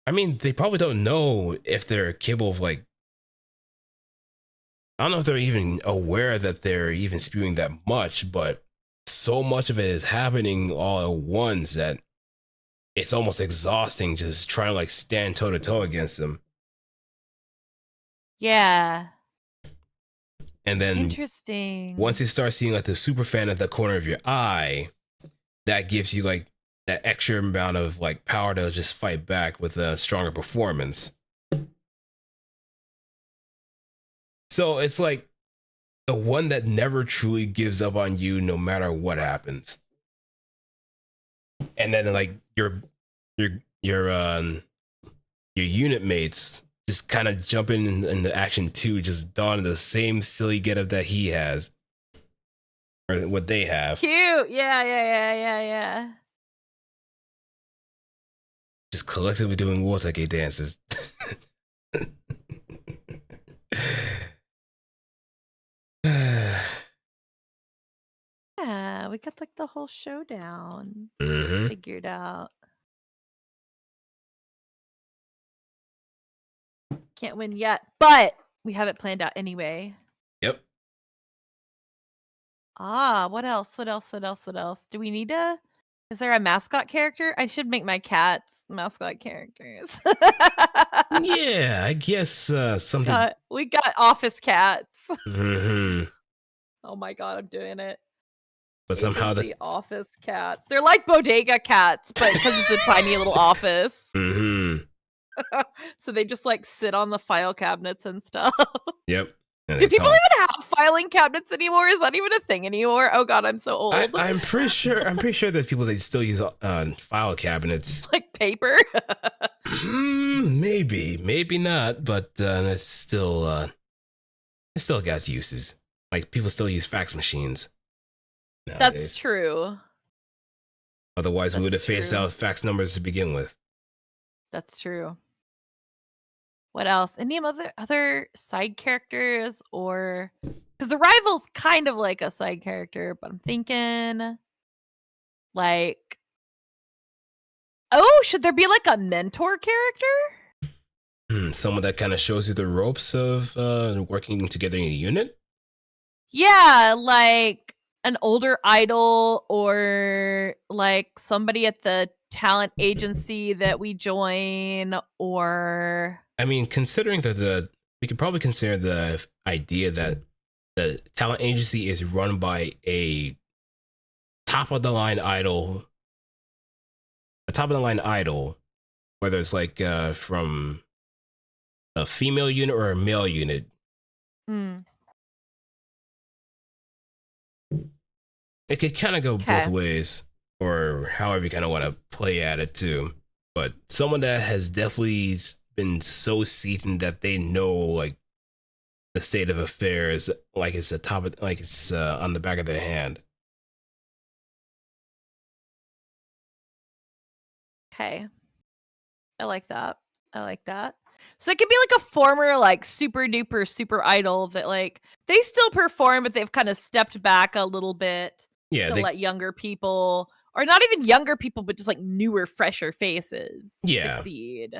I mean, they probably don't know if they're capable of like. I don't know if they're even aware that they're even spewing that much, but so much of it is happening all at once that it's almost exhausting just trying to like stand toe to toe against them. Yeah. And then interesting. once you start seeing like the super fan at the corner of your eye, that gives you like that extra amount of like power to just fight back with a stronger performance. So it's like the one that never truly gives up on you no matter what happens. And then like your unit mates just kind of jump in the action too, just don the same silly getup that he has. Or what they have. Cute. Yeah. Just collectively doing Wotake dances. Yeah, we got like the whole showdown figured out. Can't win yet, but we have it planned out anyway. Yep. What else? Do we need to? Is there a mascot character? I should make my cats mascot characters. Yeah, I guess something. We got office cats. Mm-hmm. Oh my god, I'm doing it. But somehow the office cats. They're like bodega cats, but because it's a tiny little office. Mm-hmm. So they just like sit on the file cabinets and stuff. Yep. Do people even have filing cabinets anymore? Is that even a thing anymore? Oh god, I'm so old. I'm pretty sure there's people that still use file cabinets. Like paper? Maybe not, but it still got uses. Like people still use fax machines nowadays. That's true. Otherwise, we would have phased out fax numbers to begin with. That's true. What else? Any other side characters, or because the rival's kind of like a side character, but I'm thinking like, oh, should there be like a mentor character? Someone that kind of shows you the ropes of working together in a unit? Yeah, like an older idol, or like somebody at the talent agency that we join, or I mean, considering that we could probably consider the idea that the talent agency is run by a top of the line idol, whether it's like from a female unit or a male unit. It could kind of go both ways, or however you kind of want to play at it too. But someone that has definitely been so seasoned that they know like the state of affairs, like it's it's on the back of their hand. Okay, I like that. I like that. So it could be like a former like super duper super idol that like they still perform, but they've kind of stepped back a little bit Yeah, to they let younger people, or not even younger people, but just like newer, fresher faces yeah. succeed.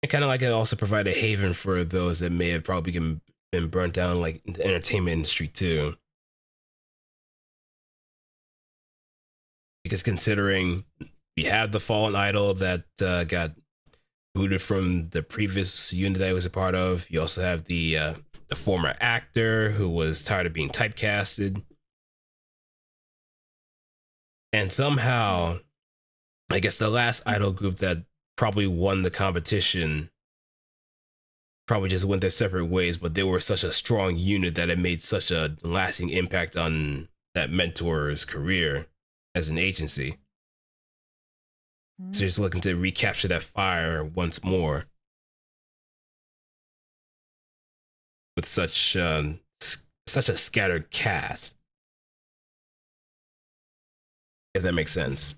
And kind of like it also provide a haven for those that may have probably been burnt down, like in the entertainment industry too. Because considering we had the fallen idol that got booted from the previous unit that he was a part of, you also have the former actor who was tired of being typecasted, and somehow, I guess the last idol group that probably won the competition probably just went their separate ways, but they were such a strong unit that it made such a lasting impact on that mentor's career as an agency. So just looking to recapture that fire once more with such a scattered cast, if that makes sense.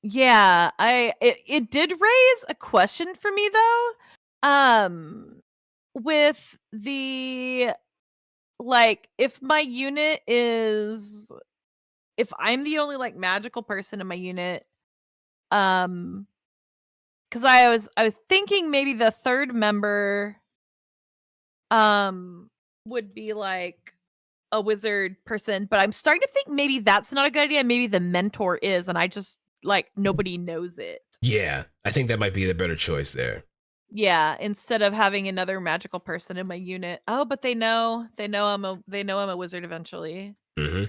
Yeah, it did raise a question for me though. With the like if I'm the only like magical person in my unit, um cuz I was thinking maybe the third member um would be like a wizard person, but I'm starting to think maybe that's not a good idea. Maybe the mentor is, and I just like nobody knows it. Yeah, I think that might be the better choice there. Yeah, instead of having another magical person in my unit. Oh, but they know I'm a wizard eventually. Mm-hmm.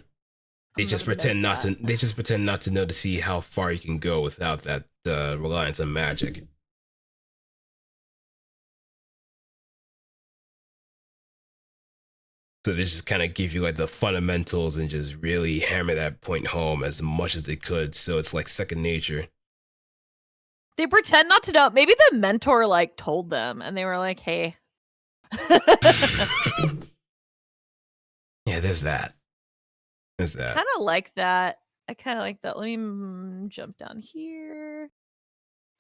I'm gonna note that. They just pretend not to know to see how far you can go without that reliance on magic. So they just kind of give you like the fundamentals and just really hammer that point home as much as they could. So it's like second nature. They pretend not to know. Maybe the mentor like told them and they were like, "Hey." Yeah, there's that. There's that. Kind of like that. I kind of like that. Let me jump down here.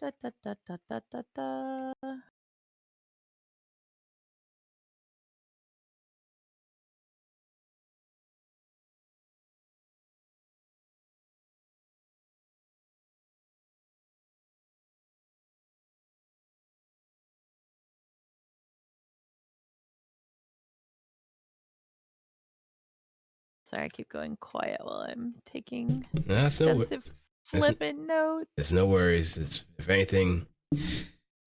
Da, da, da, da, da, da, da. Sorry, I keep going quiet while I'm taking That's no. extensive That's, flipping notes. there's no worries. It's, if anything,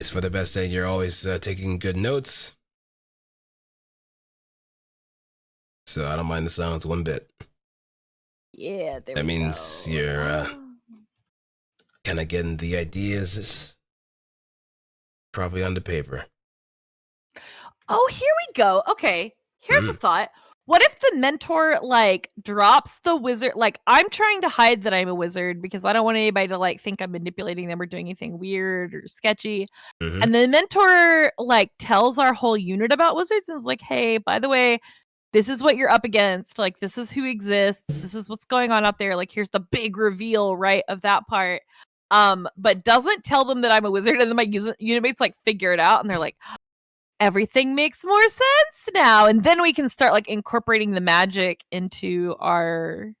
it's for the best that you're always taking good notes. So I don't mind the silence one bit. Yeah, there That we means go. you're kind of getting the ideas probably on the paper. Oh, here we go. Okay, here's a Mm. thought. What if the mentor like drops the wizard? Like, I'm trying to hide that I'm a wizard because I don't want anybody to like think I'm manipulating them or doing anything weird or sketchy. Mm-hmm. And the mentor like tells our whole unit about wizards and is like, "Hey, by the way, this is what you're up against. Like, this is who exists. This is what's going on out there. Like, here's the big reveal, right, of that part." But doesn't tell them that I'm a wizard, and then my unit mates like figure it out, and they're like, everything makes more sense now. And then we can start like incorporating the magic into our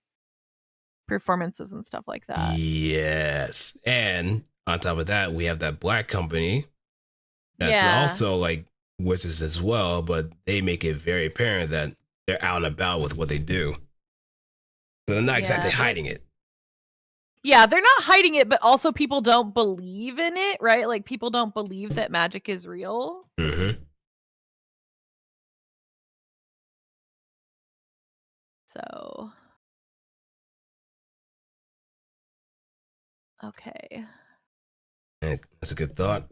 performances and stuff like that. Yes. And on top of that, we have that black company that's Yeah. also like wizards as well, but they make it very apparent that they're out and about with what they do. So they're not exactly Yeah. hiding it. Yeah, they're not hiding it, but also people don't believe in it, right? Like people don't believe that magic is real. Mm-hmm. So, okay. That's a good thought.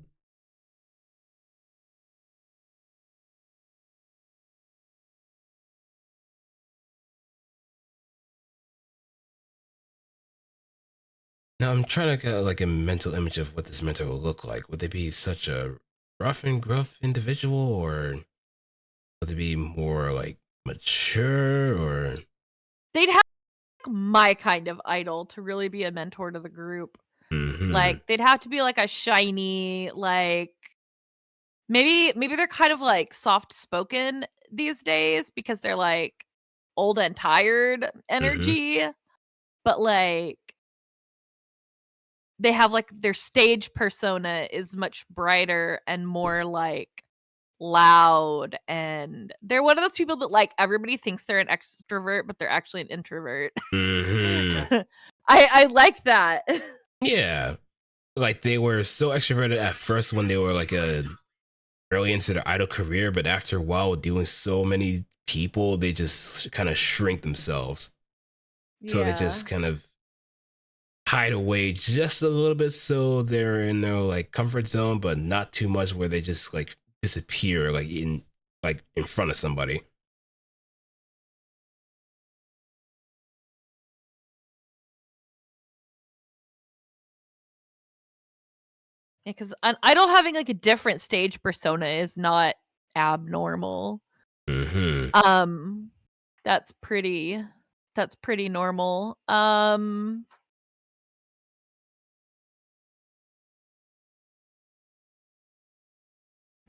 Now I'm trying to get like a mental image of what this mentor will look like. Would they be such a rough and gruff individual, or would they be more like mature, or They'd have my kind of idol to really be a mentor to the group. mm-hmm. Like they'd have to be like a shiny, like maybe they're kind of, like, soft spoken these days because they're, like, old and tired Hmm. energy, but, like, they have, like, their stage persona is much brighter and more, like, loud, and they're one of those people that, like, everybody thinks they're an extrovert, but they're actually an introvert. Hmm. I like that. Yeah. Like they were so extroverted at first when they were like early into their idol career, but after a while dealing with so many people, they just kind of shrink themselves. So they Yeah. just kind of hide away just a little bit so they're in their like comfort zone, but not too much where they just like disappear like in front of somebody. Yeah, 'cause an idol having, like, a different stage persona is not abnormal. Hmm. Um, that's pretty that's pretty normal.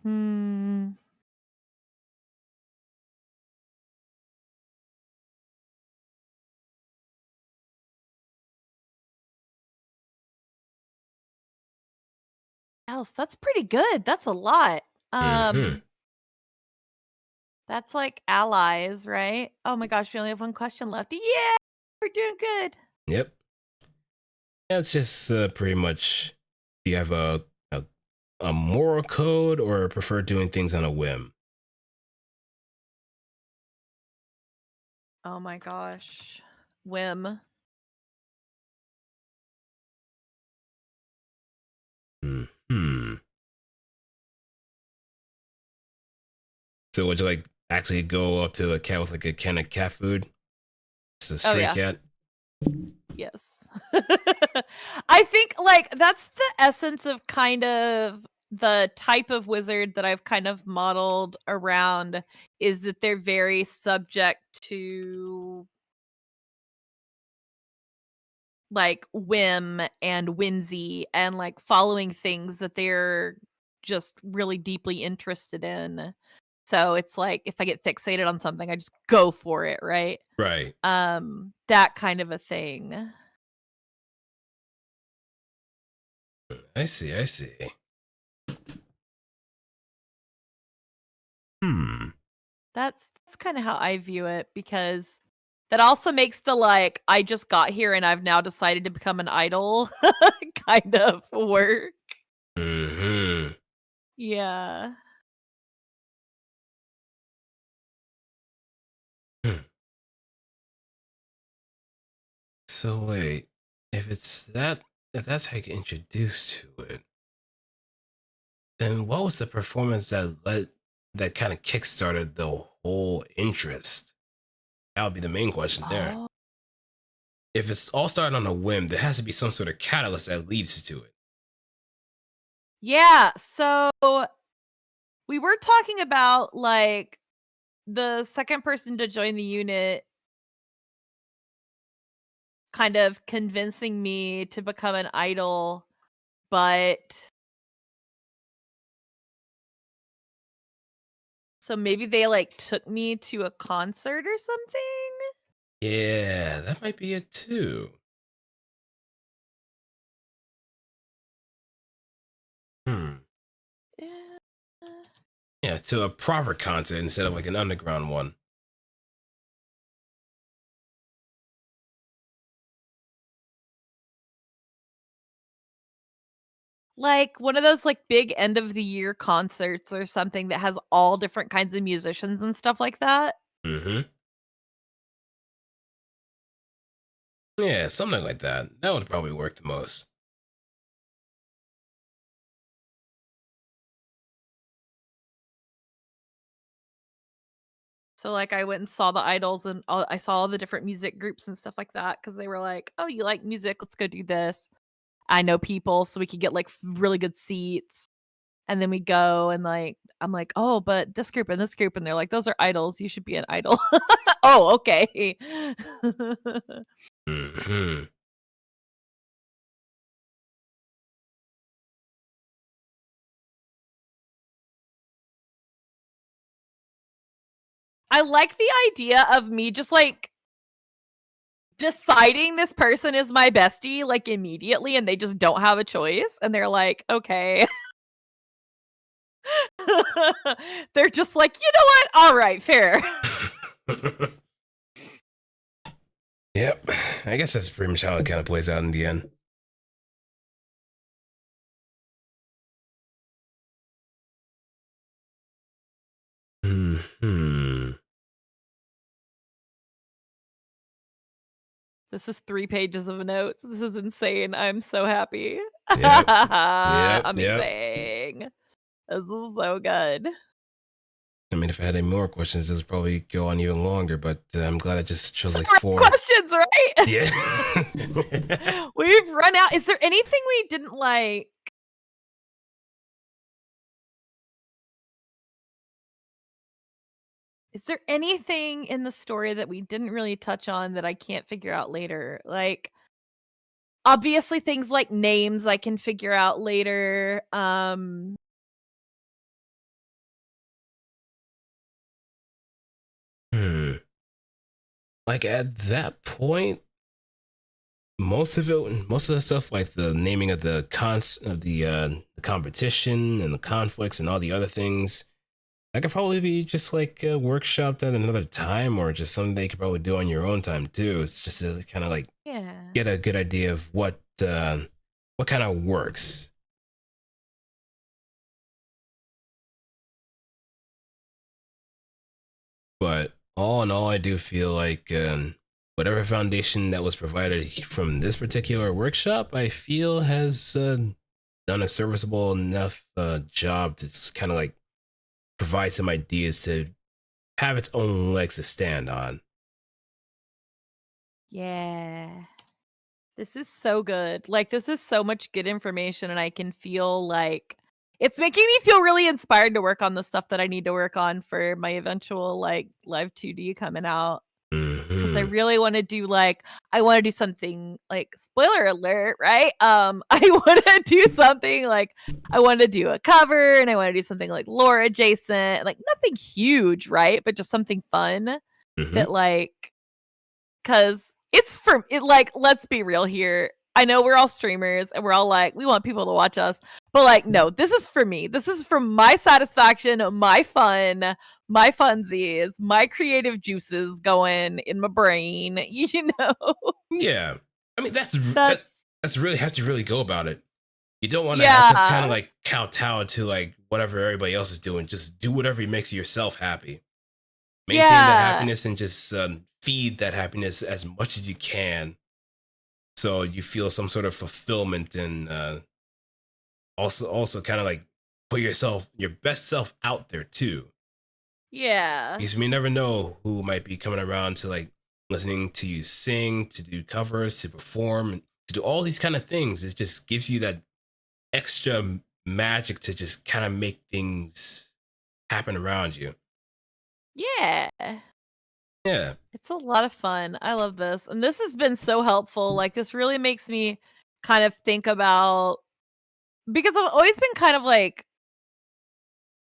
Hmm. Else, that's pretty good, that's a lot. Hmm. Um, that's like allies, right? Oh my gosh, we only have 1 question left. Yeah! We're doing good. Yep. Yeah, it's just pretty much. Do you have a moral code or prefer doing things on a whim? Oh my gosh. Whim. Hmm. So would you like actually go up to a cat with like a can of cat food? Just a Oh, stray yeah. cat? Yes. I think, like, that's the essence of kind of the type of wizard that I've kind of modeled around is that they're very subject to, like, whim and whimsy and, like, following things that they're just really deeply interested in. So it's like if I get fixated on something, I just go for it, right? Right. That kind of a thing. I see. I see. Hmm. That's kinda how I view it because that also makes the, like, "I just got here and I've now decided to become an idol" kind of work. Hmm. Yeah. Hmm. So wait, if that's how you get introduced to it, then what was the performance that kind of kickstarted the whole interest? That would be the main question there. Oh. If it's all started on a whim, there has to be some sort of catalyst that leads to it. Yeah, so we were talking about, like, the second person to join the unit kind of convincing me to become an idol, but so maybe they, like, took me to a concert or something? Yeah, that might be it too. Hmm. Yeah. Yeah, to a proper concert instead of like an underground one. Like, one of those, like, big end of the year concerts or something that has all different kinds of musicians and stuff like that. Hmm. Yeah, something like that. That would probably work the most. So, like, I went and saw the idols and all I saw all the different music groups and stuff like that because they were like, "Oh, you like music? Let's go do this." I know people, so we could get, like, really good seats, and then we go and, like, I'm like, "Oh, but this group," and they're like, "Those are idols, you should be an idol." "Oh, okay." Hmm. I like the idea of me just like deciding this person is my bestie like immediately, and they just don't have a choice, and they're like, okay. They're just like, you know what? All right, fair. Yep. I guess that's pretty much how it kind of plays out in the end. Hmm. This is 3 pages of notes. This is insane. I'm so happy. Yep. Yep. Yep. Amazing. This is so good. I mean, if I had any more questions, this would probably go on even longer, but I'm glad I just chose like 4 questions, right? Yeah. We've run out. Is there anything we didn't like? Is there anything in the story that we didn't really touch on that I can't figure out later? Like, obviously things like names I can figure out later. Like at that point, most of the stuff, like the naming of the the competition and the conflicts and all the other things, that could probably be just like workshopped at another time, or just something that you could probably do on your own time too. It's just to kind of like get a good idea of what kind of works. But all in all, I do feel like whatever foundation that was provided from this particular workshop, I feel has done a serviceable enough job to kind of like provide some ideas to have its own legs to stand on. Yeah. This is so good. Like, this is so much good information, and I can feel like it's making me feel really inspired to work on the stuff that I need to work on for my eventual like live 2D coming out. Because I really want to do like I want to do something like spoiler alert, right? I want to do something like I want to do a cover, and I want to do something like lore adjacent, like nothing huge, right? But just something fun that like because it's for it. Like, let's be real here. I know we're all streamers and we're all like, we want people to watch us, but like, no, this is for me. This is for my satisfaction, my fun, my funsies, my creative juices going in my brain. You know? Yeah, I mean That's that's really have to really go about it. You don't want to have to kind of yeah, like kowtow to like whatever everybody else is doing. Just do whatever makes yourself happy. Maintain that yeah, happiness and just feed that happiness as much as you can, so you feel some sort of fulfillment and also kind of like put your best self out there too, yeah, because we never know who might be coming around to like listening to you sing, to do covers, to perform, to do all these kind of things. It just gives you that extra magic to just kind of make things happen around you. yeah. Yeah. It's a lot of fun. I love this. And this has been so helpful. Like, this really makes me kind of think about because I've always been kind of like,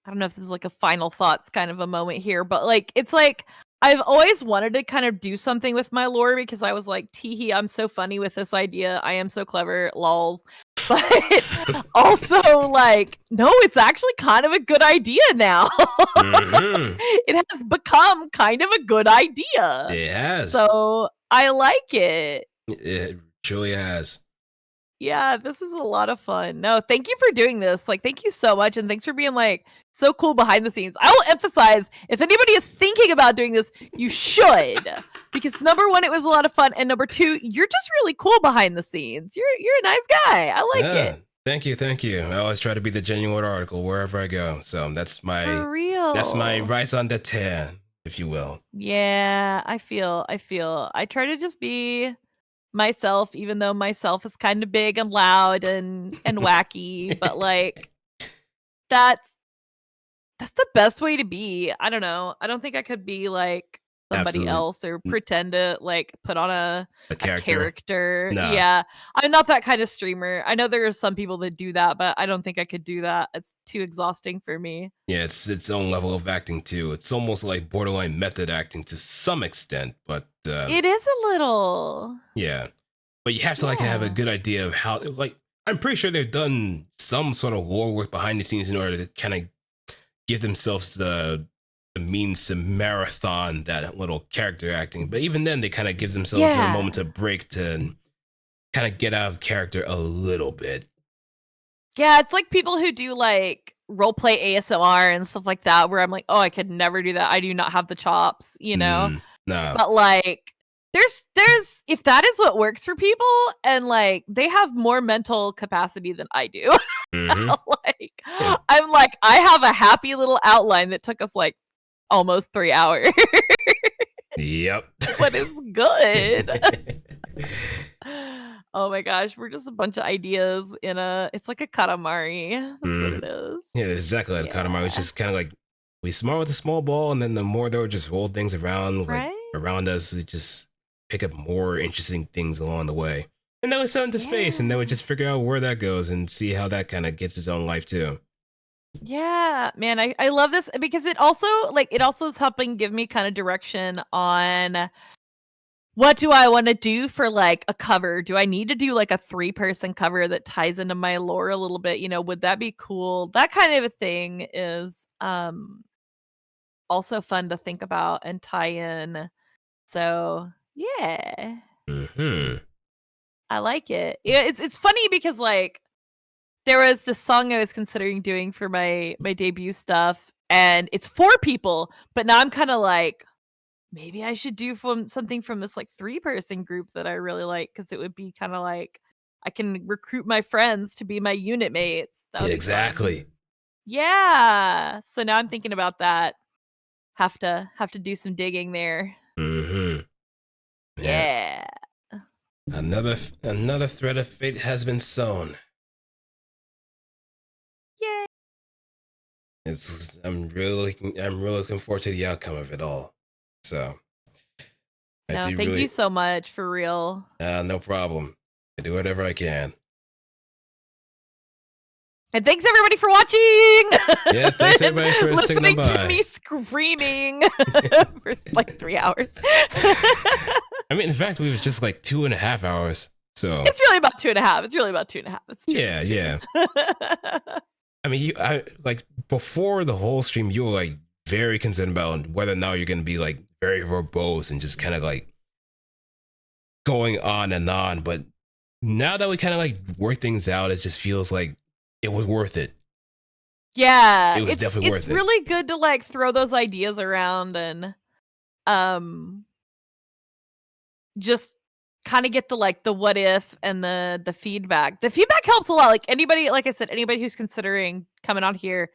I don't know if this is like a final thoughts kind of a moment here, but like, it's like I've always wanted to kind of do something with my lore because I was like, teehee, I'm so funny with this idea. I am so clever, lols. But also, like, no, it's actually kind of a good idea now. It has become kind of a good idea. It has. So I like it. It truly has. Yeah, this is a lot of fun. No, thank you for doing this. Like, thank you so much. And thanks for being like so cool behind the scenes. I will emphasize if anybody is thinking about doing this, you should. Because number one, it was a lot of fun. And number two, you're just really cool behind the scenes. You're a nice guy. I like it. Thank you. I always try to be the genuine article wherever I go. So that's For my real. rise on the terre, if you will. Yeah, I feel. I try to just be myself, even though myself is kind of big and loud and wacky, but like that's the best way to be. I don't know. I don't think I could be like somebody absolutely. else or pretend to like put on A a character. character. Nah. Yeah. I'm not that kind of streamer. I know there are some people that do that, but I don't think I could do that. It's too exhausting for me. Yeah, it's its own level of acting too. It's almost like borderline method acting to some extent, but It is a little. yeah. But you have to like have a Yeah. good idea of how like I'm pretty sure they've done some sort of lore work behind the scenes in order to kind of give themselves the means to marathon that little character acting. But even then they kind of give themselves a Yeah. moment to break to kind of get out of character a little bit. Yeah, it's like people who do like role play ASMR and stuff like that, where I'm like, oh, I could never do that. I do not have the chops, you know? Nah. But like there's if that is what works for people and like they have more mental capacity than I do. Mm-hmm. Like I'm like, I have a happy little outline that took us like almost 3 hours. Yep. But it's good. Oh my gosh, we're just a bunch of ideas in it's like a katamari. That's what it is. Yeah, exactly like Yeah. Katamari. It's just kind of like we smart with a small ball, and then the more they'll just roll things around, like Right? around us, we just pick up more interesting things along the way. And then we send into space, and then we Yeah. just figure out where that goes and see how that kind of gets its own life too. Yeah, man, I love this because it also is helping give me kind of direction on what do I want to do for like a cover? Do I need to do like a 3-person cover that ties into my lore a little bit? You know, would that be cool? That kind of a thing is also fun to think about and tie in. So, yeah. Hmm. I like it. Yeah, it's funny because like there was this song I was considering doing for my debut stuff, and it's 4 people, but now I'm kinda like, maybe I should do something from this, like, 3-person group that I really like because it would be kinda like I can recruit my friends to be my unit mates. That Yeah, would be fun. exactly. Yeah. So now I'm thinking about that. Have to do some digging there. Hmm. Yeah. Yeah. Another thread of fate has been sown. Yay. I'm really looking forward to the outcome of it all. So I No, do thank you really so much, for real. no problem. I do whatever I can. And thanks everybody for watching. Yeah, thanks And everybody for sticking listening to by. me screaming for like 3 hours. I mean, in fact, we was just like 2.5 hours. So It's really about 2.5. It's really about 2.5. It's true. yeah, It's true. yeah. I mean, I like before the whole stream, you were like very concerned about whether or not you're gonna be like very verbose and just kind of like going on and on. But now that we kind of like work things out, it just feels like it was worth it. Yeah, It was definitely worth it's it. really good to like throw those ideas around and um just kind of get the what if and the feedback. The feedback helps a lot. Like anybody, like I said, anybody who's considering coming on here,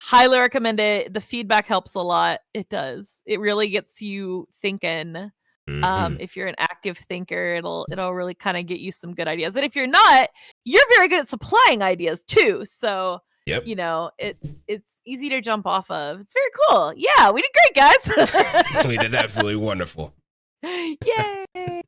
highly recommend it. The feedback helps a lot. It does. It really gets you thinking. Mhm. If you're an active thinker, it'll really kind of get you some good ideas. And if you're not, you're very good at supplying ideas too. So Yep. you know, it's easy to jump off of. It's very cool. Yeah, we did great, guys. We did absolutely wonderful. Yay!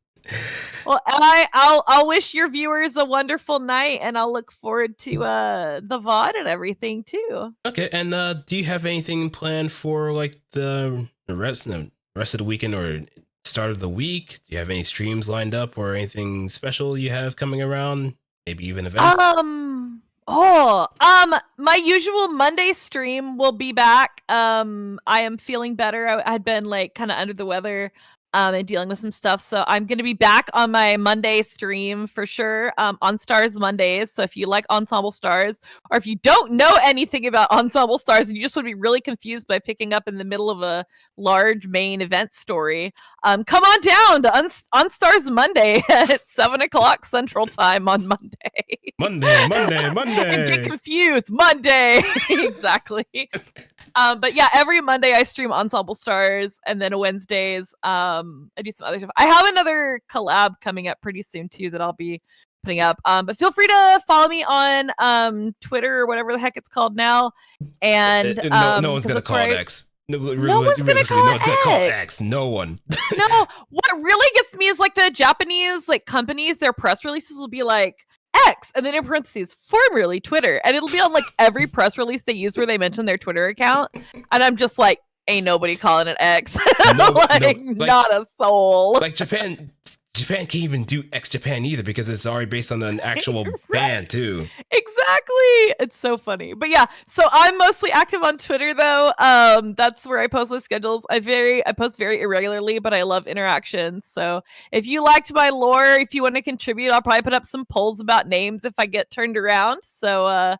Well, I'll wish your viewers a wonderful night, and I'll look forward to the VOD and everything too. Okay, and do you have anything planned for like the rest of the weekend or start of the week? Do you have any streams lined up or anything special you have coming around? Maybe even events? My usual Monday stream will be back. I am feeling better. I'd been like kind of under the weather and dealing with some stuff. So I'm going to be back on my Monday stream for sure, on Stars Mondays. So if you like Ensemble Stars, or if you don't know anything about Ensemble Stars and you just would be really confused by picking up in the middle of a large main event story, come on down to on Stars Monday at 7 o'clock Central Time on Monday. Monday. And get confused. Monday. Exactly. But yeah, every Monday I stream Ensemble Stars, and then Wednesdays I do some other stuff. I have another collab coming up pretty soon too that I'll be putting up. But feel free to follow me on Twitter or whatever the heck it's called now. And no one's gonna that's call it where X. No, No one's gonna realistically, call no one's gonna call X. X. No one. No, what really gets me is like the Japanese like companies, their press releases will be like X, and then in parentheses, formerly Twitter, and it'll be on like every press release they use where they mention their Twitter account, and I'm just like, ain't nobody calling it X. Like, not a soul. Like Japan can't even do X Japan either because it's already based on an actual band too. Exactly. It's so funny. But yeah, so I'm mostly active on Twitter though. That's where I post my schedules. I post very irregularly, but I love interaction. So if you liked my lore, if you want to contribute, I'll probably put up some polls about names if I get turned around. So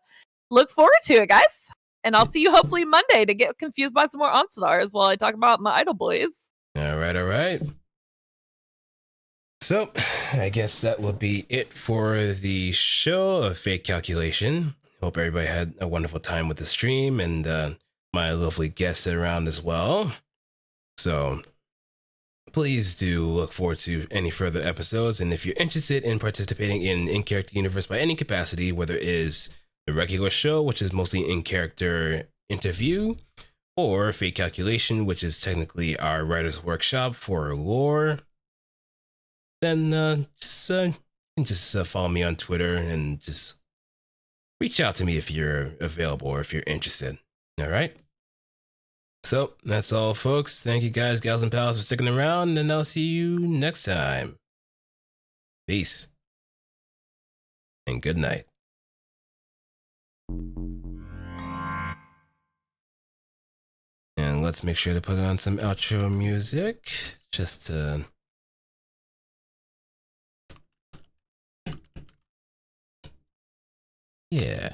look forward to it, guys. And I'll see you hopefully Monday to get confused by some more Onstars while I talk about my idol boys. All right. So, I guess that will be it for the show of Fake Calculation. Hope everybody had a wonderful time with the stream and my lovely guests around as well. So, please do look forward to any further episodes. And if you're interested in participating in In-Character Universe by any capacity, whether it is the regular show, which is mostly in-character interview, or Fake Calculation, which is technically our writer's workshop for lore, then just follow me on Twitter and just reach out to me if you're available or if you're interested. All right. So that's all, folks. Thank you guys, gals and pals, for sticking around, and I'll see you next time. Peace. And good night. And let's make sure to put on some outro music just to... Yeah.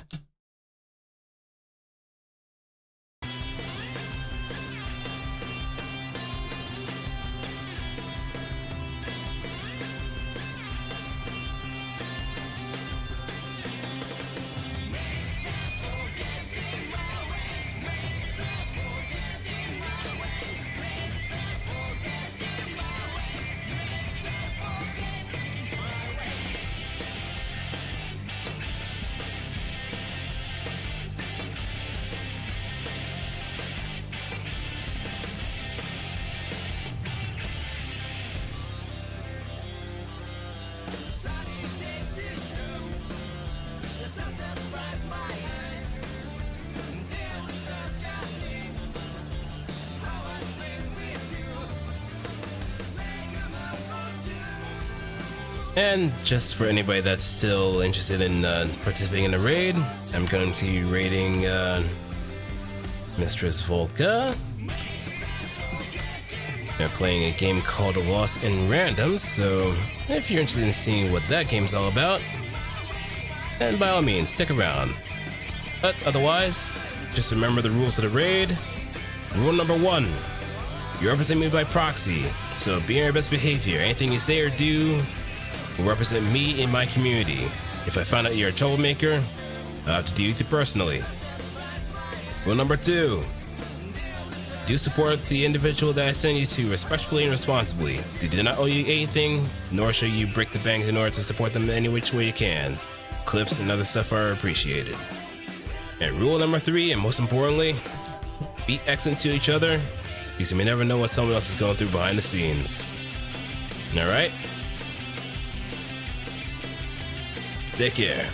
And just for anybody that's still interested in participating in the raid, I'm going to be raiding Mistress Volca. They're playing a game called Lost in Random, so if you're interested in seeing what that game's all about, then by all means, stick around. But otherwise, just remember the rules of the raid. Rule number 1, you represent me by proxy, so be on your best behavior. Anything you say or do will represent me in my community. If I find out you're a troublemaker, I'll have to deal with you personally. Rule number 2, do support the individual that I send you to respectfully and responsibly. They do not owe you anything, nor should you break the bank in order to support them in any which way you can. Clips and other stuff are appreciated. And rule number 3, and most importantly, be excellent to each other, because you may never know what someone else is going through behind the scenes. Alright? Take care.